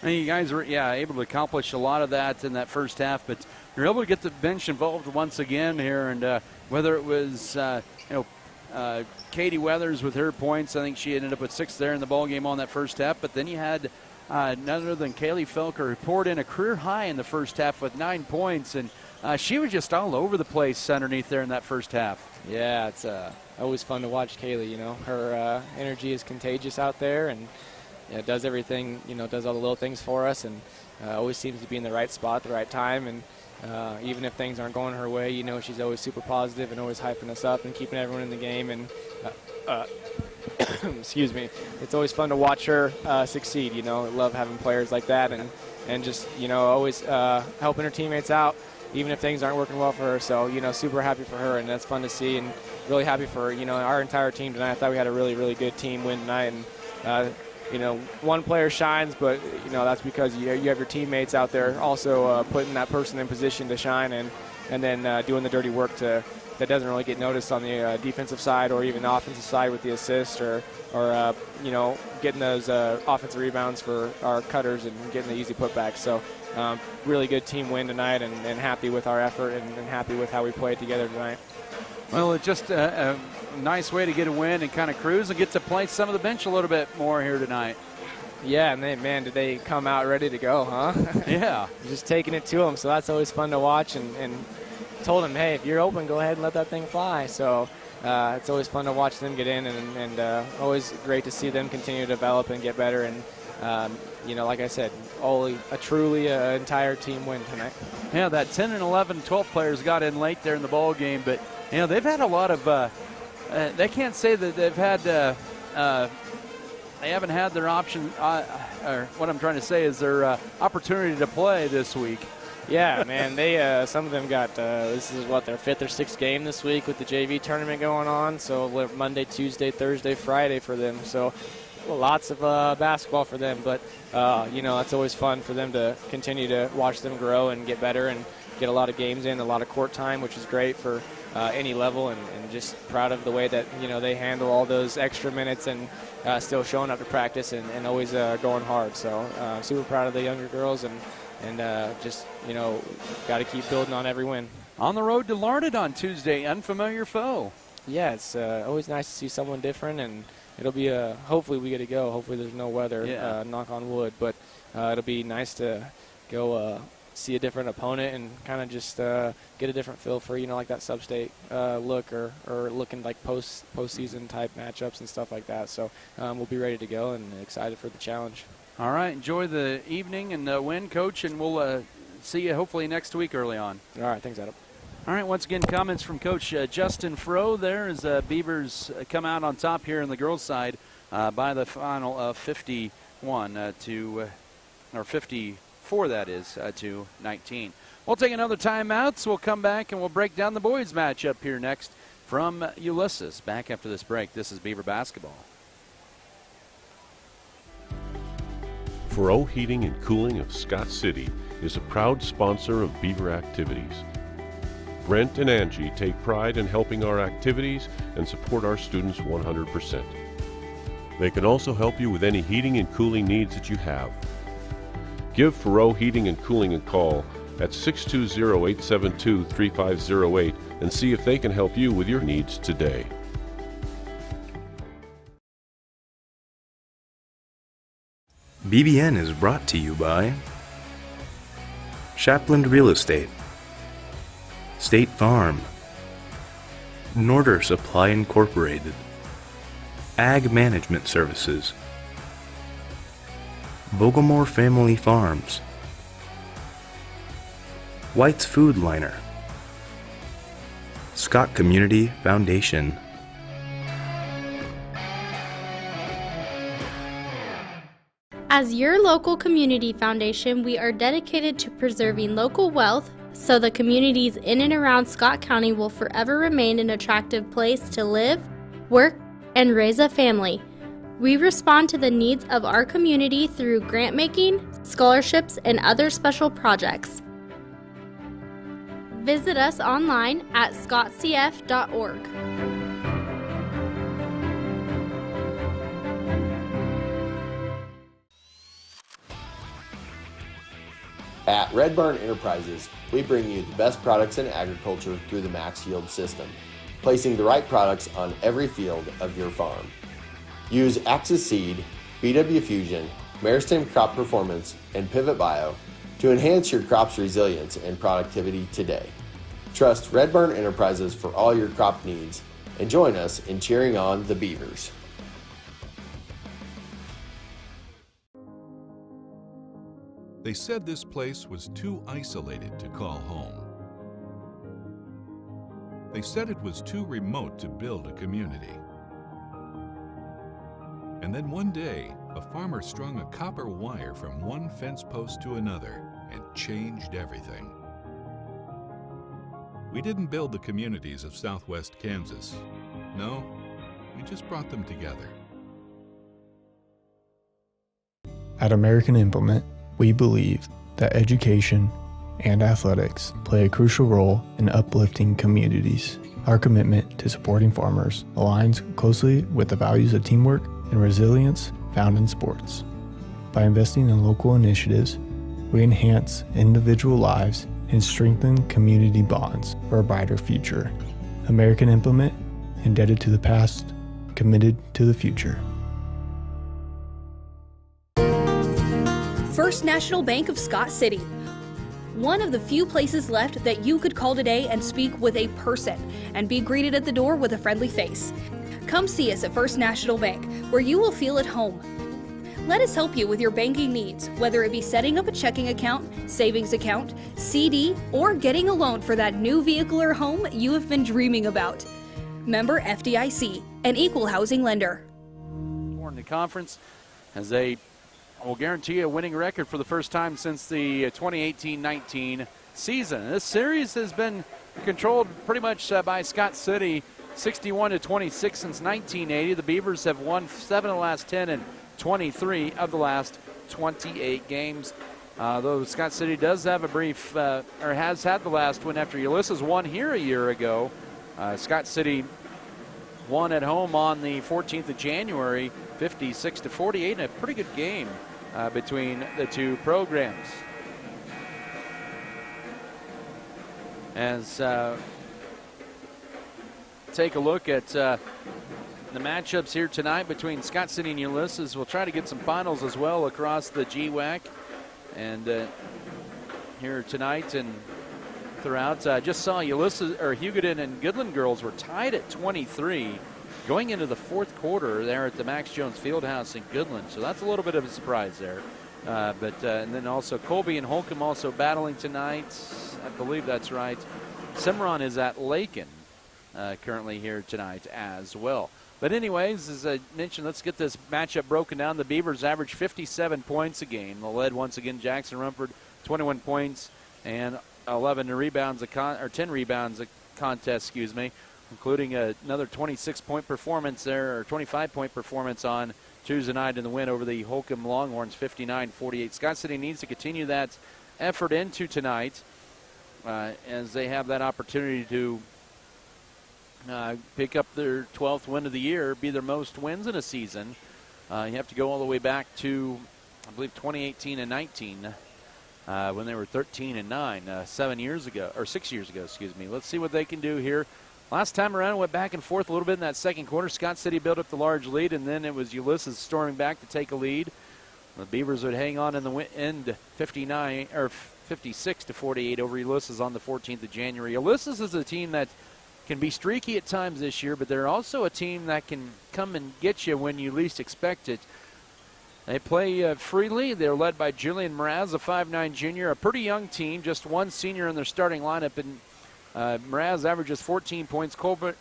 And you guys were, able to accomplish a lot of that in that first half, but you're able to get the bench involved once again here. And whether it was, Katie Weathers with her points, I think she ended up with 6 there in the ball game on that first half. But then you had none other than Kaylee Felker, who poured in a career high in the first half with 9 points, and she was just all over the place underneath there in that first half. Yeah, it's always fun to watch Kaylee. Her energy is contagious out there, and does everything, does all the little things for us, and always seems to be in the right spot at the right time. And even if things aren't going her way, she's always super positive and always hyping us up and keeping everyone in the game. And excuse me, it's always fun to watch her succeed. I love having players like that, and just always helping her teammates out, even if things aren't working well for her. So super happy for her, and that's fun to see, and really happy for our entire team tonight. I thought we had a really, really good team win tonight, and one player shines, but that's because you have your teammates out there also putting that person in position to shine, and then doing the dirty work that doesn't really get noticed on the defensive side or even offensive side with the assist or getting those offensive rebounds for our cutters and getting the easy putbacks. So really good team win tonight, and happy with our effort and happy with how we played together tonight. Well, it's just a nice way to get a win and kind of cruise and get to play some of the bench a little bit more here tonight. Yeah, and did they come out ready to go, huh? Yeah. Just taking it to them, so that's always fun to watch, and told them, hey, if you're open, go ahead and let that thing fly. So it's always fun to watch them get in, and always great to see them continue to develop and get better. And, like I said, a truly entire team win tonight. Yeah, that 10 and 11, 12 players got in late there in the ball game, but they've had a lot of. They can't say that they've had. They haven't had their option. Or what I'm trying to say is their opportunity to play this week. Yeah, man. They some of them got. This is their 5th or 6th game this week with the JV tournament going on. So Monday, Tuesday, Thursday, Friday for them. So lots of basketball for them. But it's always fun for them to continue to watch them grow and get better and get a lot of games in, a lot of court time, which is great for any level, and just proud of the way that they handle all those extra minutes and still showing up to practice and always going hard. So super proud of the younger girls, and just got to keep building on every win. On the road to Larned on Tuesday, unfamiliar foe. Yeah, it's always nice to see someone different, and it'll be hopefully we get to go. Hopefully there's no weather, knock on wood, but it'll be nice to go see a different opponent and kind of just get a different feel for like that sub-state look or looking like postseason type matchups and stuff like that. So we'll be ready to go and excited for the challenge. All right, enjoy the evening and win, Coach, and we'll see you hopefully next week early on. All right, thanks, Adam. All right, once again, comments from Coach Justin Froh there as Beavers come out on top here on the girls' side by the final of 51 or 54, that is, to 19. We'll take another timeout, so we'll come back and we'll break down the boys' matchup here next from Ulysses. Back after this break, this is Beaver Basketball. Froh Heating and Cooling of Scott City is a proud sponsor of Beaver activities. Brent and Angie take pride in helping our activities and support our students 100%. They can also help you with any heating and cooling needs that you have. Give Froh Heating and Cooling a call at 620-872-3508 and see if they can help you with your needs today. BBN is brought to you by Shapland Real Estate, State Farm, Norder Supply Incorporated, Ag Management Services, Bogomore Family Farms, White's Food Liner, Scott Community Foundation. As your local community foundation, we are dedicated to preserving local wealth so the communities in and around Scott County will forever remain an attractive place to live, work, and raise a family. We respond to the needs of our community through grant making, scholarships, and other special projects. Visit us online at scottcf.org. At Red Barn Enterprises, we bring you the best products in agriculture through the Max Yield system, placing the right products on every field of your farm. Use Axis Seed, BW Fusion, Maristem Crop Performance, and Pivot Bio to enhance your crop's resilience and productivity today. Trust Red Barn Enterprises for all your crop needs and join us in cheering on the Beavers. They said this place was too isolated to call home. They said it was too remote to build a community. And then one day, a farmer strung a copper wire from one fence post to another and changed everything. We didn't build the communities of Southwest Kansas. No, we just brought them together. At American Implement, we believe that education and athletics play a crucial role in uplifting communities. Our commitment to supporting farmers aligns closely with the values of teamwork and resilience found in sports. By investing in local initiatives, we enhance individual lives and strengthen community bonds for a brighter future. American Implement, indebted to the past, committed to the future. First National Bank of Scott City. One of the few places left that you could call today and speak with a person and be greeted at the door with a friendly face. Come see us at First National Bank, where you will feel at home. Let us help you with your banking needs, whether it be setting up a checking account, savings account, CD, or getting a loan for that new vehicle or home you have been dreaming about. Member FDIC, an equal housing lender. In the conference, as they will guarantee a winning record for the first time since the 2018-19 season. This series has been controlled pretty much by Scott City, 61-26 since 1980. The Beavers have won 7 of the last 10 and 23 of the last 28 games. Though Scott City does have a brief, or has had the last win after Ulysses won here a year ago. Scott City won at home on the 14th of January, 56-48, and a pretty good game between the two programs. As take a look at the matchups here tonight between Scott City and Ulysses. We'll try to get some finals as well across the GWAC. And here tonight and throughout, just saw Ulysses, or Hugoton and Goodland girls were tied at 23 going into the fourth quarter there at the Max Jones Fieldhouse in Goodland. So that's a little bit of a surprise there. And then also Colby and Holcomb also battling tonight. I believe that's right. Cimarron is at Lakin currently here tonight as well. But anyways, as I mentioned, let's get this matchup broken down. The Beavers average 57 points a game. The lead once again, Jackson Rumford, 21 points and 11 rebounds, 10 rebounds a contest, including another 26-point performance there, or 25-point performance on Tuesday night in the win over the Holcomb Longhorns, 59-48. Scott City needs to continue that effort into tonight as they have that opportunity to pick up their 12th win of the year, be their most wins in a season. You have to go all the way back to, I believe, 2018 and 19 when they were 13-9, 6 years ago. Let's see what they can do here. Last time around, it went back and forth a little bit in that second quarter. Scott City built up the large lead, and then it was Ulysses storming back to take a lead. The Beavers would hang on in the end, 56-48 over Ulysses on the 14th of January. Ulysses is a team that can be streaky at times this year, but they're also a team that can come and get you when you least expect it. They play freely. They're led by Julian Mraz, a 5'9 junior, a pretty young team, just one senior in their starting lineup. And Mraz averages 14 points. Corbin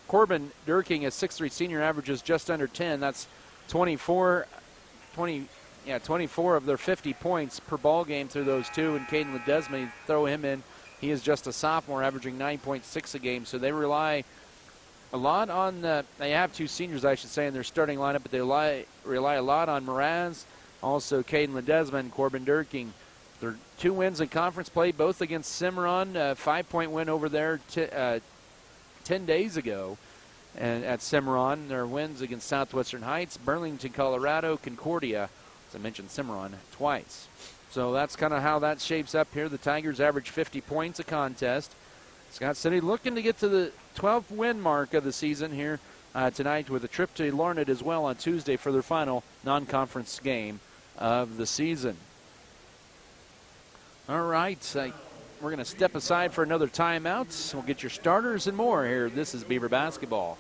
Durking, a 6'3 senior, averages just under 10. That's 24 of their 50 points per ball game through those two. And Caden Ledesma, you throw him in. He is just a sophomore, averaging 9.6 a game. So they rely a lot on they have two seniors, I should say, in their starting lineup, but they rely a lot on Mraz, also Caden Ledesma and Corbin Durking. Their 2 wins in conference play, both against Cimarron, a 5-point win over there 10 days ago and at Cimarron. Their wins against Southwestern Heights, Burlington, Colorado, Concordia, as I mentioned, Cimarron twice. So that's kind of how that shapes up here. The Tigers average 50 points a contest. Scott City looking to get to the 12th win mark of the season here tonight, with a trip to Larned as well on Tuesday for their final non-conference game of the season. All right, we're going to step aside for another timeout. We'll get your starters and more here. This is Beaver basketball.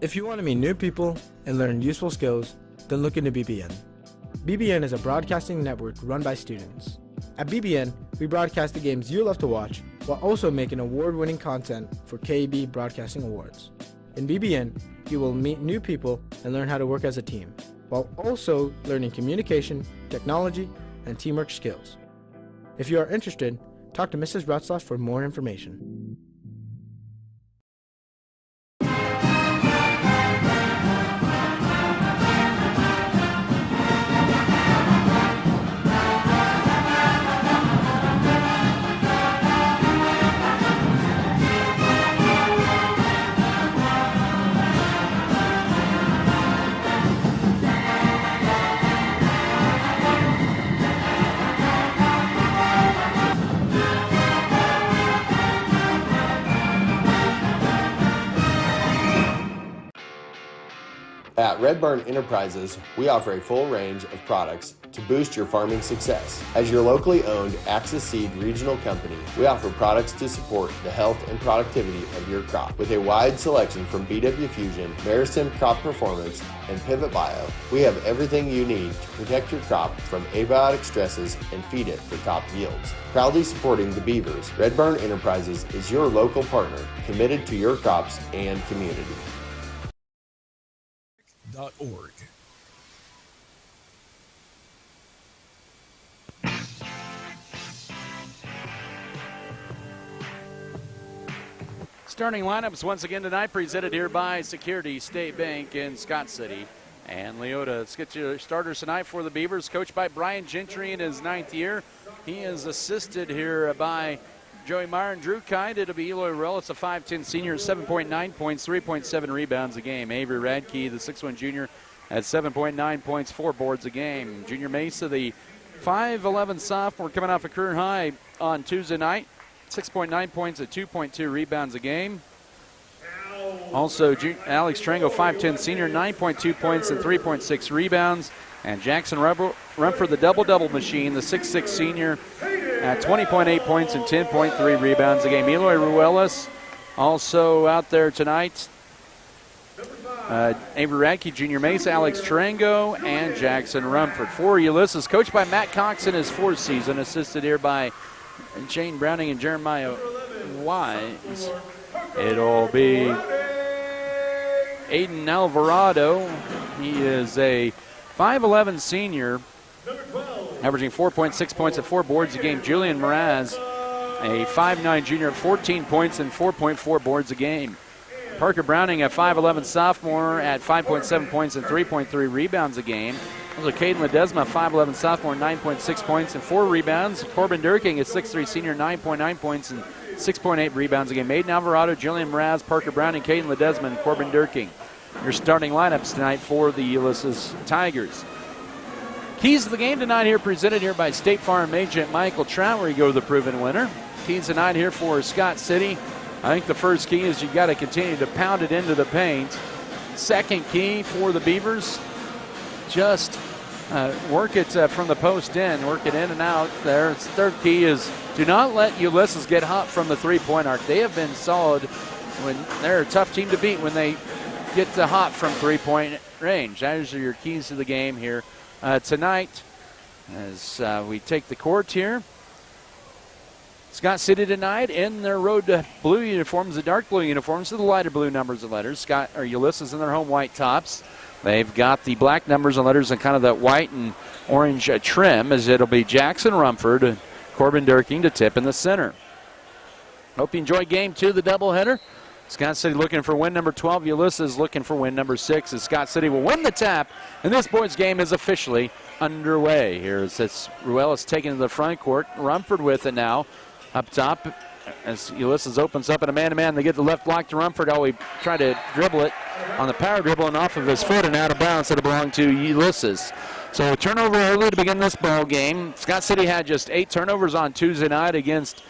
If you want to meet new people and learn useful skills, then look into BBN. BBN is a broadcasting network run by students. At BBN, we broadcast the games you love to watch while also making award-winning content for KEB Broadcasting Awards. In BBN, you will meet new people and learn how to work as a team, while also learning communication, technology, and teamwork skills. If you are interested, talk to Mrs. Ratzlaff for more information. At Red Barn Enterprises, we offer a full range of products to boost your farming success. As your locally owned Axis Seed regional company, we offer products to support the health and productivity of your crop. With a wide selection from BW Fusion, Maristem Crop Performance, and Pivot Bio, we have everything you need to protect your crop from abiotic stresses and feed it for top yields. Proudly supporting the Beavers, Red Barn Enterprises is your local partner committed to your crops and community. .org. Starting lineups once again tonight, presented here by Security State Bank in Scott City and Leota. Let's get your starters tonight for the Beavers, coached by Brian Gentry in his 9th year. He is assisted here by Joey Meyer and Drew Kind. It'll be Eloy Ruiz, a 5'10 senior, 7.9 points, 3.7 rebounds a game. Avery Radke, the 6'1 junior, at 7.9 points, 4 boards a game. Junior Mesa, the 5'11 sophomore, coming off a career high on Tuesday night, 6.9 points at 2.2 rebounds a game. Also, Alex Trango, 5'10 senior, 9.2 points and 3.6 rebounds. And Jackson Rumford, the double-double machine, the 6'6 senior, at 20.8 points and 10.3 rebounds a game. Eloy Ruelas also out there tonight. Avery Radke, Junior Mesa, Alex Tarango, and Jackson Rumford. For Ulysses, coached by Matt Cox in his 4th season, assisted here by Shane Browning and Jeremiah Wise. It'll be Aiden Alvarado. He is a 5'11 senior, averaging 4.6 points at 4 boards a game. Julian Mraz, a 5'9 junior at 14 points and 4.4 boards a game. Parker Browning, a 5'11 sophomore at 5.7 points and 3.3 rebounds a game. Also, Caden Ledesma, 5'11 sophomore, 9.6 points and 4 rebounds. Corbin Durking, a 6'3 senior, 9.9 points and 6.8 rebounds a game. Aiden Alvarado, Julian Mraz, Parker Browning, Caden Ledesma, and Corbin Durking. Your starting lineups tonight for the Ulysses Tigers. Keys to the game tonight here, presented here by State Farm agent Michael Trout, where you go to the proven winner. Keys tonight here for Scott City. I think the first key is you've got to continue to pound it into the paint. Second key for the Beavers, just work it from the post in, work it in and out there. Third key is do not let Ulysses get hot from the three-point arc. They have been solid when they're a tough team to beat when they get hot from three-point range. Those are your keys to the game here tonight as we take the court here. Scott City tonight in their road to blue uniforms, the dark blue uniforms, to the lighter blue numbers and letters. Ulysses in their home white tops. They've got the black numbers and letters and kind of that white and orange trim, as it'll be Jackson Rumford and Corbin Durking to tip in the center. Hope you enjoy game 2 of the doubleheader. Scott City looking for win number 12. Ulysses looking for win number 6, as Scott City will win the tap, and this boys game is officially underway. Here's Ruelas taking to the front court. Rumford with it now. Up top, as Ulysses opens up in a man-to-man. They get the left block to Rumford. He tried to dribble it on the power dribble and off of his foot and out of bounds. It belonged to Ulysses. So a turnover early to begin this ball game. Scott City had just 8 turnovers on Tuesday night against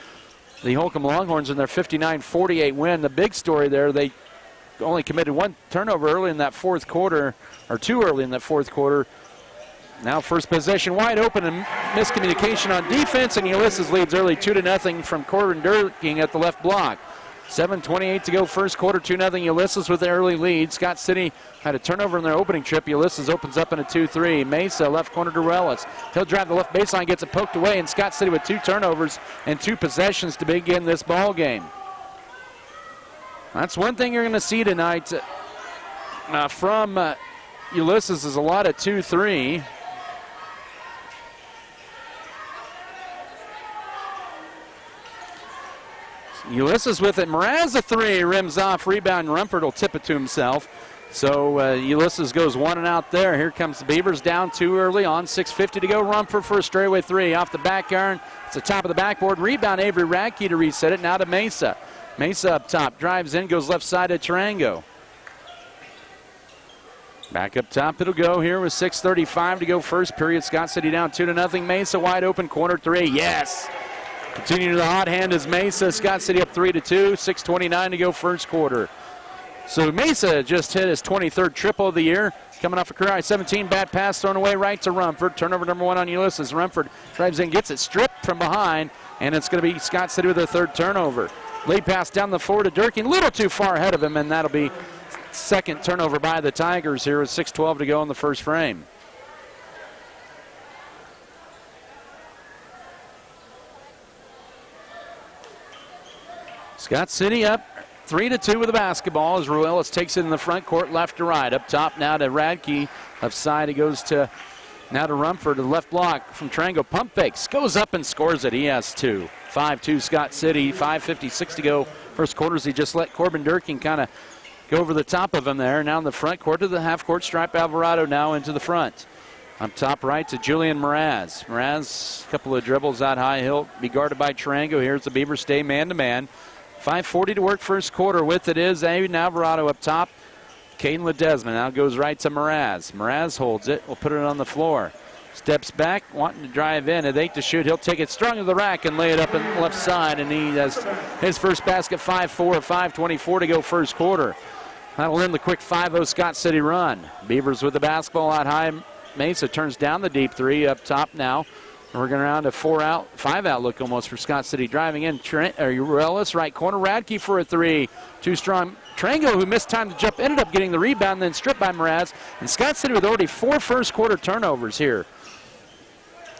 the Holcomb Longhorns in their 59-48 win. The big story there, they only committed 1 turnover early in that fourth quarter, or 2 early in that fourth quarter. Now first possession wide open and miscommunication on defense, and Ulysses leads early 2-0 from Corbin Durking at the left block. 7:28 to go first quarter, 2-0 Ulysses with the early lead. Scott City had a turnover in their opening trip. Ulysses opens up in a 2-3. Mesa, left corner to Ruiz. He'll drive the left baseline, gets it poked away, and Scott City with 2 turnovers and 2 possessions to begin this ball game. That's one thing you're going to see tonight from Ulysses is a lot of 2-3. Ulysses with it. Mraz a 3, rims off, rebound. Rumford will tip it to himself. So Ulysses goes 1 and out there. Here comes the Beavers down 2 early on 6:50 to go. Rumford for a straightaway 3 off the back iron. It's the top of the backboard. Rebound Avery Radke to reset it. Now to Mesa. Mesa up top, drives in, goes left side to Tarango. Back up top it'll go here with 6:35 to go first period. Scott City down 2-0. Mesa wide open, corner 3. Yes! Continuing to the hot hand is Mesa. Scott City up 3-2, 6:29 to go first quarter. So Mesa just hit his 23rd triple of the year. Coming off a career high 17, bad pass thrown away right to Rumford. Turnover number 1 on Ulysses. Rumford drives in, gets it stripped from behind, and it's going to be Scott City with their 3rd turnover. Lead pass down the floor to Durkin, a little too far ahead of him, and that'll be 2nd turnover by the Tigers here with 6:12 to go in the first frame. Scott City up 3-2 with the basketball as Ruiz takes it in the front court, left to right. Up top now to Radke. Left side he goes to now to Rumford to the left block from Tarango. Pump fakes, goes up and scores it. He has 2. 5-2 Scott City, 5:56 to go first quarters. He just let Corbin Durkin kind of go over the top of him there. Now in the front court to the half court stripe. Alvarado now into the front. Up top right to Julian Mraz. Mraz, a couple of dribbles out high. He'll be guarded by Tarango. Here's the Beavers stay man-to-man. 5:40 to work first quarter. With it is Aiden Alvarado up top. Caden Ledesma now goes right to Mraz. Mraz holds it. We'll put it on the floor. Steps back, wanting to drive in. At 8 to shoot. He'll take it strong to the rack and lay it up in the left side. And he has his first basket, 5-4, 5:24 to go first quarter. That'll end the quick 5-0 Scott City run. Beavers with the basketball out high. Mesa turns down the deep 3 up top now. We're going around a 5-out look almost for Scott City. Driving in, Ruiz, right corner. Radke for a 3. Too strong. Tarango, who missed time to jump, ended up getting the rebound, then stripped by Mraz. And Scott City with already 4 first quarter turnovers here.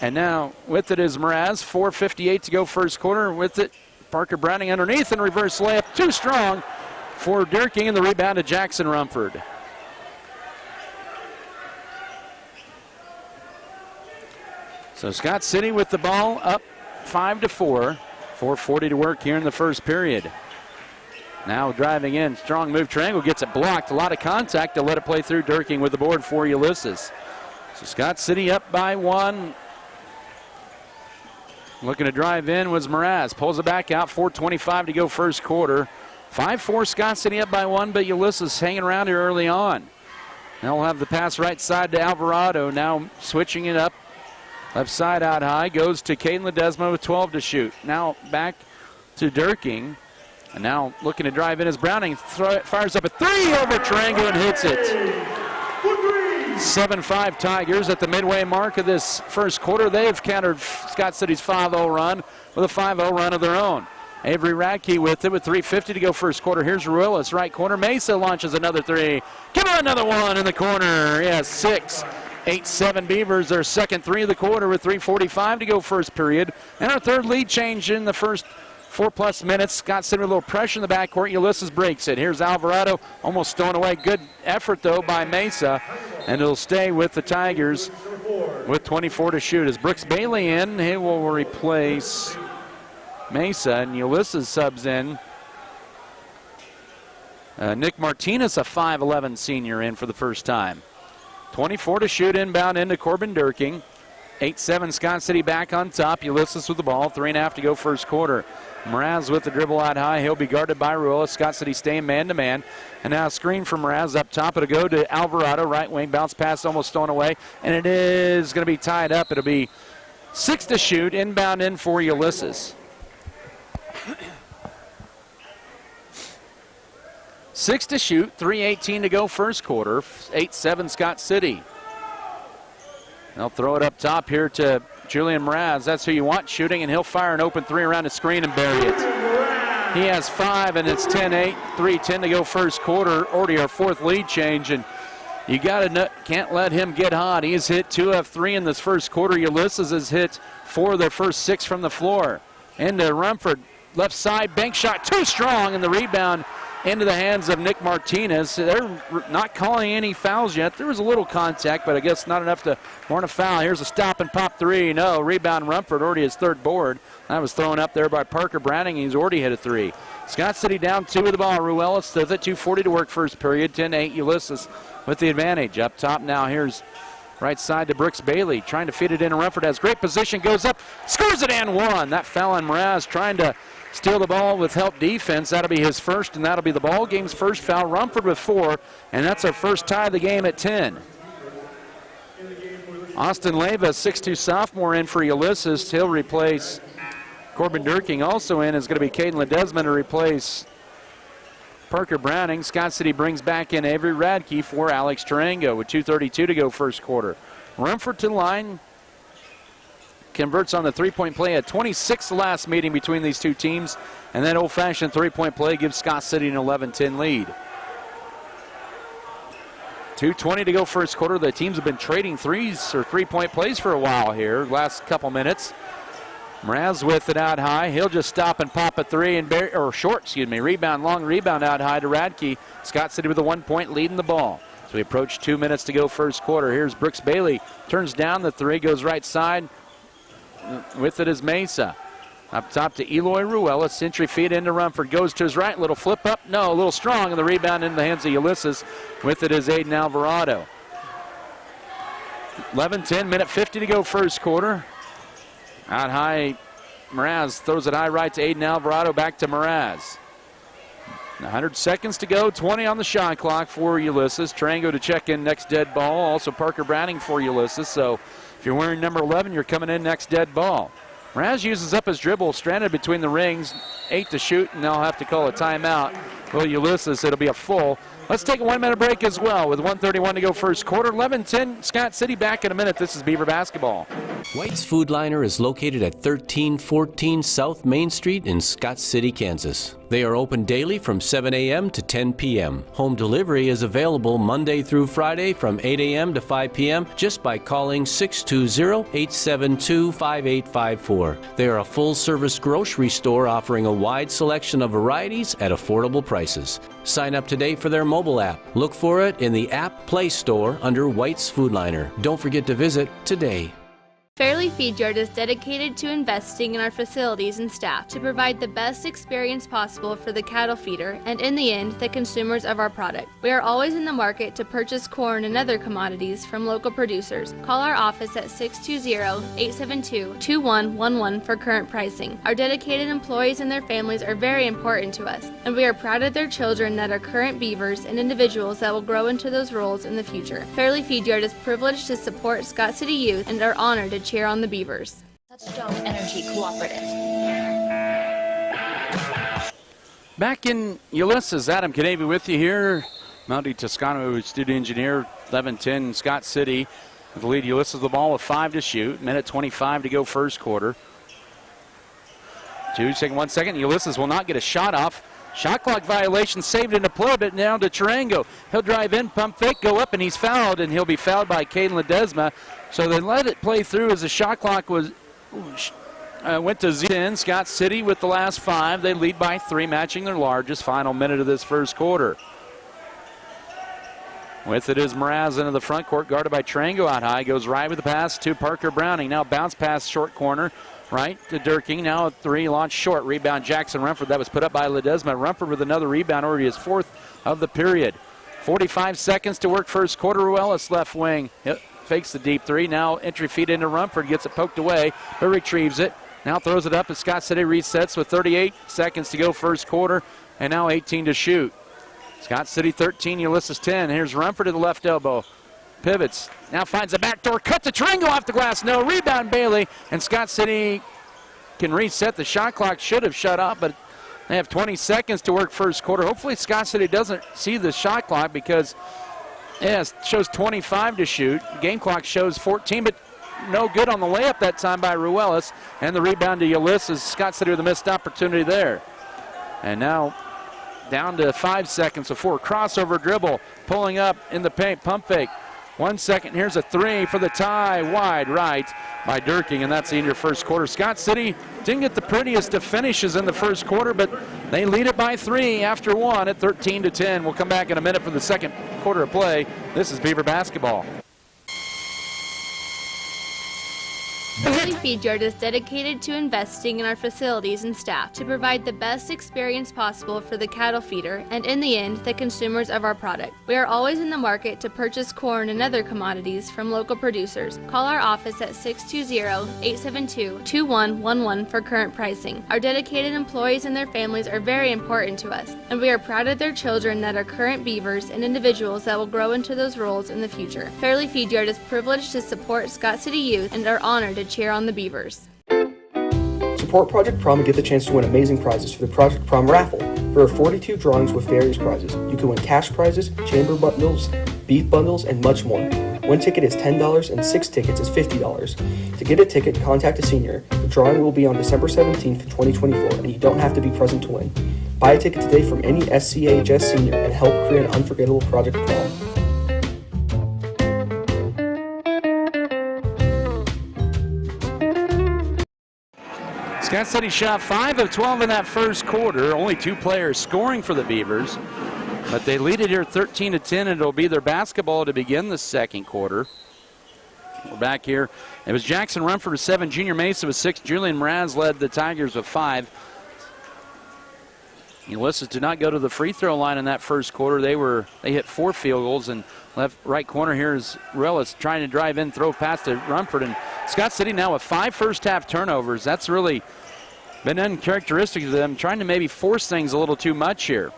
And now with it is Mraz. 4:58 to go first quarter. With it, Parker Browning underneath and reverse layup. Too strong for Durking, and the rebound to Jackson Rumford. So Scott City with the ball up 5-4. 4:40 to work here in the first period. Now driving in, strong move. Tarango gets it blocked. A lot of contact to let it play through. Durking with the board for Ulysses. So Scott City up by 1. Looking to drive in was Mraz. Pulls it back out. 4:25 to go first quarter. 5-4 Scott City up by 1, but Ulysses hanging around here early on. Now we'll have the pass right side to Alvarado. Now switching it up. Left side out high, goes to Caden Ledesma with 12 to shoot. Now back to Durking. And now looking to drive in as Browning fires up a 3 over Tarango and hits it. 7-5 Tigers at the midway mark of this first quarter. They've countered Scott City's 5-0 run with a 5-0 run of their own. Avery Radke with it with 3:50 to go first quarter. Here's Ruiz, right corner. Mesa launches another 3. Come on, another one in the corner. Yeah, 6. 8-7 Beavers, their second 3 of the quarter with 3:45 to go first period. And our third lead change in the first 4+ minutes. Scott City with a little pressure in the backcourt. Ulysses breaks it. Here's Alvarado, almost stolen away. Good effort, though, by Mesa. And it'll stay with the Tigers with 24 to shoot. As Brooks Bailey in, he will replace Mesa. And Ulysses subs in Nick Martinez, a 5'11 senior, in for the first time. 24 to shoot inbound into Corbin Durking. 8-7 Scott City back on top. Ulysses with the ball. 3.5 to go first quarter. Mraz with the dribble out high. He'll be guarded by Ruiz. Scott City staying man-to-man. And now a screen from Mraz up top. It'll go to Alvarado, right wing. Bounce pass almost thrown away. And it is going to be tied up. It'll be 6 to shoot. Inbound in for Ulysses. 6 to shoot. 3:18 to go first quarter. 8-7 Scott City. They'll throw it up top here to Julian Mraz. That's who you want shooting, and he'll fire an open three around the screen and bury it. He has 5, and it's 10-8. 3:10 to go first quarter. Already our 4th lead change, and you can't let him get hot. He has hit 2 of 3 in this first quarter. Ulysses has hit 4 of their first 6 from the floor. Into Rumford, left side, bank shot too strong, and the rebound into the hands of Nick Martinez. They're not calling any fouls yet. There was a little contact, but I guess not enough to warrant a foul. Here's a stop and pop three. No, rebound Rumford, already his 3rd board. That was thrown up there by Parker Browning. He's already hit a 3. Scott City down 2 with the ball. Ruelis with it, 2:40 to work first period. 10-8 Ulysses with the advantage. Up top now, here's right side to Brooks Bailey, trying to feed it in. Rumford has great position, goes up, scores it and 1. That foul on Mraz, trying to steal the ball with help defense. That'll be his first, and that'll be the ball game's first foul. Rumford with 4, and that's our first tie of the game at 10. Austin Leyva, 6'2 sophomore, in for Ulysses. He'll replace Corbin Durking. Also in is going to be Caden Ledesma to replace Parker Browning. Scott City brings back in Avery Radke for Alex Tarango with 2:32 to go first quarter. Rumford to the line. Converts on the three-point play at 26 last meeting between these two teams, and that old-fashioned three-point play gives Scott City an 11-10 lead. 2:20 to go first quarter. The teams have been trading threes or three-point plays for a while here, last couple minutes. Mraz with it out high. He'll just stop and pop a 3 and rebound, long rebound out high to Radke. Scott City with a 1-point lead in the ball. So we approach 2 minutes to go first quarter. Here's Brooks Bailey, turns down the 3, goes right side. With it is Mesa. Up top to Eloy Ruelis. Century feed into Rumford. Goes to his right. Little flip up. No, a little strong. And the rebound into the hands of Ulysses. With it is Aiden Alvarado. 11-10. Minute 50 to go first quarter. Out high. Mraz throws it high right to Aiden Alvarado. Back to Mraz. 100 seconds to go. 20 on the shot clock for Ulysses. Tarango to check in next dead ball. Also Parker Browning for Ulysses. So if you're wearing number 11, you're coming in next dead ball. Mraz uses up his dribble, stranded between the rings, 8 to shoot, and they'll have to call a timeout. Well, Ulysses, it'll be a full. Let's take a 1-minute break as well with 1:31 to go first quarter. 11-10, Scott City back in a minute. This is Beaver basketball. White's Food Liner is located at 1314 South Main Street in Scott City, Kansas. They are open daily from 7 a.m. to 10 p.m. Home delivery is available Monday through Friday from 8 a.m. to 5 p.m. just by calling 620-872-5854. They are a full-service grocery store offering a wide selection of varieties at affordable prices. Sign up today for their mobile app. Look for it in the App Play Store under White's Food Liner. Don't forget to visit today. Fairleigh Feed Yard is dedicated to investing in our facilities and staff to provide the best experience possible for the cattle feeder and, in the end, the consumers of our product. We are always in the market to purchase corn and other commodities from local producers. Call our office at 620-872-2111 for current pricing. Our dedicated employees and their families are very important to us, and we are proud of their children that are current beavers and individuals that will grow into those roles in the future. Fairleigh Feed Yard is privileged to support Scott City youth and are honored to cheer on the Beavers. Touchstone Energy Cooperative. Back in Ulysses, Adam Canavy with you here. Monty Toscano, student engineer, 11-10 Scott City. With the lead, Ulysses the ball with 5 to shoot. Minute 25 to go first quarter. 2 second, 1 second. Ulysses will not get a shot off. Shot clock violation saved into play, but now to Tarango. He'll drive in, pump fake, go up, and he's fouled, and he'll be fouled by Caden Ledesma. So they let it play through as the shot clock was went to 10. Scott City with the last 5. They lead by 3, matching their largest. Final minute of this first quarter. With it is Mraz into the front court, guarded by Tarango out high. Goes right with the pass to Parker Browning. Now bounce pass short corner. Right to Durking. Now a 3, launch short. Rebound Jackson Rumford. That was put up by Ledesma. Rumford with another rebound, already his 4th of the period. 45 seconds to work first quarter. Ruelis left wing. fakes the deep three. Now entry feed into Rumford, gets it poked away, but retrieves it. Now throws it up as Scott City resets with 38 seconds to go first quarter, and now 18 to shoot. Scott City 13, Ulysses 10. Here's Rumford to the left elbow. Pivots. Now finds the back door. Cuts a triangle off the glass. No. Rebound Bailey. And Scott City can reset. The shot clock should have shut off, but they have 20 seconds to work first quarter. Hopefully Scott City doesn't see the shot clock because it shows 25 to shoot. Game clock shows 14, but no good on the layup that time by Ruiz. And the rebound to Ulysses. Scott City with a missed opportunity there. And now down to 5 seconds before crossover dribble. Pulling up in the paint. Pump fake. 1 second. Here's a three for the tie. Wide right by Durking, and that's the end of your first quarter. Scott City didn't get the prettiest of finishes in the first quarter, but they lead it by 3 after 1 at 13-10. We'll come back in a minute for the second quarter of play. This is Beaver basketball. Fairleigh Feed Yard is dedicated to investing in our facilities and staff to provide the best experience possible for the cattle feeder and, in the end, the consumers of our product. We are always in the market to purchase corn and other commodities from local producers. Call our office at 620-872-2111 for current pricing. Our dedicated employees and their families are very important to us, and we are proud of their children that are current beavers and individuals that will grow into those roles in the future. Fairleigh Feed Yard is privileged to support Scott City youth and are honored to cheer on the Beavers. Support Project Prom and get the chance to win amazing prizes for the Project Prom raffle. There are 42 drawings with various prizes. You can win cash prizes, chamber bundles, beef bundles, and much more. One ticket is $10 and 6 tickets is $50. To get a ticket, contact a senior. The drawing will be on December 17th, 2024, and you don't have to be present to win. Buy a ticket today from any SCHS senior and help create an unforgettable Project Prom. Scott City shot 5 of 12 in that first quarter. Only 2 players scoring for the Beavers. But they lead it here 13-10, and it'll be their basketball to begin the second quarter. We're back here. It was Jackson Rumford with 7, Junior Mesa with 6. Julian Mraz led the Tigers with 5. Ulysses did not go to the free throw line in that first quarter. They hit 4 field goals, and right corner here is Ruiz trying to drive in, throw past to Rumford. And Scott City now with 5 first half turnovers. That's really been uncharacteristic of them, trying to maybe force things a little too much here.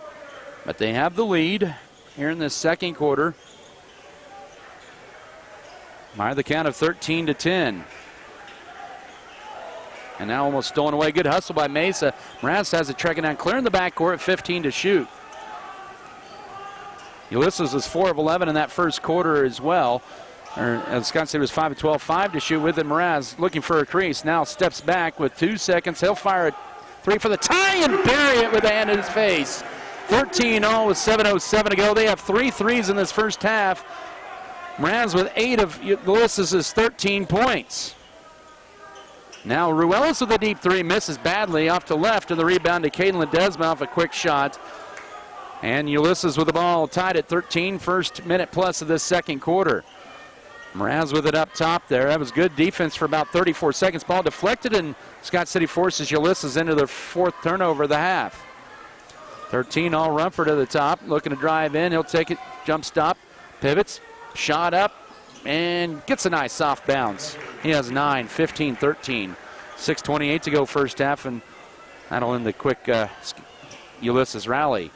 But they have the lead here in this second quarter. By the count of 13-10. And now almost stolen away. Good hustle by Mesa. Mraz has it tracking down, clearing the backcourt at 15 to shoot. Ulysses was 4 of 11 in that first quarter as well. Scott City was 5 of 12, 5 to shoot with it. Mraz looking for a crease. Now steps back with 2 seconds. He'll fire a 3 for the tie and bury it with a hand in his face. 13-all with 7:07 to go. They have 3 threes in this first half. Mraz with 8 of Ulysses' 13 points. Now Ruiz with a deep 3, misses badly off to left, and the rebound to Caden Ledesma off a quick shot. And Ulysses with the ball tied at 13, first minute plus of this second quarter. Mraz with it up top there. That was good defense for about 34 seconds. Ball deflected, and Scott City forces Ulysses into their 4th turnover of the half. 13-all Rumford at the top, looking to drive in. He'll take it, jump stop, pivots, shot up, and gets a nice soft bounce. He has 9, 15, 13. 6:28 to go first half, and that'll end the quick Ulysses rally.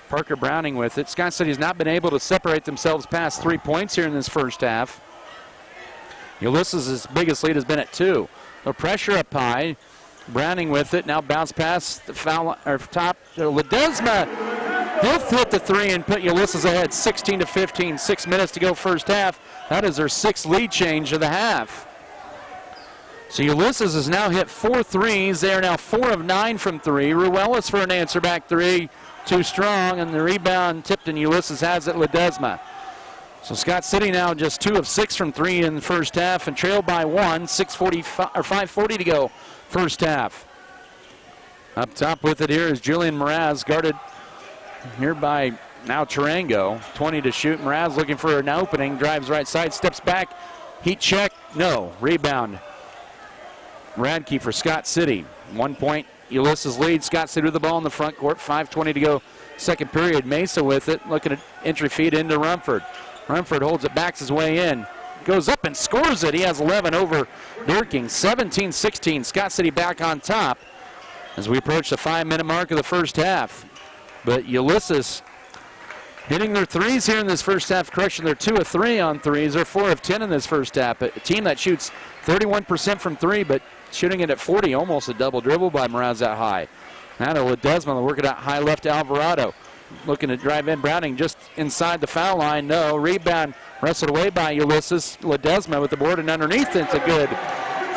Parker Browning with it. Scott City has not been able to separate themselves past 3 points here in this first half. Ulysses' biggest lead has been at 2. The pressure up high. Browning with it. Now bounce pass the foul or top to Ledesma. He'll hit the 3 and put Ulysses ahead 16-15. 6 minutes to go first half. That is their 6th lead change of the half. So Ulysses has now hit 4 threes. They are now 4 of 9 from 3. Ruiz for an answer back 3. Too strong, and the rebound tipped, and Ulysses has it. Ledesma. So Scott City now just 2 of 6 from 3 in the first half and trailed by 1. 5:40 to go first half. Up top with it here is Julian Mraz, guarded here by now Tarango. 20 to shoot. Mraz looking for an opening, drives right side, steps back, heat check, no, rebound. Radke for Scott City. 1 point Ulysses lead. Scott City with the ball in the front court. 5:20 to go second period. Mesa with it, looking at entry feed into Rumford. Rumford holds it, backs his way in. goes up and scores it. He has 11 over Durking. 17-16. Scott City back on top as we approach the 5-minute mark of the first half. But Ulysses hitting their threes here in this first half. Correction, they're 2 of 3 on threes. They're 4 of 10 in this first half. A team that shoots 31% from 3, but shooting it at 40, almost a double dribble by Mraz that high. Now to Ledesma, working out high left to Alvarado. Looking to drive in. Browning just inside the foul line. No. Rebound wrestled away by Ulysses. Ledesma with the board, and underneath it's a good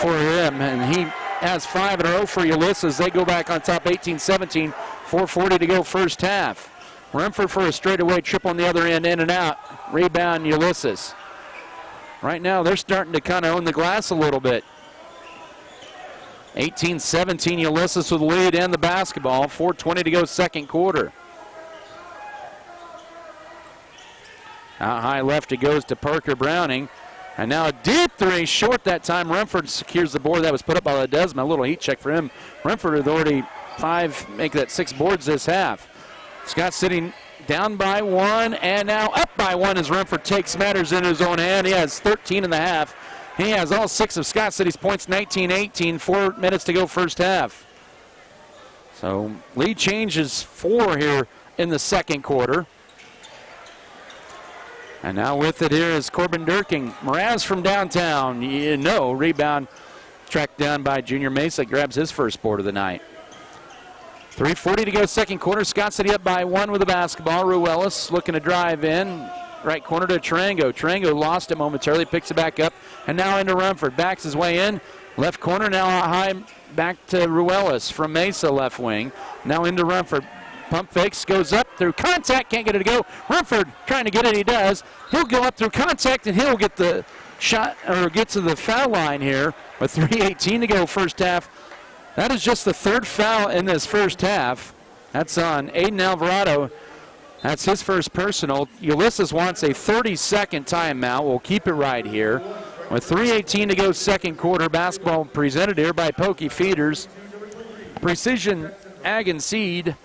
for him. And he has 5 in a row for Ulysses. They go back on top 18-17. 4:40 to go first half. Remford for a straightaway triple on the other end, in and out. Rebound Ulysses. Right now they're starting to kind of own the glass a little bit. 18-17 Ulysses with the lead and the basketball. 4:20 to go second quarter. Out high left it goes to Parker Browning. And now a deep three, short that time. Remford secures the board that was put up by Ledesma. A little heat check for him. Remford with already 5, make that 6 boards this half. Scott City down by 1 and now up by 1 as Remford takes matters in his own hand. He has 13 in the half. He has all 6 of Scott City's points, 19-18, 4 minutes to go first half. So lead changes 4 here in the second quarter. And now with it here is Corbin Durking. Mraz from downtown. Rebound tracked down by Junior Mesa. Grabs his first board of the night. 3:40 to go second quarter. Scott City up by 1 with the basketball. Ruiz looking to drive in. Right corner to Tarango. Tarango lost it momentarily. Picks it back up. And now into Rumford. Backs his way in. Left corner now out high. Back to Ruiz from Mesa left wing. Now into Rumford. Pump fakes, goes up through contact, can't get it to go. Rumford trying to get it, he does. He'll go up through contact and he'll get the shot, or get to the foul line here with 3:18 to go first half. That is just the 3rd foul in this first half. That's on Aiden Alvarado. That's his first personal. Ulysses wants a 30-second timeout. We'll keep it right here. With 3:18 to go second quarter, basketball presented here by Pokey Feeders, Precision Ag and Seed,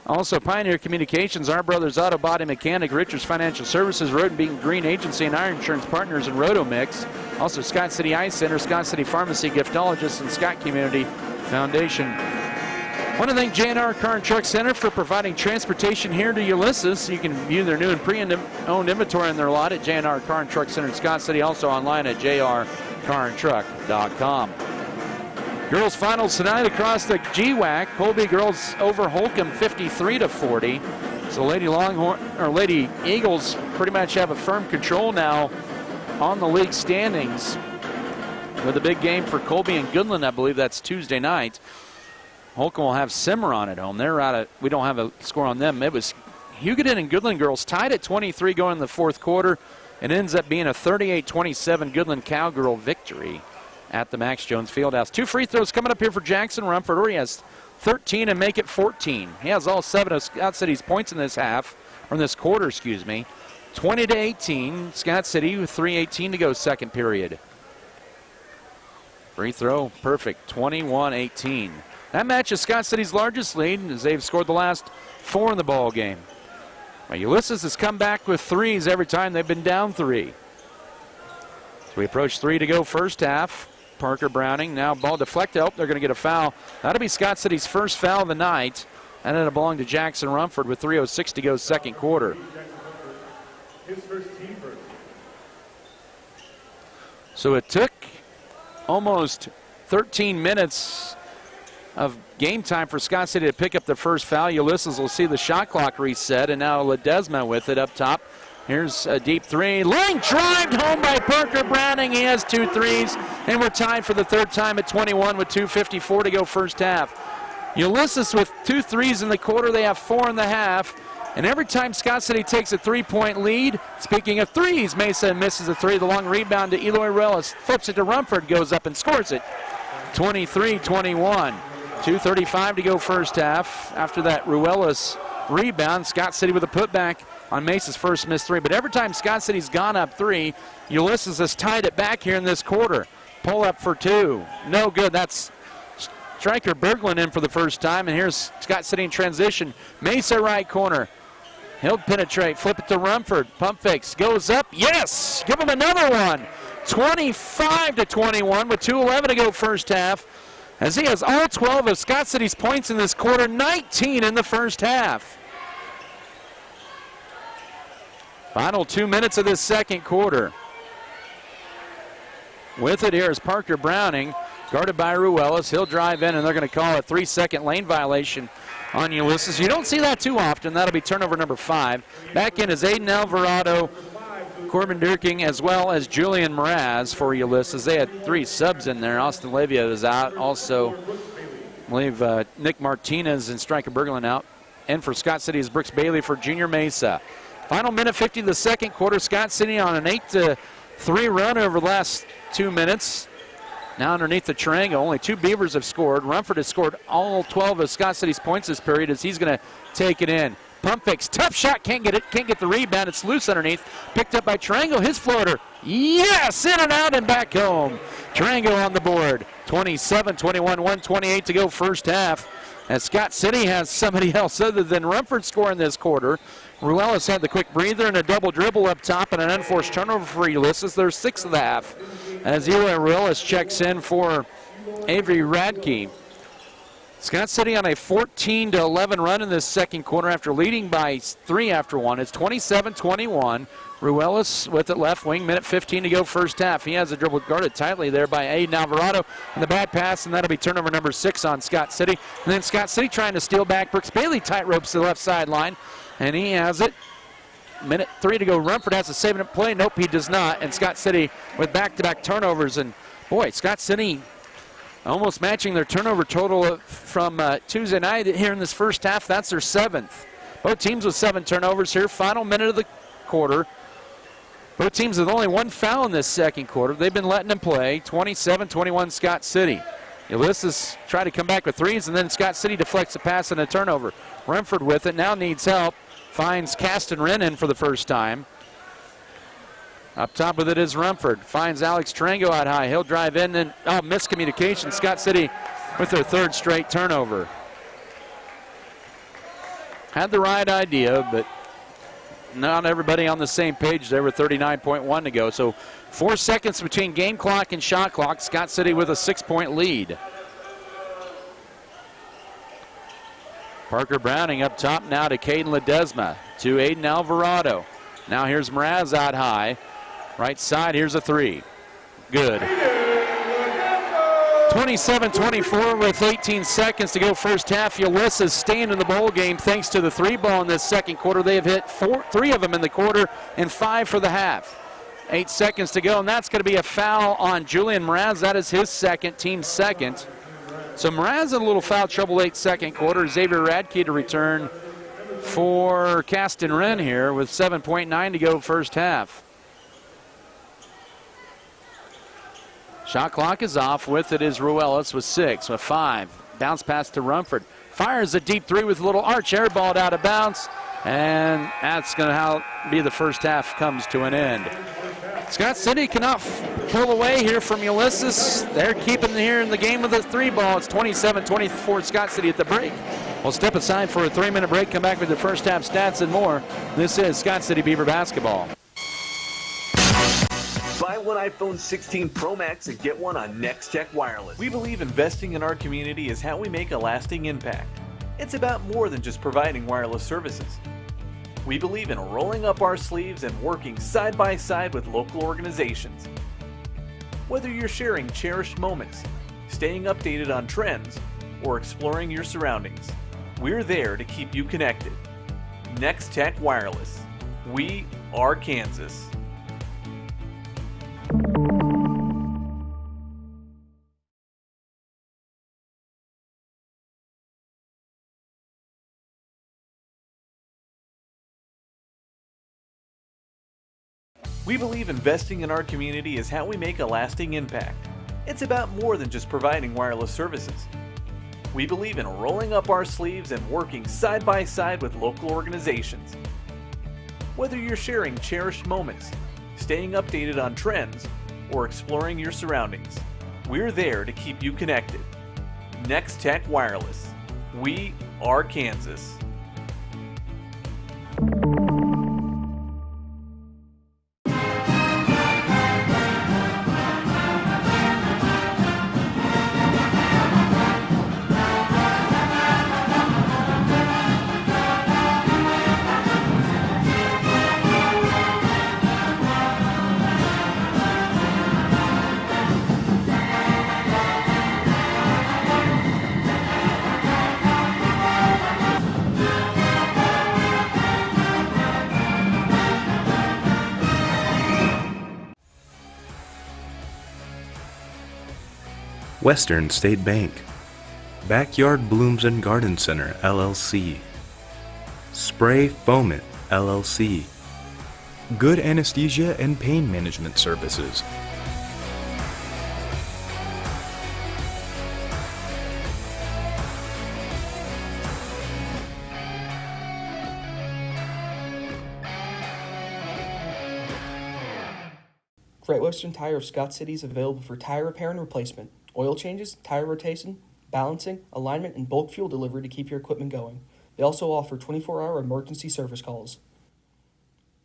also Pioneer Communications, Our Brothers Auto Body Mechanic, Richards Financial Services, Road and Beacon Green Agency, and Iron Insurance Partners, and Rotomix. Also Scott City Ice Center, Scott City Pharmacy, Giftologists, and Scott Community Foundation. I want to thank J&R Car and Truck Center for providing transportation here to Ulysses. You can view their new and pre-owned inventory in their lot at J&R Car and Truck Center in Scott City, also online at jrcarandtruck.com. Girls finals tonight across the GWAC. Colby girls over Holcomb 53-40. So Lady Eagles pretty much have a firm control now on the league standings with a big game for Colby and Goodland. I believe that's Tuesday night. Holcomb will have Cimarron at home. We don't have a score on them. It was Hugoton and Goodland girls tied at 23 going in the fourth quarter. It ends up being a 38-27 Goodland Cowgirl victory at the Max Jones Fieldhouse. 2 free throws coming up here for Jackson Rumford. He has 13 and make it 14. He has all 7 of Scott City's points in this half, or in this quarter, 20-18. Scott City with 3:18 to go second period. Free throw, perfect, 21-18. That matches Scott City's largest lead as they've scored the last 4 in the ball game. Well, Ulysses has come back with 3s every time they've been down 3. So we approach 3 to go first half. Parker Browning, now ball deflected. They're going to get a foul. That'll be Scott City's first foul of the night. And it'll belong to Jackson Rumford with 3:06 to go second quarter. So it took almost 13 minutes of game time for Scott City to pick up the first foul. Ulysses will see the shot clock reset, and now Ledesma with it up top. Here's a deep 3. Line drive home by Parker Browning. He has 2 threes, and we're tied for the 3rd time at 21 with 2:54 to go first half. Ulysses with 2 threes in the quarter. They have 4 in the half. And every time Scott City takes a 3-point lead, speaking of threes, Mesa misses a 3. The long rebound to Eloy Relis. Flips it to Rumford, goes up and scores it. 23-21. 2:35 to go first half. After that Ruelas rebound, Scott City with a putback on Mesa's first missed 3. But every time Scott City's gone up 3, Ulysses has tied it back here in this quarter. Pull up for 2. No good. That's Striker Berglund in for the first time. And here's Scott City in transition. Mesa right corner. He'll penetrate. Flip it to Rumford. Pump fakes. Goes up. Yes! Give him another one. 25-21 with 2:11 to go first half, as he has all 12 of Scott City's points in this quarter, 19 in the first half. Final 2 minutes of this second quarter. With it here is Parker Browning, guarded by Ruiz. He'll drive in, and they're going to call a 3-second lane violation on Ulysses. You don't see that too often. That'll be turnover number 5. Back in is Aiden Alvarado, Corbin Durking, as well as Julian Mraz for Ulysses. They had 3 subs in there. Austin Levia is out. Also, I believe Nick Martinez and Stryker Berglund out. And for Scott City is Brooks Bailey for Junior Mesa. Final minute 50 of the second quarter. Scott City on an 8-3 run over the last 2 minutes. Now underneath the triangle, only 2 Beavers have scored. Rumford has scored all 12 of Scott City's points this period as he's going to take it in. Pump fakes, tough shot, can't get it, can't get the rebound. It's loose underneath. Picked up by Triangle, his floater. Yes, in and out and back home. Triangle on the board. 27-21, 1:28 to go first half. As Scott City has somebody else other than Rumford scoring this quarter. Ruelas had the quick breather and a double dribble up top and an unforced turnover for Ulysses. There's 6 of the half. As Eli Ruelas checks in for Avery Radke. Scott City on a 14-11 run in this second quarter after leading by 3 after 1. It's 27-21. Ruelas with it left wing, minute 15 to go first half. He has a dribble guarded tightly there by Aiden Alvarado. And the bad pass, and that'll be turnover number 6 on Scott City. And then Scott City trying to steal back. Brooks Bailey tight ropes to the left sideline. And he has it. Minute 3 to go. Rumford has a saving it play. Nope, he does not. And Scott City with back-to-back turnovers. And boy, Scott City almost matching their turnover total from Tuesday night here in this first half. That's their 7th. Both teams with 7 turnovers here. Final minute of the quarter. Both teams with only 1 foul in this second quarter. They've been letting them play. 27-21 Scott City. Ulysses tried to come back with 3s, and then Scott City deflects a pass and a turnover. Rumford with it, now needs help. Finds Caston Wren in for the first time. Up top with it is Rumford. Finds Alex Tarango out high. He'll drive in and, miscommunication. Scott City with their 3rd straight turnover. Had the right idea, but not everybody on the same page there with 39.1 to go. So 4 seconds between game clock and shot clock. Scott City with a 6-point lead. Parker Browning up top now to Caden Ledesma. To Aiden Alvarado. Now here's Mraz out high. Right side, here's a 3. Good. 27-24 with 18 seconds to go first half. Ulysses staying in the bowl game thanks to the 3 ball in this second quarter. They have hit 3 of them in the quarter and 5 for the half. 8 seconds to go, and that's going to be a foul on Julian Mraz. That is his second, team second. So Mraz in a little foul trouble late second quarter. Xavier Radke to return for Caston Wren here with 7.9 to go first half. Shot clock is off. With it is Ruelas with 6, with 5. Bounce pass to Rumford. Fires a deep 3 with a little arch, airballed out of bounds. And that's going to be the first half comes to an end. Scott City cannot pull away here from Ulysses. They're keeping here in the game with a 3 ball. It's 27-24 Scott City at the break. We'll step aside for a 3-minute break, come back with the first half stats and more. This is Scott City Beaver basketball. Buy one iPhone 16 Pro Max and get one on Nextech Wireless. We believe investing in our community is how we make a lasting impact. It's about more than just providing wireless services. We believe in rolling up our sleeves and working side by side with local organizations. Whether you're sharing cherished moments, staying updated on trends, or exploring your surroundings, we're there to keep you connected. Nextech Wireless. We are Kansas. We believe investing in our community is how we make a lasting impact. It's about more than just providing wireless services. We believe in rolling up our sleeves and working side by side with local organizations. Whether you're sharing cherished moments, staying updated on trends, or exploring your surroundings, we're there to keep you connected. Nextech Wireless. We are Kansas. Western State Bank, Backyard Blooms and Garden Center, LLC, Spray Foamit, LLC, Good Anesthesia and Pain Management Services, Great Western Tire of Scott City is available for tire repair and replacement, oil changes, tire rotation, balancing, alignment, and bulk fuel delivery to keep your equipment going. They also offer 24-hour emergency service calls.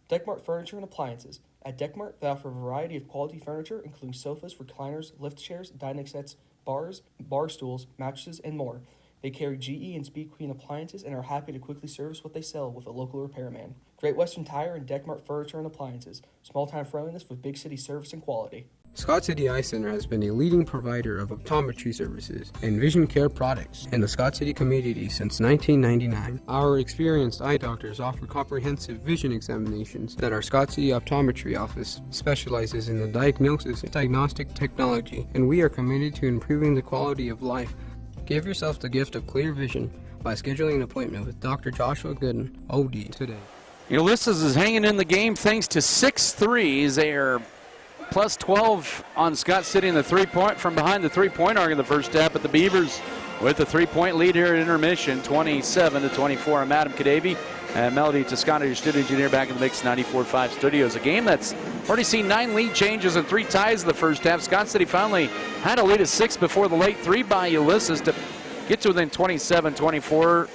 Deckmart Furniture and Appliances. At Deckmart, they offer a variety of quality furniture, including sofas, recliners, lift chairs, dining sets, bars, bar stools, mattresses, and more. They carry GE and Speed Queen appliances and are happy to quickly service what they sell with a local repairman. Great Western Tire and Deckmart Furniture and Appliances. Small-time friendliness with big city service and quality. Scott City Eye Center has been a leading provider of optometry services and vision care products in the Scott City community since 1999. Our experienced eye doctors offer comprehensive vision examinations that our Scott City Optometry office specializes in the diagnosis and diagnostic technology, and we are committed to improving the quality of life. Give yourself the gift of clear vision by scheduling an appointment with Dr. Joshua Gooden, OD, today. Ulysses is hanging in the game thanks to 6 threes. They are plus 12 on Scott City in the three-point from behind the three-point arc in the first half, but the Beavers with a three-point lead here at intermission, 27-24. I'm Adam Kadavy and Melody Toscano, your studio engineer, back in the Mix 94.5 studios. A game that's already seen 9 lead changes and 3 ties in the first half. Scott City finally had a lead of 6 before the late 3 by Ulysses to get to within 27-24.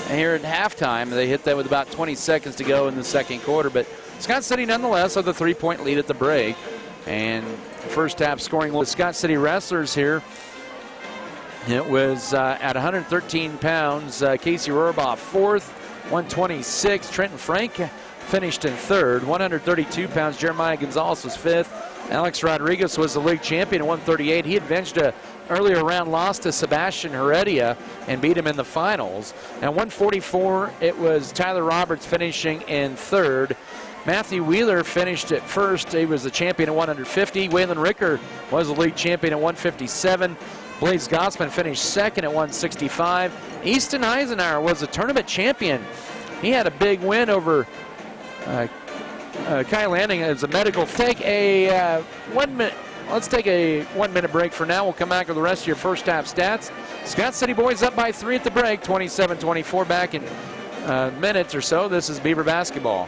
And here at halftime, they hit that with about 20 seconds to go in the second quarter. But Scott City, nonetheless, had the 3-point lead at the break. And first half scoring with Scott City wrestlers here. It was at 113 pounds, Casey Rohrbaugh fourth, 126. Trenton Frank finished in third, 132 pounds. Jeremiah Gonzalez was fifth. Alex Rodriguez was the league champion at 138. He avenged a earlier round loss to Sebastian Heredia and beat him in the finals. At 144, it was Tyler Roberts finishing in third. Matthew Wheeler finished at first. He was the champion at 150. Waylon Ricker was the league champion at 157. Blaze Gossman finished second at 165. Easton Eisenhower was the tournament champion. He had a big win over Kyle Lanning as a medical. Take a 1 minute. Let's take a 1 minute break for now. We'll come back with the rest of your first half stats. Scott City boys up by 3 at the break, 27-24. Back in minutes or so. This is Beaver basketball.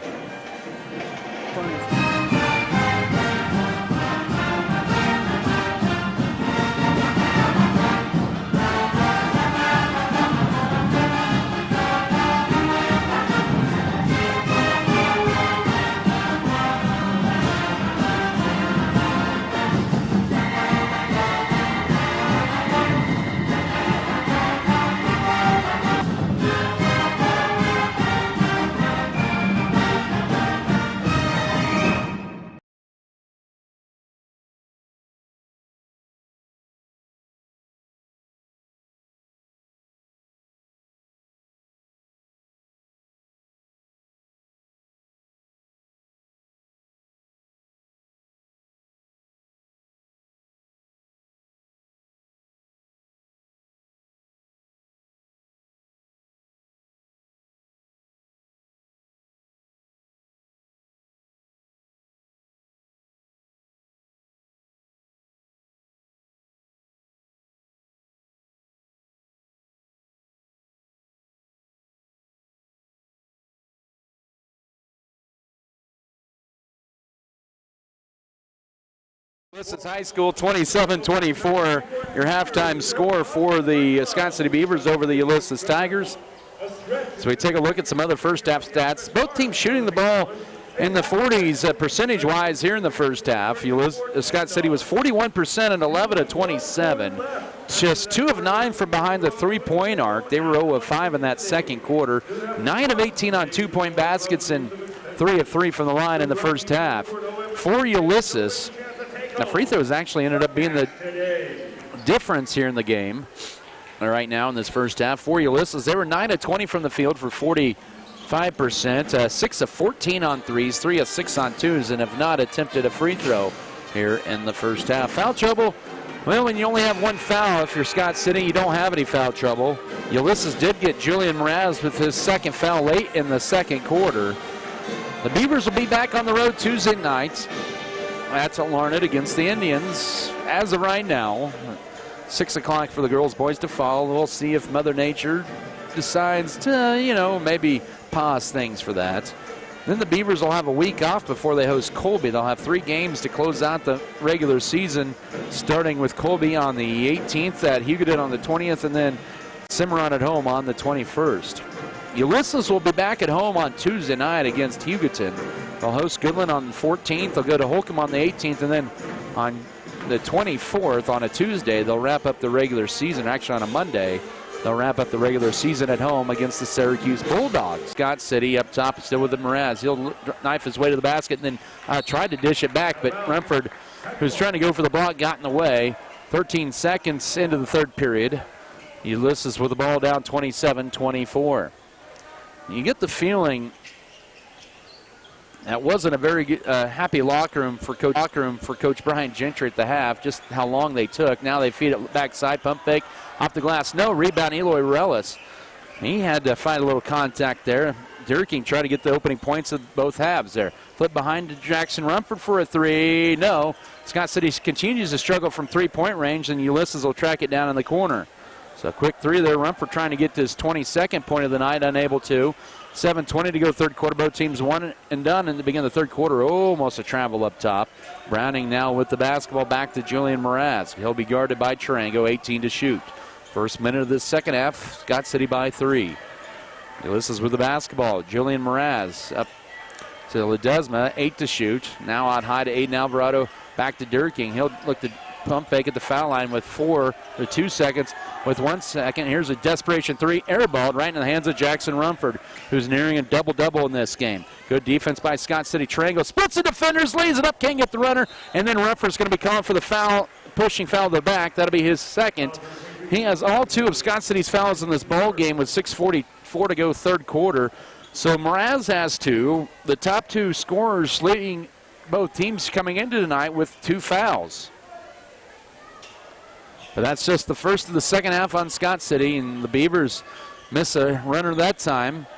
Ulysses High School 27-24, your halftime score for the Scott City Beavers over the Ulysses Tigers. So we take a look at some other first half stats. Both teams shooting the ball in the 40s percentage-wise here in the first half. Scott City was 41% and 11 of 27. Just 2 of 9 from behind the three-point arc. They were 0 of 5 in that second quarter. 9 of 18 on two-point baskets and 3 of 3 from the line in the first half. For Ulysses, the free throws actually ended up being the difference here in the game right now in this first half. For Ulysses, they were 9 of 20 from the field for 45%, 6 of 14 on threes, 3 of 6 on twos, and have not attempted a free throw here in the first half. Foul trouble Well, when you only have one foul, if you're Scott City, you don't have any foul trouble. Ulysses did get Julian Mraz with his second foul late in the second quarter. The Beavers will be back on the road Tuesday night at Larned against the Indians. As of right now, 6 o'clock for the girls, boys to follow. We'll see if Mother Nature decides to, maybe pause things for that. Then the Beavers will have a week off before they host Colby. They'll have 3 games to close out the regular season, starting with Colby on the 18th, at Hugoton on the 20th, and then Cimarron at home on the 21st. Ulysses will be back at home on Tuesday night against Hugoton. They'll host Goodland on the 14th. They'll go to Holcomb on the 18th, and then on the 24th, on a Tuesday, they'll wrap up the regular season. Actually, on a Monday, they'll wrap up the regular season at home against the Syracuse Bulldogs. Scott City up top, still with the Mraz. He'll knife his way to the basket and then tried to dish it back, but Rumford, who's trying to go for the block, got in the way. 13 seconds into the third period. Ulysses with the ball down 27-24. You get the feeling that wasn't a very happy locker room for Coach Brian Gentry at the half, just how long they took. Now they feed it backside, pump fake, off the glass. No, rebound Eloy Relis. He had to find a little contact there. Durking tried to get the opening points of both halves there. Flip behind to Jackson Rumford for a 3. No. Scott City continues to struggle from three-point range, and Ulysses will track it down in the corner. So a quick 3 there. Rumford trying to get to his 22nd point of the night, unable to. 7:20 to go third quarter. Both teams one and done in the beginning of the third quarter. Almost a travel up top. Browning now with the basketball back to Julian Mraz. He'll be guarded by Tarango, 18 to shoot. First minute of the second half, Scott City by 3. Ulysses with the basketball. Julian Mraz up to Ledesma, 8 to shoot. Now out high to Aiden Alvarado, back to Durking. He'll look to pump fake at the foul line with 2 seconds. With 1 second, here's a desperation 3, airballed right in the hands of Jackson Rumford, who's nearing a double-double in this game. Good defense by Scott City. Tarango splits the defenders, lays it up, can't get the runner, and then Rumford's going to be calling for the foul, pushing foul to the back. That'll be his second. He has all 2 of Scott City's fouls in this ball game with 6:44 to go third quarter. So Mraz has 2. The top 2 scorers leading both teams coming into tonight with 2 fouls. But that's just the first of the second half on Scott City, and the Beavers miss a runner that time.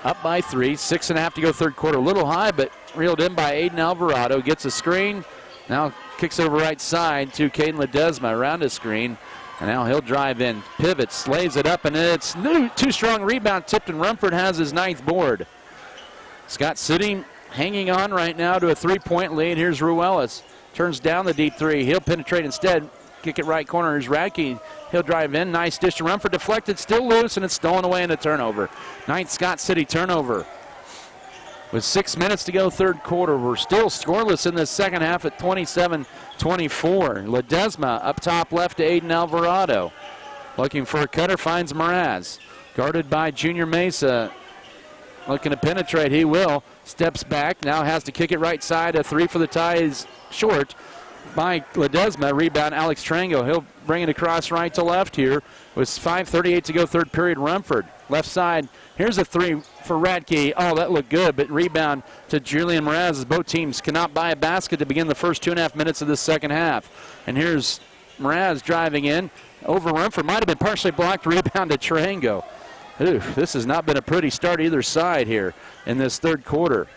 Up by 3, 6.5 to go third quarter. A little high, but reeled in by Aiden Alvarado. Gets a screen. Now kicks over right side to Caden Ledesma around his screen. And now he'll drive in, pivots, lays it up, and it's too strong rebound tipped, and Rumford has his 9th board. Scott City hanging on right now to a 3-point lead. Here's Ruiz. Turns down the deep 3. He'll penetrate instead. Kick it right corner. Here's Radke. He'll drive in. Nice dish to Rumford. Deflected, still loose, and it's stolen away in a turnover. 9th Scott City turnover. With 6 minutes to go third quarter, we're still scoreless in the second half at 27-24. Ledesma up top left to Aiden Alvarado. Looking for a cutter, finds Mraz. Guarded by Junior Mesa. Looking to penetrate, he will. Steps back, now has to kick it right side. A 3 for the tie is short by Ledesma. Rebound Alex Tarango. He'll bring it across right to left here with 5:38 to go third period. Rumford left side. Here's a 3 for Radke. Oh, that looked good, but rebound to Julian Mraz as both teams cannot buy a basket to begin the first 2.5 minutes of this second half. And here's Mraz driving in over Rumford. Might have been partially blocked. Rebound to Tarango. Ooh, this has not been a pretty start either side here in this third quarter.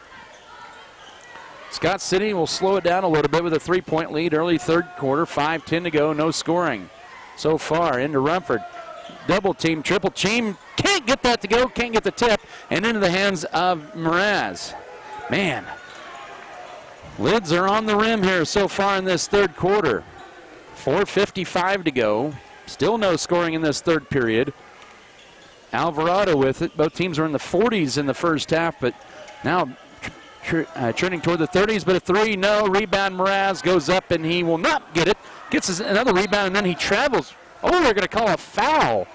Scott City will slow it down a little bit with a 3-point lead early third quarter. 5:10 to go, no scoring so far. Into Rumford. Double team, triple team. Can't get that to go, can't get the tip. And into the hands of Mraz. Man, lids are on the rim here so far in this third quarter. 4:55 to go. Still no scoring in this third period. Alvarado with it. Both teams were in the 40s in the first half, but now trending toward the 30s, but a 3, no. Rebound, Mraz goes up, and he will not get it. Gets another rebound, and then he travels. Oh, they're going to call a foul.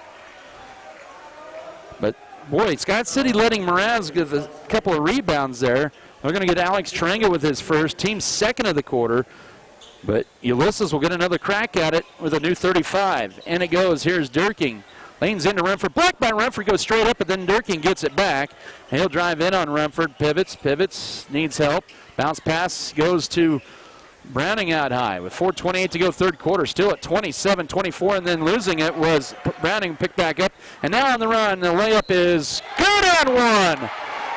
But, boy, Scott City letting Mraz get a couple of rebounds there. They're going to get Alex Tarango with his first, team second of the quarter. But Ulysses will get another crack at it with a new 35. And it goes. Here's Durking. Lanes into Rumford. Blocked by Rumford. Goes straight up, but then Durking gets it back. And he'll drive in on Rumford. Pivots. Needs help. Bounce pass goes to Browning out high with 4:28 to go third quarter, still at 27-24, and then losing it was Browning picked back up. And now on the run, the layup is good on one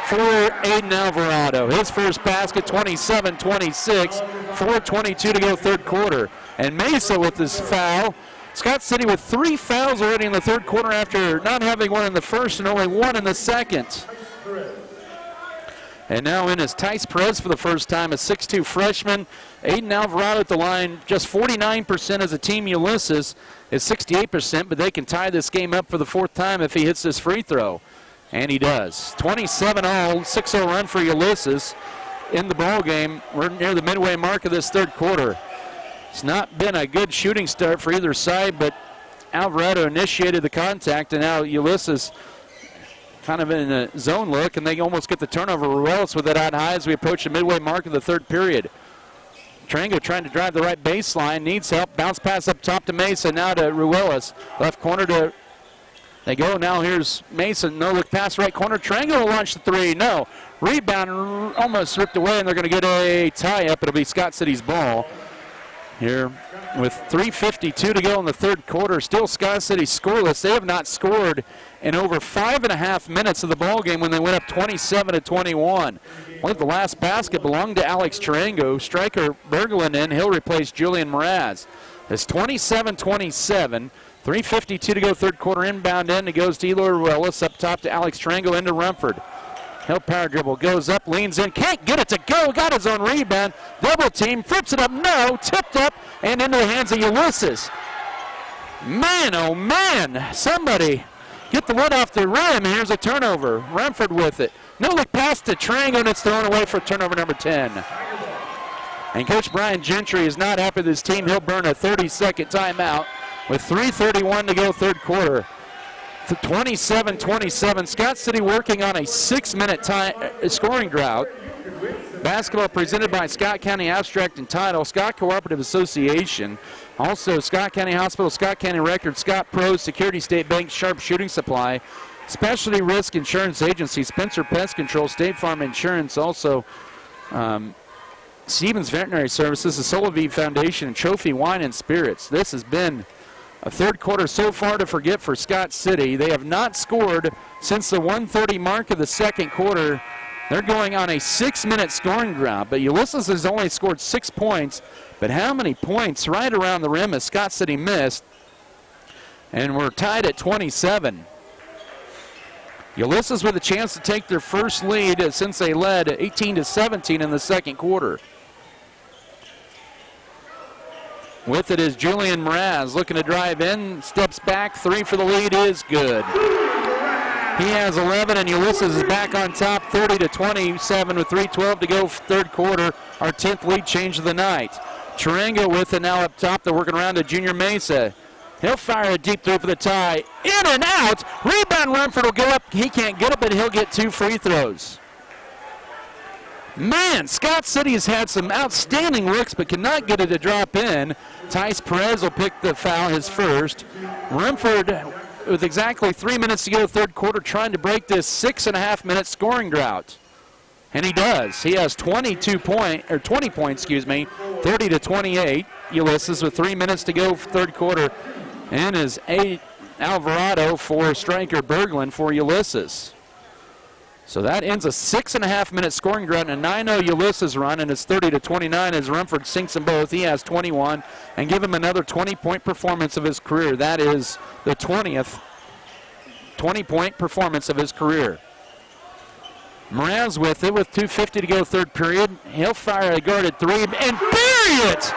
for Aiden Alvarado. His first basket, 27-26, 4:22 to go third quarter. And Mesa with his foul. Scott City with 3 fouls already in the third quarter after not having one in the first and only one in the second. And now in is Tice Perez for the first time, a 6'2 freshman. Aiden Alvarado at the line, just 49% as a team. Ulysses is 68%, but they can tie this game up for the 4th time if he hits this free throw. And he does. 27-all, 6-0 run for Ulysses in the ball game. We're near the midway mark of this third quarter. It's not been a good shooting start for either side, but Alvarado initiated the contact, and now Ulysses kind of in a zone look, and they almost get the turnover. Ruiz with it out high as we approach the midway mark of the third period. Trango trying to drive the right baseline, needs help. Bounce pass up top to Mesa, now to Ruiz. Left corner to, they go. Now here's Mason, no look pass right corner. Trango will launch the three, no. Rebound almost ripped away, and they're going to get a tie-up. It'll be Scott City's ball here with 3:52 to go in the third quarter. Still Scott City scoreless. They have not scored in over 5.5 minutes of the ball game when they went up 27-21. I believe the last basket belonged to Alex Tarango. Striker Berglund in. He'll replace Julian Mraz. It's 27-27. 3:52 to go third quarter. Inbound end. It goes to Eloy Ruelas. Up top to Alex Tarango into Rumford. He'll power dribble. Goes up. Leans in. Can't get it to go. Got his own rebound. Double team. Flips it up. No. Tipped up and into the hands of Ulysses. Man, oh man. Somebody get the wood off the rim. Here's a turnover. Rumford with it. No look pass to Trango, and it's thrown away for turnover number 10. And Coach Brian Gentry is not happy with his team. He'll burn a 30-second timeout with 3:31 to go third quarter. 27-27. Scott City working on a 6-minute scoring drought. Basketball presented by Scott County Abstract and Title, Scott Cooperative Association. Also Scott County Hospital, Scott County Records, Scott Pro, Security State Bank, Sharp Shooting Supply, Specialty Risk Insurance Agency, Spencer Pest Control, State Farm Insurance, also Stevens Veterinary Services, the Solovie Foundation, and Trophy Wine and Spirits. This has been a third quarter so far to forget for Scott City. They have not scored since the 1:30 mark of the second quarter. They're going on a 6-minute scoring drought, but Ulysses has only scored 6 points. But how many points right around the rim has Scott City missed? And we're tied at 27. Ulysses with a chance to take their first lead since they led 18-17 in the second quarter. With it is Julian Mraz looking to drive in, steps back, 3 for the lead is good. He has 11, and Ulysses is back on top, 30-27 with 3:12 to go third quarter, our 10th lead change of the night. Tarango with it now up top. They're working around to Junior Mesa. He'll fire a deep throw for the tie. In and out. Rebound Rumford will go up. He can't get it, but he'll get 2 free throws. Man, Scott City has had some outstanding looks, but cannot get it to drop in. Tice Perez will pick the foul, his first. Rumford, with exactly 3 minutes to go third quarter, trying to break this 6.5-minute scoring drought. And he does. He has 20 points, 30-28. Ulysses with 3 minutes to go third quarter. And is Alvarado for striker Berglund for Ulysses. So that ends a 6.5-minute scoring drought and a 9-0 Ulysses run, and it's 30-29 as Rumford sinks them both. He has 21, and give him another 20-point performance of his career. That is the 20th 20-point performance of his career. Mraz with it with 2:50 to go third period. He'll fire a guarded 3 and bury it!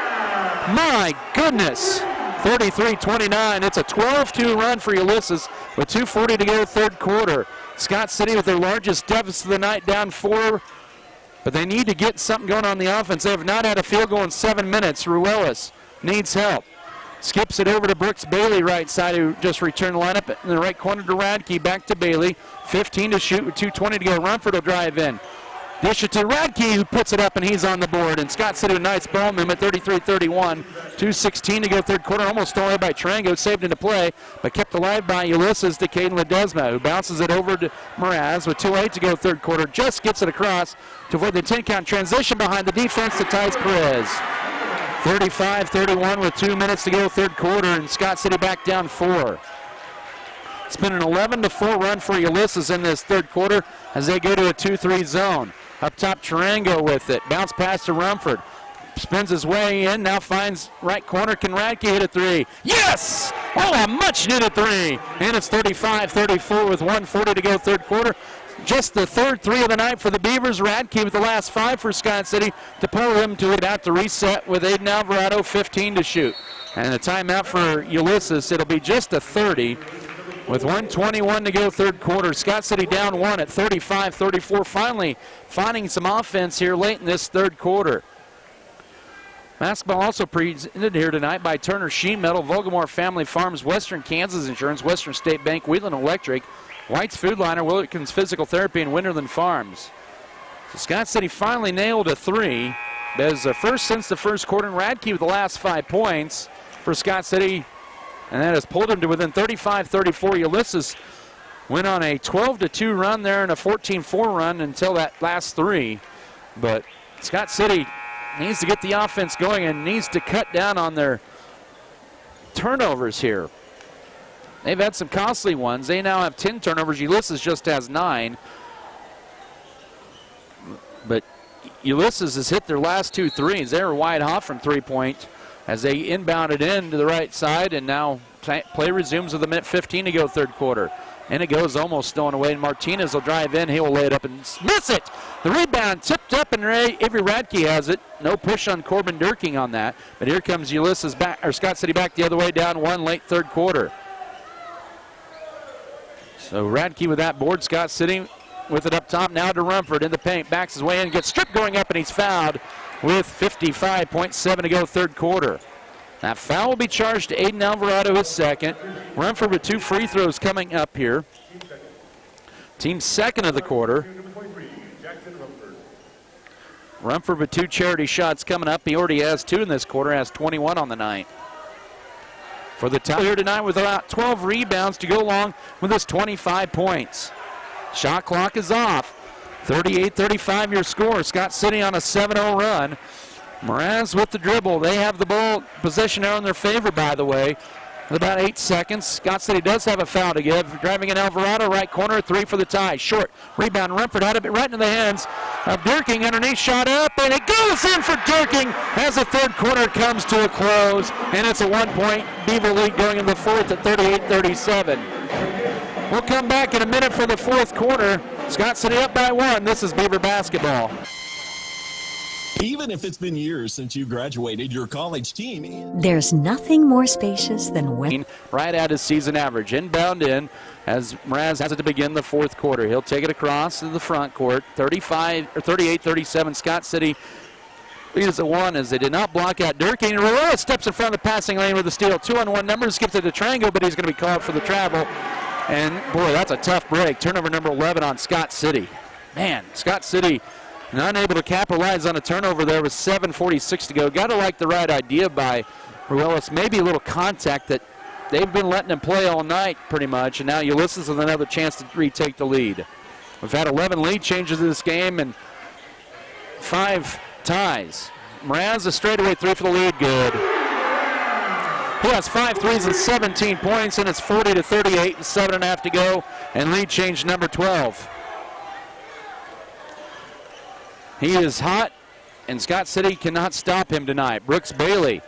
My goodness! 33-29. It's a 12-2 run for Ulysses with 2:40 to go third quarter. Scott City with their largest deficit of the night, down 4, but they need to get something going on the offense. They have not had a field goal in 7 minutes. Ruelas needs help. Skips it over to Brooks Bailey, right side, who just returned the lineup in the right corner to Radke. Back to Bailey. 15 to shoot with 2:20 to go. Rumford will drive in. Dish it to Radke, who puts it up, and he's on the board. And Scott City with a nice ball movement, 33-31. 2:16 to go third quarter. Almost stolen away by Tarango, saved into play, but kept alive by Ulysses to Caden Ledesma, who bounces it over to Mraz with 2:08 to go third quarter. Just gets it across to avoid the 10-count transition behind the defense to Tice Perez. 35-31 with 2 minutes to go, third quarter, and Scott City back down 4. It's been an 11-4 run for Ulysses in this third quarter as they go to a 2-3 zone. Up top, Tarango with it. Bounce pass to Rumford. Spins his way in, now finds right corner. Can Radke hit a three? Yes! Oh, a much-needed three. And it's 35-34 with 1:40 to go, third quarter. Just the third three of the night for the Beavers. Radke with the last 5 for Scott City to pull him to it out to reset with Aiden Alvarado, 15 to shoot. And a timeout for Ulysses. It'll be just a 30 with 1:21 to go, third quarter. Scott City down 1 at 35-34. Finally finding some offense here late in this third quarter. Basketball also presented here tonight by Turner Sheet Metal, Volgamore Family Farms, Western Kansas Insurance, Western State Bank, Wheatland Electric, White's Food Liner, Wilkins Physical Therapy, and Winterland Farms. So Scott City finally nailed a three. That is the first since the first quarter, and Radke with the last 5 points for Scott City, and that has pulled him to within 35-34. Ulysses went on a 12-2 run there and a 14-4 run until that last three. But Scott City needs to get the offense going and needs to cut down on their turnovers here. They've had some costly ones. They now have 10 turnovers. Ulysses just has 9. But Ulysses has hit their last 2 threes. They were wide hot from three-point as they inbounded in to the right side, and now play resumes with a minute 15 to go, third quarter. And it goes almost stolen away, and Martinez will drive in. He will lay it up and miss it. The rebound tipped up, and Avery Radke has it. No push on Corbin Durking on that. But here comes Ulysses back, or Scott City back the other way, down 1 late third quarter. So Radke with that board. Scott City with it up top now to Rumford in the paint. Backs his way in, gets stripped going up, and he's fouled with 55.7 to go, third quarter. That foul will be charged to Aiden Alvarado, his second. Rumford with 2 free throws coming up here. Team's second of the quarter. Rumford with 2 charity shots coming up. He already has 2 in this quarter, has 21 on the night. For the top here tonight with about 12 rebounds to go along with his 25 points. Shot clock is off. 38-35 your score. Scott City on a 7-0 run. Mraz with the dribble. They have the ball possession now in their favor, by the way. With about 8 seconds. Scott City does have a foul to give. Driving in Alvarado, right corner, 3 for the tie. Short rebound. Rumford had it right into the hands of Durking. Underneath, shot up, and it goes in for Durking as the third quarter comes to a close. And it's a 1-point Beaver lead going in the fourth at 38-37. We'll come back in a minute for the fourth quarter. Scott City up by 1. This is Beaver basketball. Even if it's been years since you graduated your college team. There's nothing more spacious than right at his season average. Inbound in as Mraz has it to begin the fourth quarter. He'll take it across to the front court. 38-37 Scott City leads at 1 as they did not block out Durking. Ruiz steps in front of the passing lane with the steal. 2-on-1 number, skips it to Trango, but he's going to be called for the travel. And boy, that's a tough break. Turnover number 11 on Scott City. Man, Scott City not able to capitalize on a turnover there with 7:46 to go. Got to like the right idea by Ruiz. Maybe a little contact that they've been letting him play all night pretty much. And now Ulysses with another chance to retake the lead. We've had 11 lead changes in this game and 5 ties. Mraz a straightaway 3 for the lead. Good. He has 5 threes and 17 points, and it's 40-38 and 7.5 to go. And lead change number 12. He is hot, and Scott City cannot stop him tonight. Brooks Bailey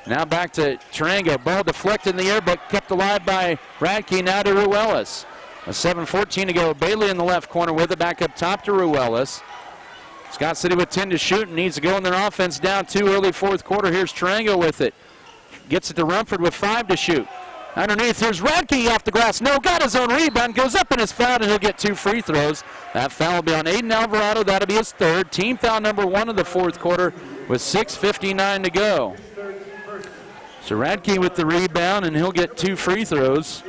now back to Tarango. Ball deflected in the air, but kept alive by Radke. Now to Ruelas. A 7:14 to go. Bailey in the left corner with it. Back up top to Ruelas. Scott City with 10 to shoot and needs to go in their offense down 2 early fourth quarter. Here's Tarango with it. Gets it to Rumford with 5 to shoot. Underneath, here's Radke off the glass. No, got his own rebound. Goes up and is fouled, and he'll get 2 free throws. That foul will be on Aiden Alvarado. That'll be his third. Team foul number 1 of the fourth quarter with 6:59 to go. So Radke with the rebound, and he'll get 2 free throws.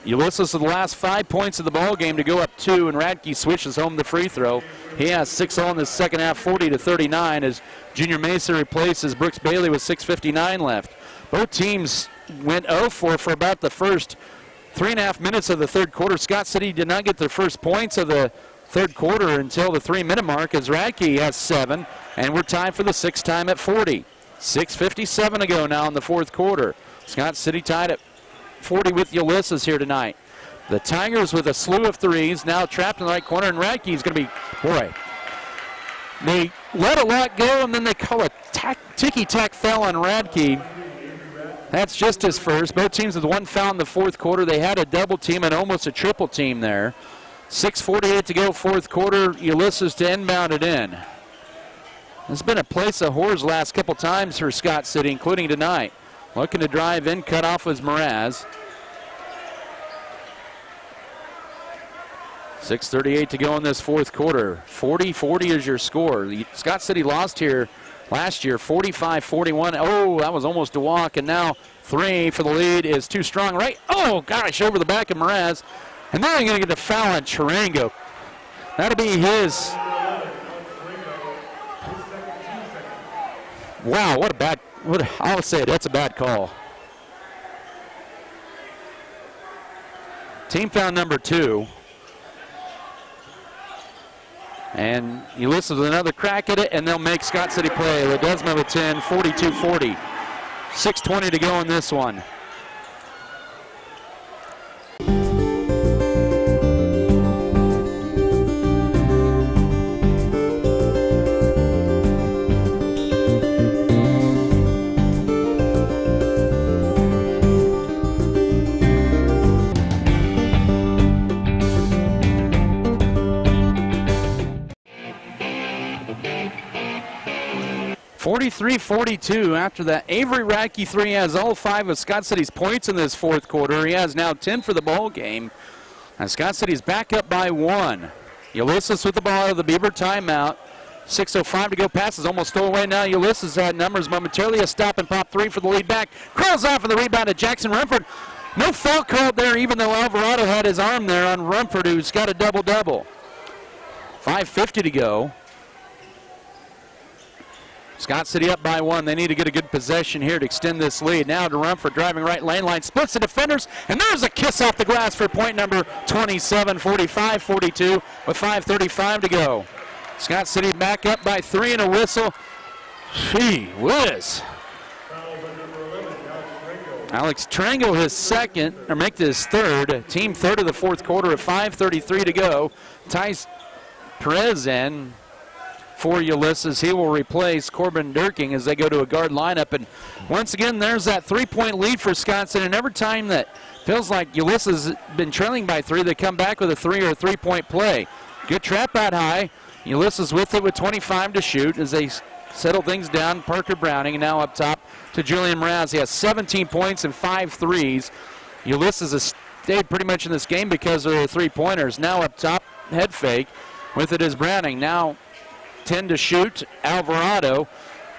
Ulysses with the last 5 points of the ball game to go up 2, and Radke switches home the free throw. He has 6 all in the second half, 40-39, as Junior Mesa replaces Brooks Bailey with 6:59 left. Both teams went 0-4 for about the first 3.5 minutes of the third quarter. Scott City did not get their first points of the third quarter until the 3-minute mark as Radke has 7, and we're tied for the 6th time at 40. 6:57 to go now in the fourth quarter. Scott City tied at 40 with Ulysses here tonight. The Tigers with a slew of threes, now trapped in the right corner, and Radke's going to be, boy, they let a lot go, and then they call a ticky-tack foul on Radke. That's just his first. Both teams with one foul in the fourth quarter. They had a double team and almost a triple team there. 6:48 to go, fourth quarter. Ulysses to inbound it in. It's been a place of horrors last couple times for Scott City, including tonight. Looking to drive in, cut off was Mraz. 6:38 to go in this fourth quarter. 40-40 is your score. Scott City lost here last year, 45-41. Oh, that was almost a walk, and now 3 for the lead is too strong, right? Oh, gosh, over the back of Mraz. And then they're going to get the foul on Chirango. That'll be his. Wow, what a bad, I'll say it, that's a bad call. Team foul number 2. And Ulysses with another crack at it, and they'll make Scott City play. Ledesma with 10, 42-40. 6:20 to go in this one. (43-42) after that. Avery Radke 3 has all 5 of Scott City's points in this fourth quarter. He has now 10 for the ball game. And Scott City's back up by 1. Ulysses with the ball out of the Beaver timeout. 6:05 to go. Pass is almost stole away now. Ulysses had numbers momentarily. A stop and pop 3 for the lead back. Curls off for the rebound to Jackson Rumford. No foul called there, even though Alvarado had his arm there on Rumford, who's got a double-double. 5:50 to go. Scott City up by 1. They need to get a good possession here to extend this lead. Now to Rumford driving right lane line. Splits the defenders, and there's a kiss off the glass for point number 27, 45-42 with 5:35 to go. Scott City back up by 3 and a whistle. Gee whiz. Alex Trango his second, or make this third. Team third of the fourth quarter at 5:33 to go. Ties Perez in for Ulysses. He will replace Corbin Durking as they go to a guard lineup. And once again, there's that 3-point lead for Wisconsin. And every time that feels like Ulysses has been trailing by 3, they come back with a 3 or a 3-point play. Good trap out high. Ulysses with it with 25 to shoot as they settle things down. Parker Browning now up top to Julian Mraz. He has 17 points and 5 threes. Ulysses has stayed pretty much in this game because of their 3-pointers. Now up top, head fake. With it is Browning. Now 10 to shoot. Alvarado.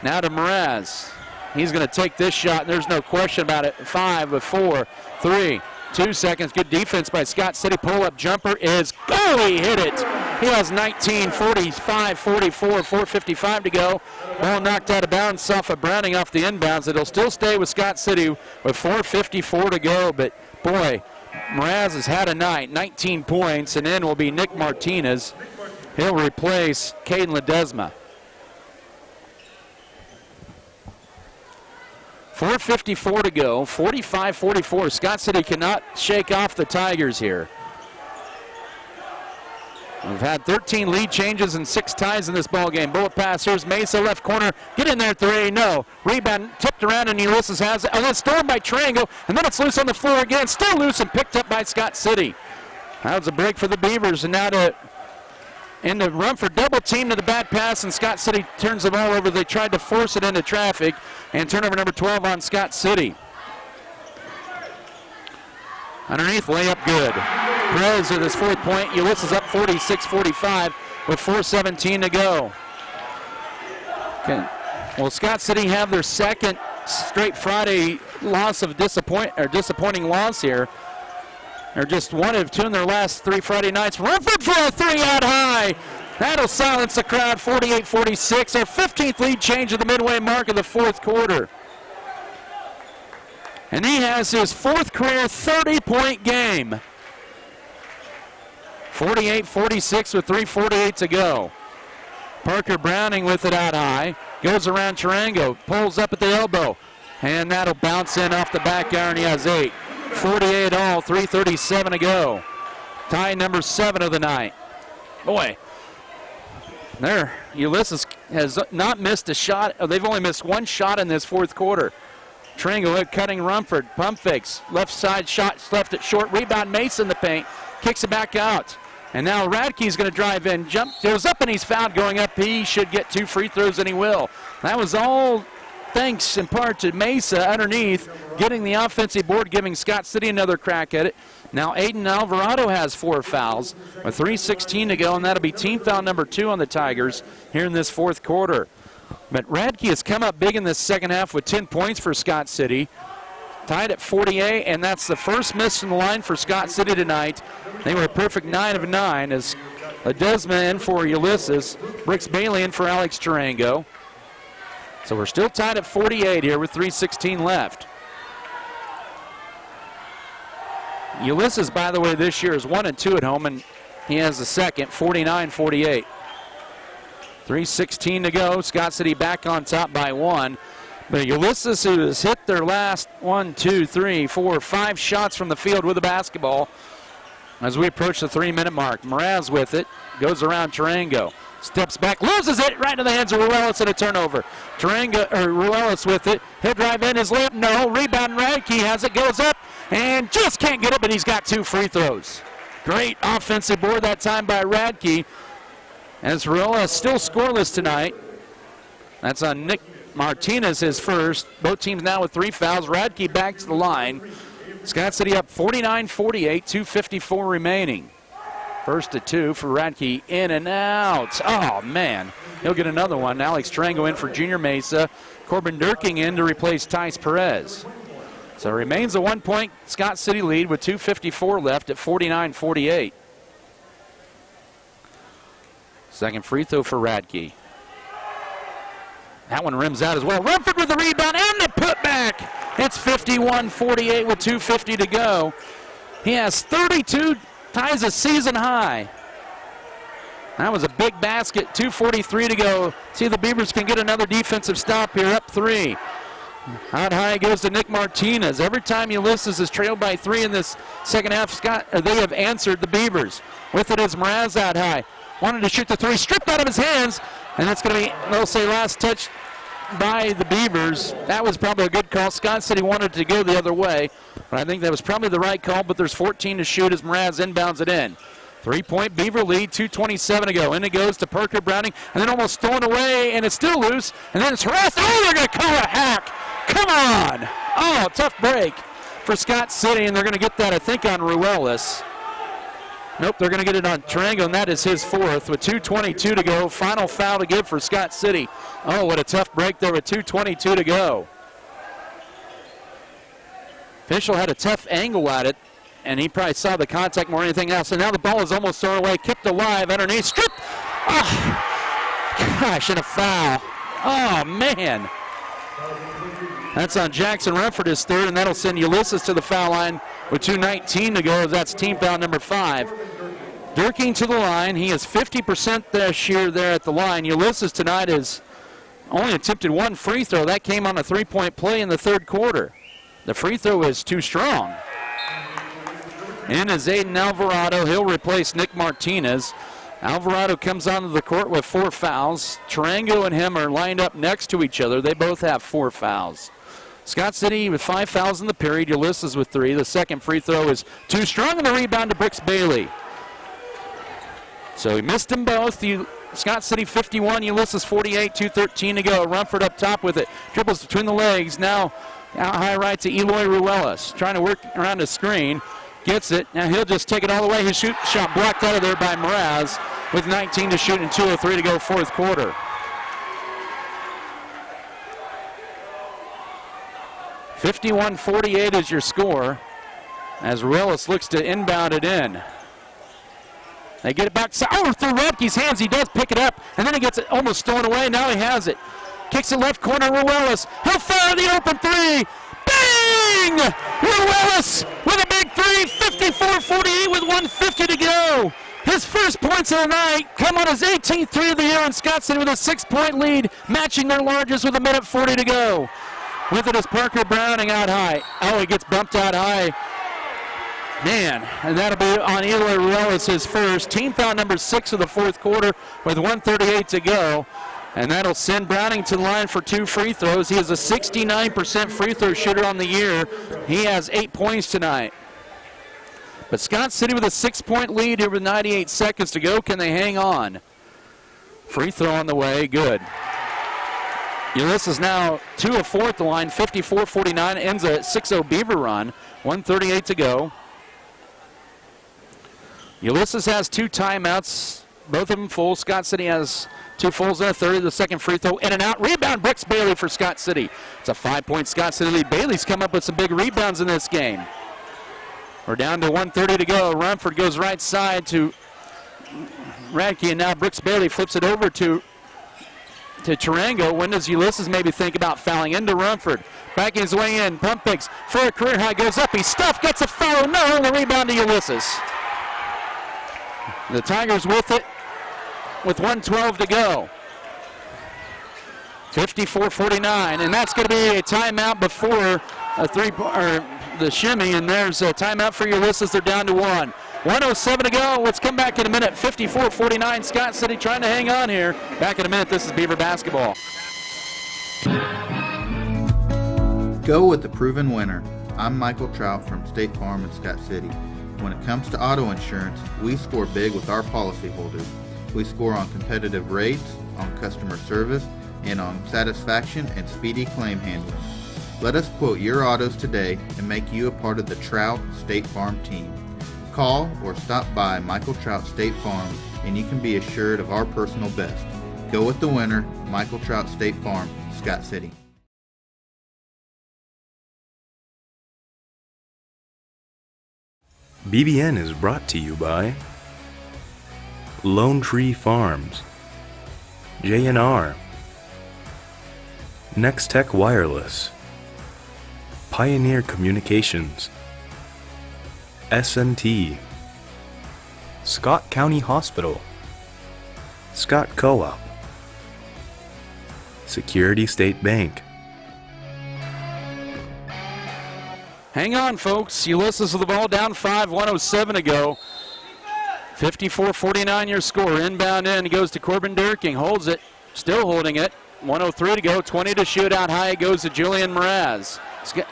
Now to Mraz. He's going to take this shot, and there's no question about it. 5 with 4, 3, 2 seconds. Good defense by Scott City. Pull-up jumper is, oh, he hit it. He has 19, 45, 44, 4:55 to go. Ball knocked out of bounds off of Browning off the inbounds. It'll still stay with Scott City with 4:54 to go, but boy, Mraz has had a night, 19 points, and in will be Nick Martinez. He'll replace Caden Ledesma. 4:54 to go, 45-44. Scott City cannot shake off the Tigers here. We've had 13 lead changes and 6 ties in this ball game. Bullet pass, here's Mesa, left corner. Get in there, 3, no. Rebound tipped around and Ulysses has it. And then stolen by Triangle, and then it's loose on the floor again. Still loose and picked up by Scott City. That was a break for the Beavers, and now to into Rumford, double team to the bad pass, and Scott City turns the ball over. They tried to force it into traffic, and turnover number 12 on Scott City. Underneath, layup good. Perez with his 4th point. Ulysses up 46-45 with 4:17 to go. Okay. Well, Scott City have their second straight Friday loss of disappointing loss here. They're just 1 of 2 in their last 3 Friday nights. Rumford for a 3 out high. That'll silence the crowd, 48-46. Our 15th lead change of the midway mark of the fourth quarter. And he has his 4th career 30-point game. 48-46 with 3:48 to go. Parker Browning with it out high. Goes around Tarango, pulls up at the elbow, and that'll bounce in off the back iron. He has 8. 48 all, 3:37 to go. Tie number 7 of the night. Boy, there, Ulysses has not missed a shot. They've only missed one shot in this fourth quarter. Tarango cutting Rumford, pump fakes, left side shot, left it short, rebound, Mace in the paint, kicks it back out. And now Radke's going to drive in, jump, goes up and he's fouled going up. He should get 2 free throws and he will. That was all thanks in part to Mesa underneath, getting the offensive board, giving Scott City another crack at it. Now Aiden Alvarado has 4 fouls with 3:16 to go, and that'll be team foul number 2 on the Tigers here in this fourth quarter. But Radke has come up big in this second half with 10 points for Scott City. Tied at 48, and that's the first miss from the line for Scott City tonight. They were a perfect 9 of 9 as Ledesma in for Ulysses, Brooks Bailey in for Alex Tarango. So we're still tied at 48 here with 3:16 left. Ulysses, by the way, this year is 1-2 at home, and he has the second, 49-48. 3:16 to go. Scott City back on top by 1. But Ulysses, who has hit their last 5 shots from the field with the basketball as we approach the 3-minute mark. Mraz with it, goes around Tarango, steps back, loses it right into the hands of Ruelas and a turnover. Ruelas with it, he'll drive in his layup, no, rebound Radke has it, goes up, and just can't get it, but he's got 2 free throws. Great offensive board that time by Radke, as Ruelas still scoreless tonight. That's on Nick Martinez, his first. Both teams now with 3 fouls. Radke back to the line. Scott City up 49-48, 2:54 remaining. First to 2 for Radke, in and out. Oh, man. He'll get another one. Alex Tarango in for Junior Mesa. Corbin Durking in to replace Tice Perez. So it remains a 1-point Scott City lead with 2:54 left at 49-48. Second free throw for Radke. That one rims out as well. Rumford with the rebound and the putback. It's 51-48 with 2:50 to go. He has 32, ties a season high. That was a big basket, 2:43 to go. See if the Beavers can get another defensive stop here, up 3. Out high goes to Nick Martinez. Every time Ulysses is trailed by 3 in this second half, they have answered the Beavers. With it is Mraz out high. Wanted to shoot the 3, stripped out of his hands, and that's going to be, they'll say, last touch by the Beavers. That was probably a good call. Scott City wanted to go the other way, but I think that was probably the right call, but there's 14 to shoot as Mraz inbounds it in. 3-point Beaver lead, 2:27 to go. In it goes to Parker Browning, and then almost stolen away, and it's still loose, and then it's harassed. Oh, they're going to call a hack. Come on. Oh, tough break for Scott City, and they're going to get that, I think, on Ruelas. Nope, they're going to get it on Tarango, and that is his 4th with 2:22 to go. Final foul to give for Scott City. Oh, what a tough break there with 2:22 to go. Official had a tough angle at it, and he probably saw the contact more than anything else. And now the ball is almost thrown away, kept alive underneath, stripped. Oh, gosh, and a foul. Oh, man. That's on Jackson Rumford, his 3rd, and that'll send Ulysses to the foul line with 2:19 to go. That's team foul number 5. Durking to the line. He is 50% this year there at the line. Ulysses tonight has only attempted 1 free throw. That came on a 3-point play in the 3rd quarter. The free throw is too strong. In is Aiden Alvarado. He'll replace Nick Martinez. Alvarado comes onto the court with 4 fouls. Tarango and him are lined up next to each other. They both have 4 fouls. Scott City with 5 fouls in the period. Ulysses with 3. The second free throw is too strong, and the rebound to Brooks Bailey. So he missed them both. Scott City 51, Ulysses 48, 2:13 to go. Rumford up top with it. Dribbles between the legs. Now out high right to Eloy Ruelas. Trying to work around the screen. Gets it. Now he'll just take it all the way. His shot blocked out of there by Mraz with 19 to shoot and 2:03 to go 4th quarter. (51-48) is your score as Ruelas looks to inbound it in. They get it back through Radke's hands. He does pick it up, and then he gets it almost stolen away. Now he has it. Kicks it left corner, Ruelas. He'll fire the open 3. Bang! Ruelas with a big 3, 54-48 with 1:50 to go. His first points of the night come on his 18th three of the year, and Scott City with a 6-point lead, matching their largest with 1:40 to go. With it is Parker Browning out high. Oh, he gets bumped out high. Man, and that'll be on Eli Ruiz, his first. Team foul number 6 of the fourth quarter with 1:38 to go. And that'll send Browning to the line for 2 free throws. He is a 69% free throw shooter on the year. He has 8 points tonight. But Scott City with a 6-point lead here with 98 seconds to go. Can they hang on? Free throw on the way. Good. Ulysses now 2 of 4 at the line, 54-49, ends a 6-0 Beaver run, 1:38 to go. Ulysses has 2 timeouts, both of them full. Scott City has 2 fulls and a 30. The second free throw in and out. Rebound, Brooks Bailey for Scott City. It's a 5-point Scott City lead. Bailey's come up with some big rebounds in this game. We're down to 1:30 to go. Rumford goes right side to Radke, and now Brooks Bailey flips it over to Tarango. When does Ulysses maybe think about fouling into Rumford? Backing his way in. Pump fakes for a career high. Goes up. He's stuffed. Gets a foul. No. And the rebound to Ulysses. The Tigers with it with 1:12 to go. 54-49. And that's going to be a timeout before the shimmy. And there's a timeout for Ulysses. They're down to 1. 1:07 to go. Let's come back in a minute. 54-49. Scott City trying to hang on here. Back in a minute. This is Beaver basketball. Go with the proven winner. I'm Michael Trout from State Farm in Scott City. When it comes to auto insurance, we score big with our policyholders. We score on competitive rates, on customer service, and on satisfaction and speedy claim handling. Let us quote your autos today and make you a part of the Trout State Farm team. Call or stop by Michael Trout State Farm and you can be assured of our personal best. Go with the winner, Michael Trout State Farm, Scott City. BBN is brought to you by Lone Tree Farms, J&R, Next Tech Wireless, Pioneer Communications, S&T, Scott County Hospital, Scott Co-op, Security State Bank. Hang on, folks. Ulysses with the ball down 5, 1:07 to go. 54-49 your score. Inbound in. He goes to Corbin Durking. Holds it. Still holding it. 1:03 to go. 20 to shoot. Out high it goes to Julian Mraz.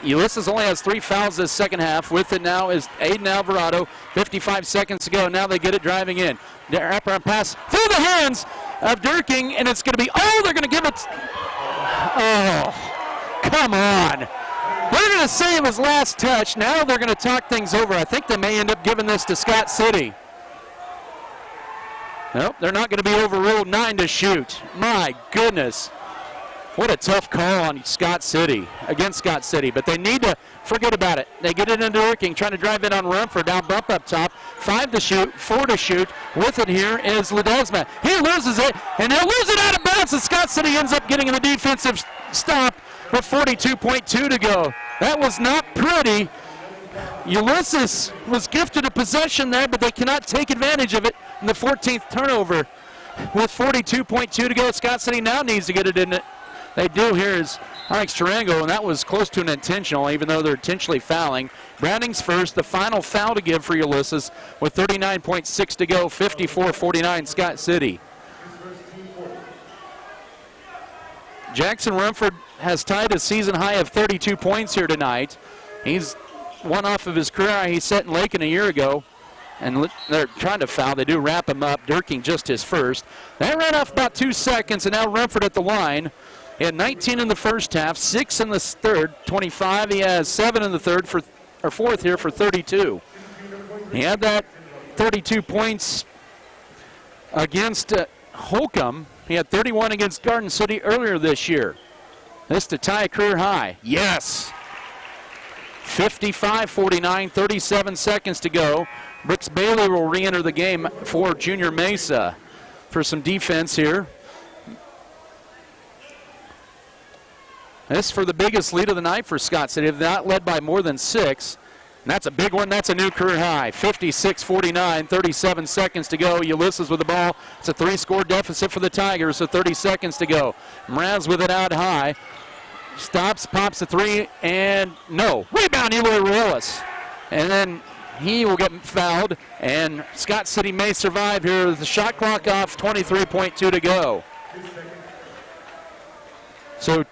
Ulysses only has 3 fouls this second half. With it now is Aiden Alvarado. 55 seconds to go. Now they get it driving in. Wraparound pass through the hands of Durking, and it's going to be, they're going to give it. Oh, come on. They're going to say it was last touch. Now they're going to talk things over. I think they may end up giving this to Scott City. Nope, they're not going to be overruled. 9 to shoot. My goodness. What a tough call on Scott City, against Scott City. But they need to forget about it. They get it into Durking, trying to drive it on Rumford. Now bump up top. 5 to shoot, 4 to shoot. With it here is Ledesma. He loses it, and he'll lose it out of bounds. And Scott City ends up getting in the defensive stop with 42.2 to go. That was not pretty. Ulysses was gifted a possession there, but they cannot take advantage of it in the 14th turnover. With 42.2 to go, Scott City now needs to get it in it. They do. Here is Alex Tarango, and that was close to an intentional, even though they're intentionally fouling. Browning's first, the final foul to give for Ulysses with 39.6 to go, 54-49 Scott City. Jackson Rumford has tied a season high of 32 points here tonight. He's one off of his career high he set in Lakin a year ago. And they're trying to foul. They do wrap him up. Durking just his first. That ran off about 2 seconds, and now Rumford at the line. He had 19 in the first half, 6 in the third, 25. He has 7 in the fourth here for 32. He had that 32 points against Holcomb. He had 31 against Garden City earlier this year. This to tie a career high. Yes. 55-49, 37 seconds to go. Brooks Bailey will re-enter the game for Junior Mesa for some defense here. This for the biggest lead of the night for Scott City. They've not led by more than 6. And that's a big one. That's a new career high. 56-49, 37 seconds to go. Ulysses with the ball. It's a 3-score deficit for the Tigers, so 30 seconds to go. Mraz with it out high. Stops, pops a 3, and no. Rebound, Eloy Ruiz. And then he will get fouled, and Scott City may survive here with the shot clock off, 23.2 to go. So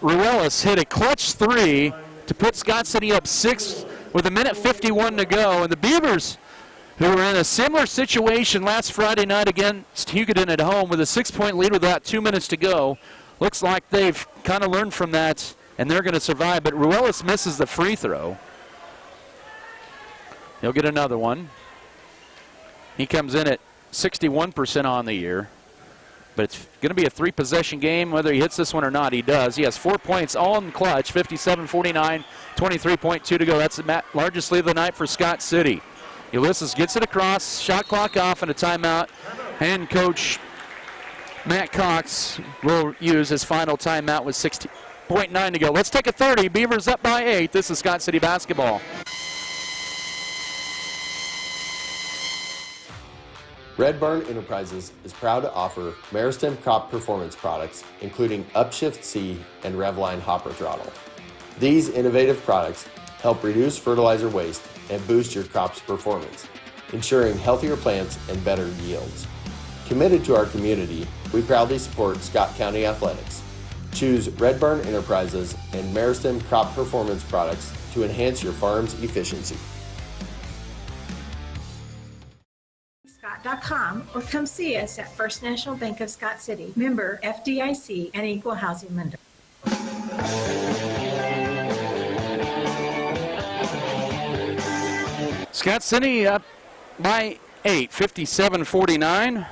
Ruiz hit a clutch 3 to put Scott City up 6 with 1:51 to go. And the Beavers, who were in a similar situation last Friday night against Hugoton at home with a 6-point lead with about 2 minutes to go, looks like they've kind of learned from that, and they're going to survive. But Ruiz misses the free throw. He'll get another one. He comes in at 61% on the year. But it's going to be a 3-possession game. Whether he hits this one or not, he does. He has 4 points all in clutch, 57-49, 23.2 to go. That's the largest lead of the night for Scott City. Ulysses gets it across, shot clock off, and a timeout. And Coach Matt Cox will use his final timeout with 60.9 to go. Let's take a 30. Beavers up by 8. This is Scott City basketball. Red Barn Enterprises is proud to offer Maristem crop performance products, including Upshift C and Revline hopper throttle. These innovative products help reduce fertilizer waste and boost your crop's performance, ensuring healthier plants and better yields. Committed to our community, we proudly support Scott County Athletics. Choose Red Barn Enterprises and Maristem crop performance products to enhance your farm's efficiency. Scott.com or come see us at First National Bank of Scott City, member FDIC and equal housing lender. Scott City up by 8, 57-49.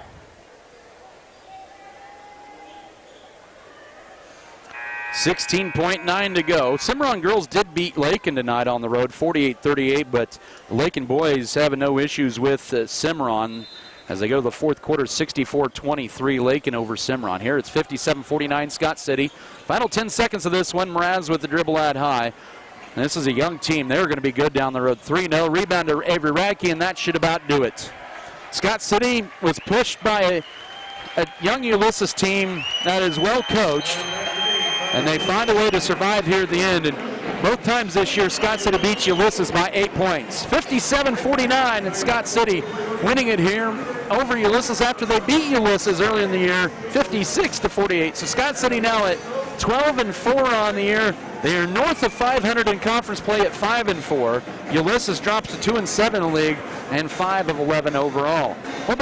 $16.9 to go. Cimarron girls did beat Lakin tonight on the road, 48-38, but the Lakin boys have no issues with Cimarron as they go to the fourth quarter, 64-23, Lakin over Cimarron. Here it's 57-49, Scott City. Final 10 seconds of this one, Mraz with the dribble out high. And this is a young team. They're going to be good down the road. 3-0, rebound to Avery Radke, and that should about do it. Scott City was pushed by a young Ulysses team that is well coached. And they find a way to survive here at the end. And both times this year, Scott City beats Ulysses by 8 points. 57-49, and Scott City winning it here over Ulysses after they beat Ulysses early in the year, 56-48. So Scott City now at 12-4 on the year. They are north of 500 in conference play at 5-4. Ulysses drops to 2-7 in the league and 5 of 11 overall. We'll